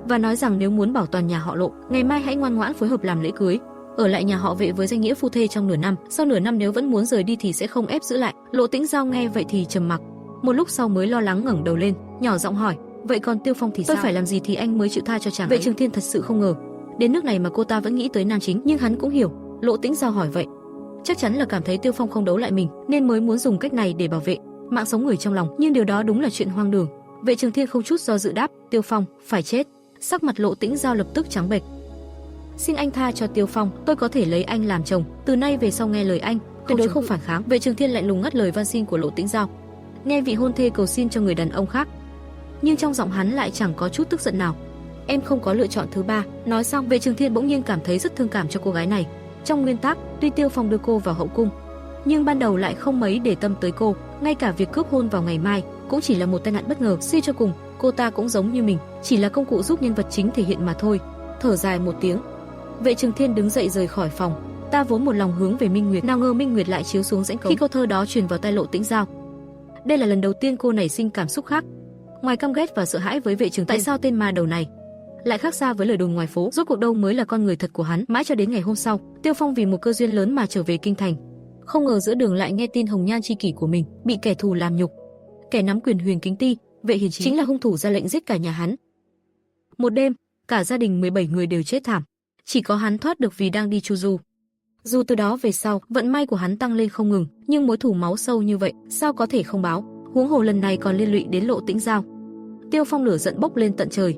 [SPEAKER 1] và nói rằng nếu muốn bảo toàn nhà họ Lộ, ngày mai hãy ngoan ngoãn phối hợp làm lễ cưới, ở lại nhà họ Vệ với danh nghĩa phu thê trong nửa năm. Sau nửa năm nếu vẫn muốn rời đi thì sẽ không ép giữ lại. Lộ Tĩnh Giao nghe vậy thì trầm mặc, một lúc sau mới lo lắng ngẩng đầu lên, nhỏ giọng hỏi: vậy còn Tiêu Phong thì sao? Tôi phải làm gì thì anh mới chịu tha cho chàng? Vệ Trường Thiên thật sự không ngờ đến nước này mà cô ta vẫn nghĩ tới nam chính, nhưng hắn cũng hiểu Lộ Tĩnh Giao hỏi vậy chắc chắn là cảm thấy Tiêu Phong không đấu lại mình, nên mới muốn dùng cách này để bảo vệ mạng sống người trong lòng. Nhưng điều đó đúng là chuyện hoang đường. Vệ Trường Thiên không chút do dự đáp: Tiêu Phong phải chết. Sắc mặt Lộ Tĩnh Giao lập tức trắng bệch. Xin anh tha cho Tiêu Phong, tôi có thể lấy anh làm chồng, từ nay về sau nghe lời anh, tuyệt đối không phản kháng. Vệ Trường Thiên lạnh lùng ngắt lời van xin của Lộ Tĩnh Giao. Nghe vị hôn thê cầu xin cho người đàn ông khác, nhưng trong giọng hắn lại chẳng có chút tức giận nào. Em không có lựa chọn thứ ba. Nói xong, Vệ Trường Thiên bỗng nhiên cảm thấy rất thương cảm cho cô gái này. Trong nguyên tắc, tuy Tiêu Phong đưa cô vào hậu cung, nhưng ban đầu lại không mấy để tâm tới cô, ngay cả việc cướp hôn vào ngày mai cũng chỉ là một tai nạn bất ngờ. Suy cho cùng, cô ta cũng giống như mình, chỉ là công cụ giúp nhân vật chính thể hiện mà thôi. Thở dài một tiếng, Vệ Trường Thiên đứng dậy rời khỏi phòng. Ta vốn một lòng hướng về Minh Nguyệt, nào ngờ Minh Nguyệt lại chiếu xuống rãnh cống. Khi câu thơ đó truyền vào tai Lộ Tĩnh Giao, đây là lần đầu tiên cô nảy sinh cảm xúc khác, ngoài căm ghét và sợ hãi với Vệ Trường Thiên. Tại sao tên ma đầu này lại khác xa với lời đồn ngoài phố? Rốt cuộc đâu mới là con người thật của hắn? Mãi cho đến ngày hôm sau, Tiêu Phong vì một cơ duyên lớn mà trở về kinh thành, không ngờ giữa đường lại nghe tin hồng nhan tri kỷ của mình bị kẻ thù làm nhục. Kẻ nắm quyền Huyền Kính Ti, Vệ Hiền Chí, chính là hung thủ ra lệnh giết cả nhà hắn. Một đêm, cả gia đình 17 người đều chết thảm. Chỉ có hắn thoát được vì đang đi chu du. Dù từ đó về sau, vận may của hắn tăng lên không ngừng, nhưng mối thù máu sâu như vậy, sao có thể không báo, huống hồ lần này còn liên lụy đến Lộ Tĩnh Giao. Tiêu Phong lửa giận bốc lên tận trời,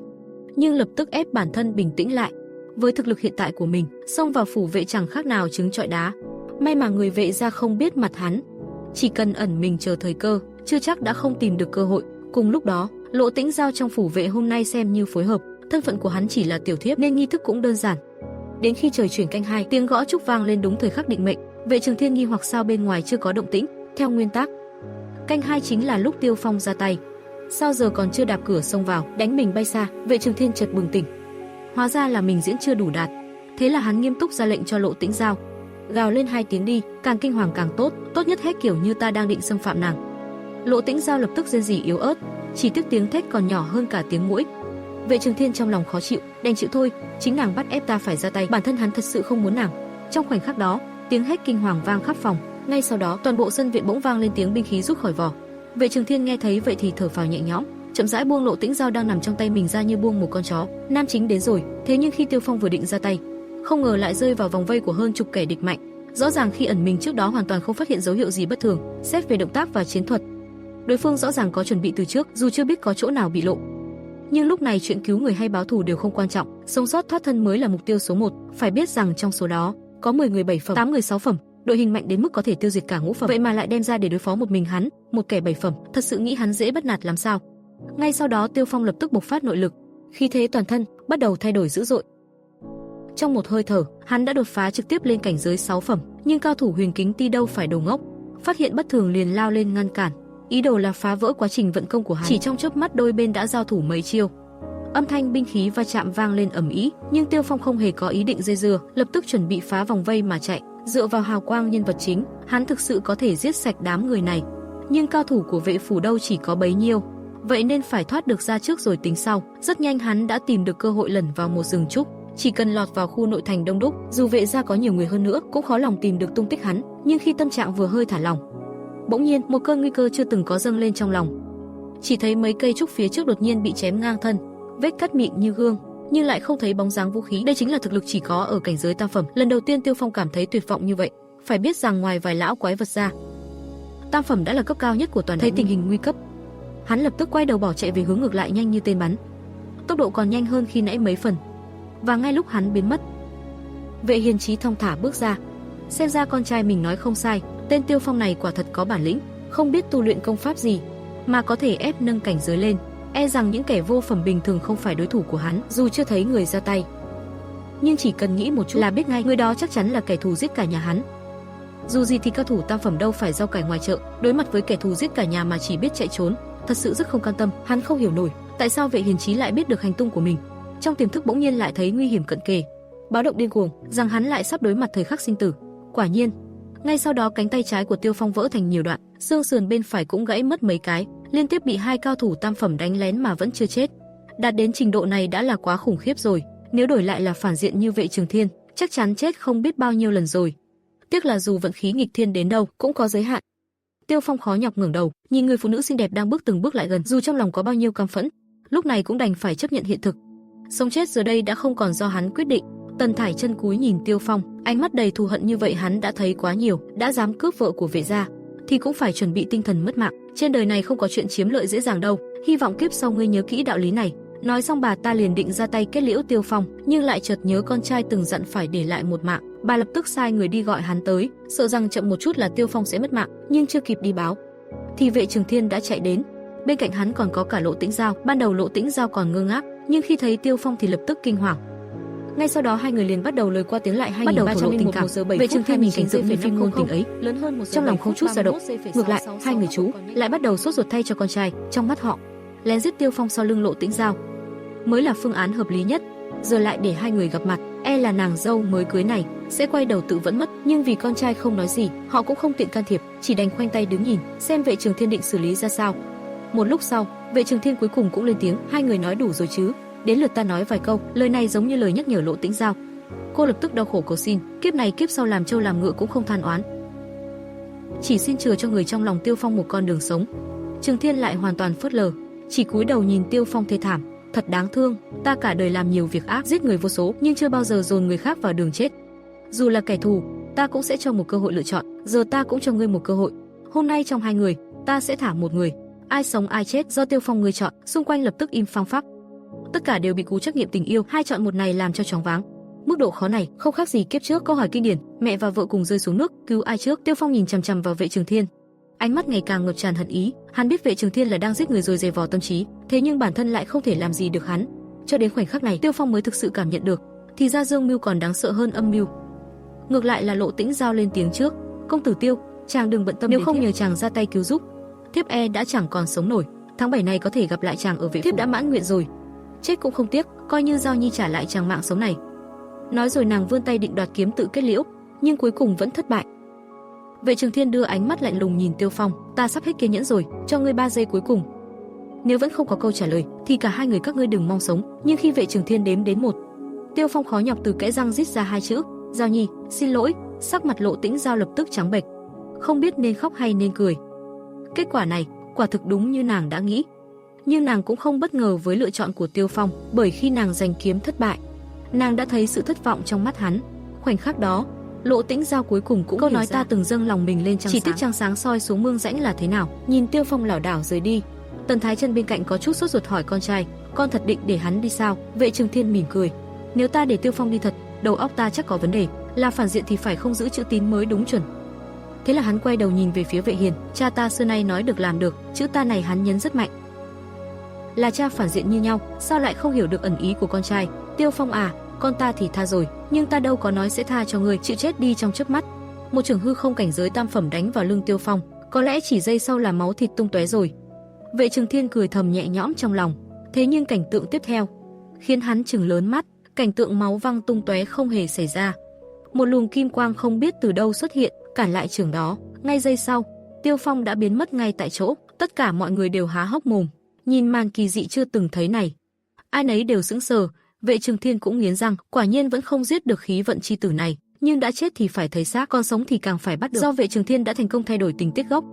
[SPEAKER 1] nhưng lập tức ép bản thân bình tĩnh lại. Với thực lực hiện tại của mình, xông vào phủ vệ chẳng khác nào trứng trọi đá. May mà người vệ gia không biết mặt hắn, chỉ cần ẩn mình chờ thời cơ, chưa chắc đã không tìm được cơ hội. Cùng lúc đó, Lộ Tĩnh Giao trong phủ vệ hôm nay xem như phối hợp, thân phận của hắn chỉ là tiểu thiếp nên nghi thức cũng đơn giản. Đến khi trời chuyển canh 2, tiếng gõ trúc vang lên đúng thời khắc định mệnh. Vệ Trường Thiên nghi hoặc sao bên ngoài chưa có động tĩnh. Theo nguyên tắc, canh 2 chính là lúc Tiêu Phong ra tay. Sao giờ còn chưa đạp cửa xông vào, đánh mình bay xa? Vệ Trường Thiên chợt bừng tỉnh. Hóa ra là mình diễn chưa đủ đạt. Thế là hắn nghiêm túc ra lệnh cho Lộ Tĩnh Giao. Gào lên 2 tiếng đi, càng kinh hoàng càng tốt, tốt nhất hét kiểu như ta đang định xâm phạm nàng. Lộ Tĩnh Giao lập tức rên rỉ yếu ớt, chỉ tiếc tiếng thét còn nhỏ hơn cả tiếng muỗi. Vệ Trường Thiên trong lòng khó chịu, đành chịu thôi, chính nàng bắt ép ta phải ra tay, bản thân hắn thật sự không muốn nàng. Trong khoảnh khắc đó, tiếng hét kinh hoàng vang khắp phòng, ngay sau đó toàn bộ sân viện bỗng vang lên tiếng binh khí rút khỏi vỏ. Vệ Trường Thiên nghe thấy vậy thì thở phào nhẹ nhõm, chậm rãi buông Lộ Tĩnh Giao đang nằm trong tay mình ra như buông một con chó. Nam chính đến rồi, thế nhưng khi Tiêu Phong vừa định ra tay, không ngờ lại rơi vào vòng vây của hơn chục kẻ địch mạnh. Rõ ràng khi ẩn mình trước đó hoàn toàn không phát hiện dấu hiệu gì bất thường. Xét về động tác và chiến thuật, đối phương rõ ràng có chuẩn bị từ trước, dù chưa biết có chỗ nào bị lộ. Nhưng lúc này chuyện cứu người hay báo thù đều không quan trọng, sống sót thoát thân mới là mục tiêu số 1. Phải biết rằng trong số đó có 10 người 7 phẩm, 8 người 6 phẩm, đội hình mạnh đến mức có thể tiêu diệt cả ngũ phẩm, vậy mà lại đem ra để đối phó một mình hắn, một kẻ 7 phẩm, thật sự nghĩ hắn dễ bắt nạt làm sao? Ngay sau đó Tiêu Phong lập tức bộc phát nội lực, khí thế toàn thân bắt đầu thay đổi dữ dội. Trong một hơi thở, hắn đã đột phá trực tiếp lên cảnh giới 6 phẩm, nhưng cao thủ Huyền Kính Ti đâu phải đồ ngốc, phát hiện bất thường liền lao lên ngăn cản, ý đồ là phá vỡ quá trình vận công của hắn. Chỉ trong chớp mắt đôi bên đã giao thủ mấy chiêu. Âm thanh binh khí va chạm vang lên ầm ĩ, nhưng Tiêu Phong không hề có ý định dây dưa, lập tức chuẩn bị phá vòng vây mà chạy. Dựa vào hào quang nhân vật chính, hắn thực sự có thể giết sạch đám người này. Nhưng cao thủ của vệ phủ đâu chỉ có bấy nhiêu, vậy nên phải thoát được ra trước rồi tính sau. Rất nhanh hắn đã tìm được cơ hội lẩn vào một rừng trúc, chỉ cần lọt vào khu nội thành đông đúc, dù vệ gia có nhiều người hơn nữa cũng khó lòng tìm được tung tích hắn. Nhưng khi tâm trạng vừa hơi thả lỏng, bỗng nhiên một cơn nguy cơ chưa từng có dâng lên trong lòng. Chỉ thấy mấy cây trúc phía trước đột nhiên bị chém ngang thân, vết cắt mịn như gương, nhưng lại không thấy bóng dáng vũ khí. Đây chính là thực lực chỉ có ở cảnh giới tam phẩm. Lần đầu tiên Tiêu Phong cảm thấy tuyệt vọng như vậy. Phải biết rằng ngoài vài lão quái vật ra, tam phẩm đã là cấp cao nhất của toàn. Thấy tình hình nguy cấp, hắn lập tức quay đầu bỏ chạy về hướng ngược lại nhanh như tên bắn, tốc độ còn nhanh hơn khi nãy mấy phần. Và ngay lúc hắn biến mất, Vệ Hiền Chí thong thả bước ra. Xem ra con trai mình nói không sai, tên Tiêu Phong này quả thật có bản lĩnh, không biết tu luyện công pháp gì mà có thể ép nâng cảnh giới lên. E rằng những kẻ vô phẩm bình thường không phải đối thủ của hắn, dù chưa thấy người ra tay, nhưng chỉ cần nghĩ một chút là biết ngay người đó chắc chắn là kẻ thù giết cả nhà hắn. Dù gì thì cao thủ tam phẩm đâu phải rau cải ngoài chợ, đối mặt với kẻ thù giết cả nhà mà chỉ biết chạy trốn, thật sự rất không cam tâm. Hắn không hiểu nổi tại sao Vệ Hiền Chí lại biết được hành tung của mình. Trong tiềm thức bỗng nhiên lại thấy nguy hiểm cận kề, báo động điên cuồng rằng hắn lại sắp đối mặt thời khắc sinh tử. Quả nhiên, ngay sau đó cánh tay trái của Tiêu Phong vỡ thành nhiều đoạn, xương sườn bên phải cũng gãy mất mấy cái, liên tiếp bị 2 cao thủ tam phẩm đánh lén mà vẫn chưa chết. Đạt đến trình độ này đã là quá khủng khiếp rồi, nếu đổi lại là phản diện như Vệ Trường Thiên, chắc chắn chết không biết bao nhiêu lần rồi. Tiếc là dù vận khí nghịch thiên đến đâu cũng có giới hạn. Tiêu Phong khó nhọc ngẩng đầu, nhìn người phụ nữ xinh đẹp đang bước từng bước lại gần, dù trong lòng có bao nhiêu căm phẫn, lúc này cũng đành phải chấp nhận hiện thực. Sống chết giờ đây đã không còn do hắn quyết định. Tần Thải chân cúi nhìn Tiêu Phong, ánh mắt đầy thù hận như vậy hắn đã thấy quá nhiều, đã dám cướp vợ của Vệ gia thì cũng phải chuẩn bị tinh thần mất mạng. Trên đời này không có chuyện chiếm lợi dễ dàng đâu, hy vọng kiếp sau ngươi nhớ kỹ đạo lý này. Nói xong bà ta liền định ra tay kết liễu Tiêu Phong, nhưng lại chợt nhớ con trai từng dặn phải để lại một mạng. Bà lập tức sai người đi gọi hắn tới, sợ rằng chậm một chút là Tiêu Phong sẽ mất mạng, nhưng chưa kịp đi báo thì Vệ Trường Thiên đã chạy đến. Bên cạnh hắn còn có cả Lộ Tĩnh Giao. Ban đầu Lộ Tĩnh Giao còn ngơ ngác, nhưng khi thấy Tiêu Phong thì lập tức kinh hoàng. Ngay sau đó hai người liền bắt đầu lời qua tiếng lại, bắt đầu thổ lộ tình cảm. Vệ Trường Thiên nhìn cảnh tượng như phim ngôn tình ấy, trong lòng không chút dao động. Ngược lại, hai người chú lại bắt đầu sốt ruột thay cho con trai. Trong mắt họ, lén giết Tiêu Phong sau lưng Lộ Tĩnh Giao mới là phương án hợp lý nhất. Giờ lại để hai người gặp mặt, e là nàng dâu mới cưới này sẽ quay đầu tự vẫn mất. Nhưng vì con trai không nói gì, họ cũng không tiện can thiệp, chỉ đành khoanh tay đứng nhìn, xem Vệ Trường Thiên định xử lý ra sao. Một lúc sau, Vệ Trường Thiên cuối cùng cũng lên tiếng, hai người nói đủ rồi chứ, đến lượt ta nói vài câu. Lời này giống như lời nhắc nhở Lộ Tĩnh Giao. Cô lập tức đau khổ cầu xin, kiếp này kiếp sau làm trâu làm ngựa cũng không than oán, chỉ xin chừa cho người trong lòng Tiêu Phong một con đường sống. Trường Thiên lại hoàn toàn phớt lờ, chỉ cúi đầu nhìn Tiêu Phong thê thảm. thật đáng thương, ta cả đời làm nhiều việc ác, giết người vô số, nhưng chưa bao giờ dồn người khác vào đường chết. Dù là kẻ thù, ta cũng sẽ cho một cơ hội lựa chọn, giờ ta cũng cho ngươi một cơ hội. Hôm nay trong hai người, ta sẽ thả một người, ai sống ai chết do Tiêu Phong ngươi chọn." Xung quanh lập tức im phăng phắc. Tất cả đều bị cú trắc nghiệm tình yêu hai chọn một này làm cho choáng váng. Mức độ khó này không khác gì kiếp trước câu hỏi kinh điển, mẹ và vợ cùng rơi xuống nước, cứu ai trước? Tiêu Phong nhìn chằm chằm vào Vệ Trường Thiên, ánh mắt ngày càng ngập tràn hận ý. Hắn biết Vệ Trường Thiên là đang giết người rồi giày vò tâm trí, thế nhưng bản thân lại không thể làm gì được hắn. Cho đến khoảnh khắc này, Tiêu Phong mới thực sự cảm nhận được, thì ra dương mưu còn đáng sợ hơn âm mưu. Ngược lại là Lộ Tĩnh Giao lên tiếng trước, "Công tử Tiêu, chàng đừng bận tâm, nếu không nhờ chàng ra tay cứu giúp, thiếp đã chẳng còn sống nổi. Tháng 7 này có thể gặp lại chàng ở Vệ Phủ, thiếp đã mãn nguyện rồi, chết cũng không tiếc, coi như Giao Nhi trả lại chàng mạng sống này." Nói rồi nàng vươn tay định đoạt kiếm tự kết liễu, nhưng cuối cùng vẫn thất bại. Vệ Trường Thiên đưa ánh mắt lạnh lùng nhìn Tiêu Phong, "Ta sắp hết kiên nhẫn rồi, cho ngươi 3 giây cuối cùng. Nếu vẫn không có câu trả lời, thì cả hai người các ngươi đừng mong sống." Nhưng khi Vệ Trường Thiên đếm đến 1, Tiêu Phong khó nhọc từ kẽ răng rít ra 2 chữ, "Giao Nhi, xin lỗi." Sắc mặt Lộ Tĩnh Giao lập tức trắng bệch, không biết nên khóc hay nên cười. Kết quả này, quả thực đúng như nàng đã nghĩ. Nhưng nàng cũng không bất ngờ với lựa chọn của Tiêu Phong, bởi khi nàng giành kiếm thất bại, nàng đã thấy sự thất vọng trong mắt hắn. Khoảnh khắc đó, Lộ Tĩnh Giao cuối cùng cũng câu nói ta từng dâng lòng mình lên trăng sáng. Chỉ tiếc trăng sáng soi xuống mương rãnh là thế nào. Nhìn Tiêu Phong lảo đảo rời đi, Tần Thái Chân bên cạnh có chút sốt ruột hỏi con trai, "Con thật định để hắn đi sao?" Vệ Trường Thiên mỉm cười, "Nếu ta để Tiêu Phong đi thật, đầu óc ta chắc có vấn đề, là phản diện thì phải không giữ chữ tín mới đúng chuẩn." Thế là hắn quay đầu nhìn về phía Vệ Hiền, "Cha ta xưa nay nói được làm được." Chữ ta này hắn nhấn rất mạnh. Là cha phản diện như nhau, sao lại không hiểu được ẩn ý của con trai? "Tiêu Phong à, con ta thì tha rồi, nhưng ta đâu có nói sẽ tha cho ngươi." Chịu chết đi trong chớp mắt, một trường hư không cảnh giới tam phẩm đánh vào lưng Tiêu Phong, có lẽ chỉ giây sau là máu thịt tung tóe rồi. Vệ Trường Thiên cười thầm nhẹ nhõm trong lòng, thế nhưng cảnh tượng tiếp theo khiến hắn trừng lớn mắt. Cảnh tượng máu văng tung tóe không hề xảy ra, một luồng kim quang không biết từ đâu xuất hiện, cản lại trường đó. Ngay giây sau, Tiêu Phong đã biến mất ngay tại chỗ. Tất cả mọi người đều há hốc mồm, nhìn màn kỳ dị chưa từng thấy này. Ai nấy đều sững sờ. Vệ Trường Thiên cũng nghiến răng, quả nhiên vẫn không giết được khí vận chi tử này, nhưng đã chết thì phải thấy xác, còn sống thì càng phải bắt được. Do Vệ Trường Thiên đã thành công thay đổi tình tiết gốc,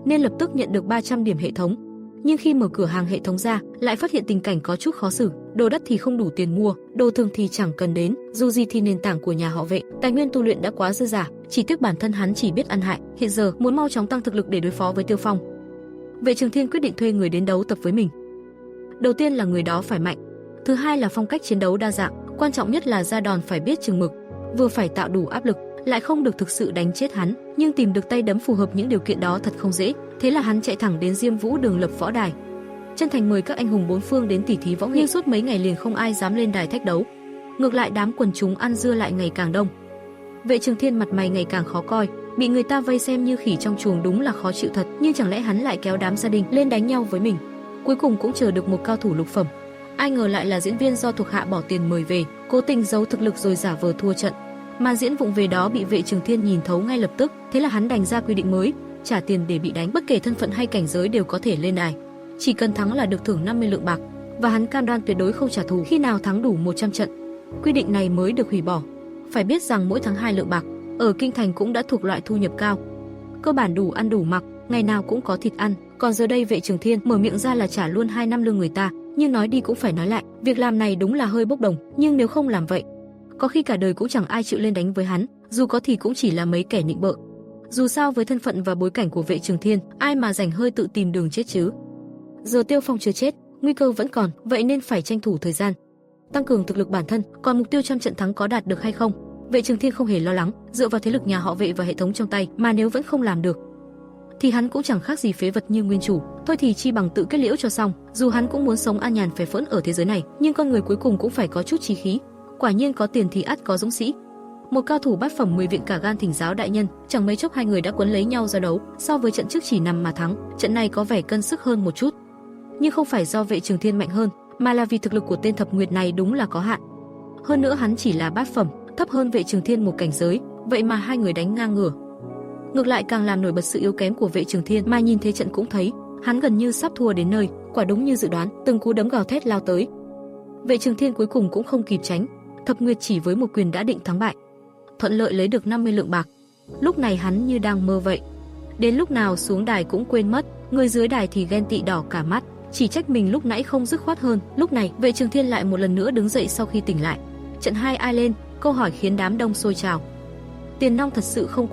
[SPEAKER 1] nên lập tức nhận được 300 điểm hệ thống. Nhưng khi mở cửa hàng hệ thống ra, lại phát hiện tình cảnh có chút khó xử. Đồ đất thì không đủ tiền mua, đồ thường thì chẳng cần đến. Dù gì thì nền tảng của nhà họ Vệ, tài nguyên tu luyện đã quá dư dả, chỉ tiếc bản thân hắn chỉ biết ăn hại. Hiện giờ muốn mau chóng tăng thực lực để đối phó với Tiêu Phong, Vệ Trường Thiên quyết định thuê người đến đấu tập với mình. Đầu tiên là người đó phải mạnh, thứ hai là phong cách chiến đấu đa dạng, quan trọng nhất là ra đòn phải biết chừng mực, vừa phải tạo đủ áp lực, lại không được thực sự đánh chết hắn, nhưng tìm được tay đấm phù hợp những điều kiện đó thật không dễ. Thế là hắn chạy thẳng đến Diêm Vũ Đường lập võ đài, chân thành mời các anh hùng bốn phương đến tỉ thí võ nghệ. Nhưng suốt mấy ngày liền không ai dám lên đài thách đấu, ngược lại đám quần chúng ăn dưa lại ngày càng đông. Vệ Trường Thiên mặt mày ngày càng khó coi, bị người ta vây xem như khỉ trong chuồng, đúng là khó chịu thật. Nhưng chẳng lẽ hắn lại kéo đám gia đình lên đánh nhau với mình? Cuối cùng cũng chờ được một cao thủ lục phẩm, ai ngờ lại là diễn viên do thuộc hạ bỏ tiền mời về, cố tình giấu thực lực rồi giả vờ thua trận. Màn diễn vụng về đó bị Vệ Trường Thiên nhìn thấu ngay lập tức, thế là hắn đành ra quy định mới, trả tiền để bị đánh, bất kể thân phận hay cảnh giới đều có thể lên đài, chỉ cần thắng là được thưởng 50 lượng bạc, và hắn cam đoan tuyệt đối không trả thù khi nào thắng đủ 100 trận. Quy định này mới được hủy bỏ. Phải biết rằng mỗi tháng 2 lượng bạc ở kinh thành cũng đã thuộc loại thu nhập cao, cơ bản đủ ăn đủ mặc, ngày nào cũng có thịt ăn. Còn giờ đây Vệ Trường Thiên mở miệng ra là trả luôn 2 năm lương người ta, nhưng nói đi cũng phải nói lại, việc làm này đúng là hơi bốc đồng, nhưng nếu không làm vậy, có khi cả đời cũng chẳng ai chịu lên đánh với hắn, dù có thì cũng chỉ là mấy kẻ nịnh bợ. Dù sao với thân phận và bối cảnh của Vệ Trường Thiên, ai mà rảnh hơi tự tìm đường chết chứ. Giờ Tiêu Phong chưa chết, nguy cơ vẫn còn, vậy nên phải tranh thủ thời gian, tăng cường thực lực bản thân. Còn mục tiêu trăm trận thắng có đạt được hay không, Vệ Trường Thiên không hề lo lắng, dựa vào thế lực nhà họ Vệ và hệ thống trong tay, mà nếu vẫn không làm được thì hắn cũng chẳng khác gì phế vật như nguyên chủ, thôi thì chi bằng tự kết liễu cho xong. Dù hắn cũng muốn sống an nhàn phè phỡn ở thế giới này, nhưng con người cuối cùng cũng phải có chút chí khí. Quả nhiên có tiền thì ắt có dũng sĩ. Một cao thủ bát phẩm 10 viện cả gan thỉnh giáo đại nhân, chẳng mấy chốc hai người đã quấn lấy nhau giao đấu. So với trận trước chỉ nằm mà thắng, trận này có vẻ cân sức hơn một chút, nhưng không phải do Vệ Trường Thiên mạnh hơn, mà là vì thực lực của tên thập nguyệt này đúng là có hạn. Hơn nữa hắn chỉ là bát phẩm, thấp hơn Vệ Trường Thiên một cảnh giới, vậy mà hai người đánh ngang ngửa. Ngược lại càng làm nổi bật sự yếu kém của Vệ Trường Thiên, mà nhìn thế trận cũng thấy, hắn gần như sắp thua đến nơi. Quả đúng như dự đoán, từng cú đấm gào thét lao tới. Vệ Trường Thiên cuối cùng cũng không kịp tránh, thập nguyệt chỉ với một quyền đã định thắng bại, thuận lợi lấy được 50 lượng bạc. Lúc này hắn như đang mơ vậy, đến lúc nào xuống đài cũng quên mất, người dưới đài thì ghen tị đỏ cả mắt. chỉ trách mình lúc nãy không dứt khoát hơn. Lúc này, Vệ Trường Thiên lại một lần nữa đứng dậy sau khi tỉnh lại. Trận 2 ai lên, câu hỏi khiến đám đông sôi trào. Tiền nong thật sự không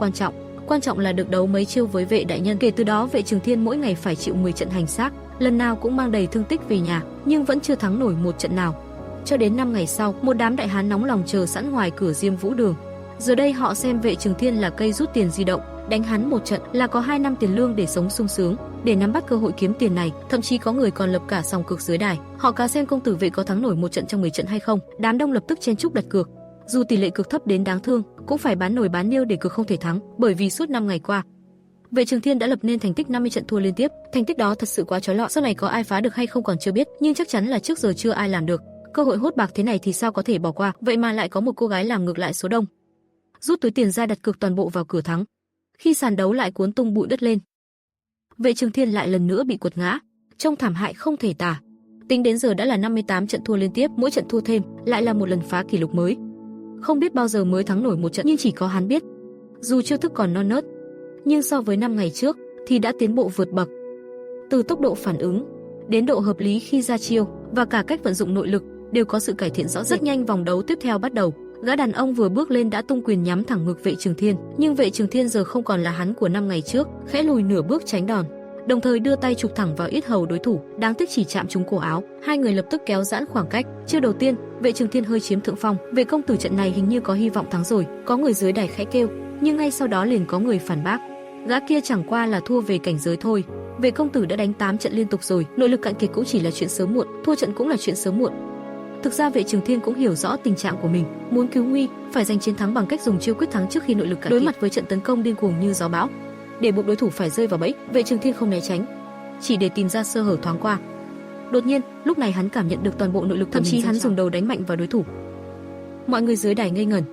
[SPEAKER 1] quan trọng là được đấu mấy chiêu với Vệ đại nhân. Kể từ đó, Vệ Trường Thiên mỗi ngày phải chịu 10 trận hành xác, lần nào cũng mang đầy thương tích về nhà, nhưng vẫn chưa thắng nổi một trận nào. Cho đến 5 ngày sau, một đám đại hán nóng lòng chờ sẵn ngoài cửa Diêm Vũ Đường. Giờ đây họ xem Vệ Trường Thiên là cây rút tiền di động, đánh hắn một trận là có 2 năm tiền lương để sống sung sướng. Để nắm bắt cơ hội kiếm tiền này, thậm chí có người còn lập cả sòng cược dưới đài. Họ cá xem công tử Vệ có thắng nổi một trận trong 10 trận hay không. Đám đông lập tức chen chúc đặt cược. Dù tỷ lệ cược thấp đến đáng thương, cũng phải bán nồi bán niêu để cược không thể thắng, bởi vì suốt 5 ngày qua, Vệ Trường Thiên đã lập nên thành tích 50 trận thua liên tiếp. Thành tích đó thật sự quá chói lọi, sau này có ai phá được hay không còn chưa biết, nhưng chắc chắn là trước giờ chưa ai làm được. Cơ hội hốt bạc thế này thì sao có thể bỏ qua, vậy mà lại có một cô gái làm ngược lại số đông. Rút túi tiền ra đặt cược toàn bộ vào cửa thắng. Khi sàn đấu lại cuốn tung bụi đất lên, Vệ Trường Thiên lại lần nữa bị quật ngã, trông thảm hại không thể tả. Tính đến giờ đã là 58 trận thua liên tiếp, mỗi trận thua thêm lại là một lần phá kỷ lục mới. Không biết bao giờ mới thắng nổi một trận, nhưng chỉ có hắn biết. Dù chiêu thức còn non nớt, nhưng so với 5 ngày trước thì đã tiến bộ vượt bậc. Từ tốc độ phản ứng đến độ hợp lý khi ra chiêu và cả cách vận dụng nội lực đều có sự cải thiện rõ rệt. Rất nhanh vòng đấu tiếp theo bắt đầu. Gã đàn ông vừa bước lên đã tung quyền nhắm thẳng ngực Vệ Trường Thiên, nhưng Vệ Trường Thiên giờ không còn là hắn của 5 ngày trước, khẽ lùi nửa bước tránh đòn, đồng thời đưa tay chụp thẳng vào yết hầu đối thủ, đáng tiếc chỉ chạm trúng cổ áo. Hai người lập tức kéo giãn khoảng cách. Chiêu đầu tiên, Vệ Trường Thiên hơi chiếm thượng phong. Vệ công tử trận này hình như có hy vọng thắng rồi, có người dưới đài khẽ kêu, nhưng ngay sau đó liền có người phản bác. Gã kia chẳng qua là thua về cảnh giới thôi. Vệ công tử đã đánh 8 trận liên tục rồi, nội lực cạn kiệt cũng chỉ là chuyện sớm muộn, thua trận cũng là chuyện sớm muộn. Thực ra Vệ Trường Thiên cũng hiểu rõ tình trạng của mình, muốn cứu nguy phải giành chiến thắng bằng cách dùng chiêu quyết thắng trước khi nội lực cạn kiệt. Đối mặt với trận tấn công điên cuồng như gió bão, để buộc đối thủ phải rơi vào bẫy, Vệ Trường Thiên không né tránh, chỉ để tìm ra sơ hở thoáng qua. Đột nhiên, lúc này hắn cảm nhận được toàn bộ nội lực, thậm chí hắn dùng đầu đánh mạnh vào đối thủ. Mọi người dưới đài ngây ngẩn,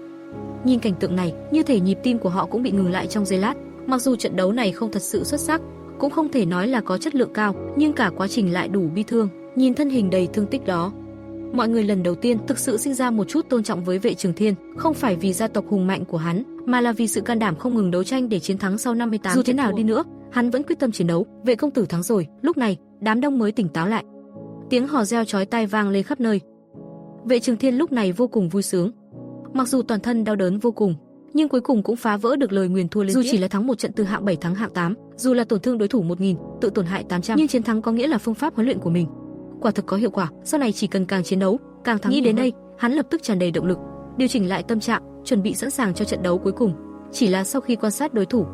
[SPEAKER 1] nhìn cảnh tượng này, như thể nhịp tim của họ cũng bị ngừng lại trong giây lát. Mặc dù trận đấu này không thật sự xuất sắc, cũng không thể nói là có chất lượng cao, nhưng cả quá trình lại đủ bi thương. Nhìn thân hình đầy thương tích đó, mọi người lần đầu tiên thực sự sinh ra một chút tôn trọng với Vệ Trường Thiên, không phải vì gia tộc hùng mạnh của hắn, mà là vì sự can đảm không ngừng đấu tranh để chiến thắng sau 58 trận. Dù thế nào đi nữa, hắn vẫn quyết tâm chiến đấu. Vệ công tử thắng rồi. Lúc này, đám đông mới tỉnh táo lại. Tiếng hò reo chói tai vang lên khắp nơi. Vệ Trường Thiên lúc này vô cùng vui sướng. Mặc dù toàn thân đau đớn vô cùng, nhưng cuối cùng cũng phá vỡ được lời nguyền thua liên tiếp. Dù chỉ là thắng một trận từ hạng 7 thắng hạng 8, dù là tổn thương đối thủ 1000, tự tổn hại 800, nhưng chiến thắng có nghĩa là phương pháp huấn luyện của mình quả thực có hiệu quả. Sau này chỉ cần càng chiến đấu, càng thắng. Nghĩ đến đây, hắn lập tức tràn đầy động lực, điều chỉnh lại tâm trạng, chuẩn bị sẵn sàng cho trận đấu cuối cùng. Chỉ là sau khi quan sát đối thủ,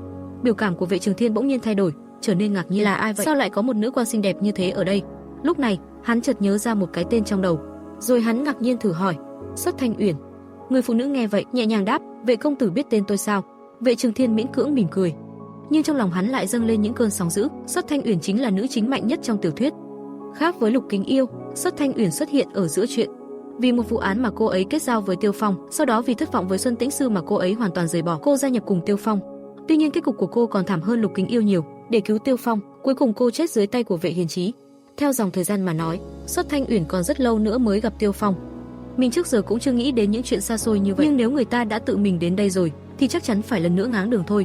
[SPEAKER 1] biểu cảm của Vệ Trường Thiên bỗng nhiên thay đổi, trở nên ngạc nhiên. Là ai vậy? Sao lại có một nữ quan xinh đẹp như thế ở đây? Lúc này, hắn chợt nhớ ra một cái tên trong đầu, rồi hắn ngạc nhiên thử hỏi, Xuất Thanh Uyển. Người phụ nữ nghe vậy nhẹ nhàng đáp, Vệ công tử biết tên tôi sao? Vệ Trường Thiên miễn cưỡng mỉm cười, nhưng trong lòng hắn lại dâng lên những cơn sóng dữ. Xuất Thanh Uyển chính là nữ chính mạnh nhất trong tiểu thuyết. Khác với Lục Kính Yêu, Xuất Thanh Uyển xuất hiện ở giữa chuyện. Vì một vụ án mà cô ấy kết giao với Tiêu Phong, sau đó vì thất vọng với Xuân Tĩnh Sư mà cô ấy hoàn toàn rời bỏ, cô gia nhập cùng Tiêu Phong. Tuy nhiên kết cục của cô còn thảm hơn Lục Kính Yêu nhiều. Để cứu Tiêu Phong, cuối cùng cô chết dưới tay của Vệ Hiền Chí. Theo dòng thời gian mà nói, Xuất Thanh Uyển còn rất lâu nữa mới gặp Tiêu Phong. Mình trước giờ cũng chưa nghĩ đến những chuyện xa xôi như vậy, nhưng nếu người ta đã tự mình đến đây rồi thì chắc chắn phải lần nữa ngáng đường thôi.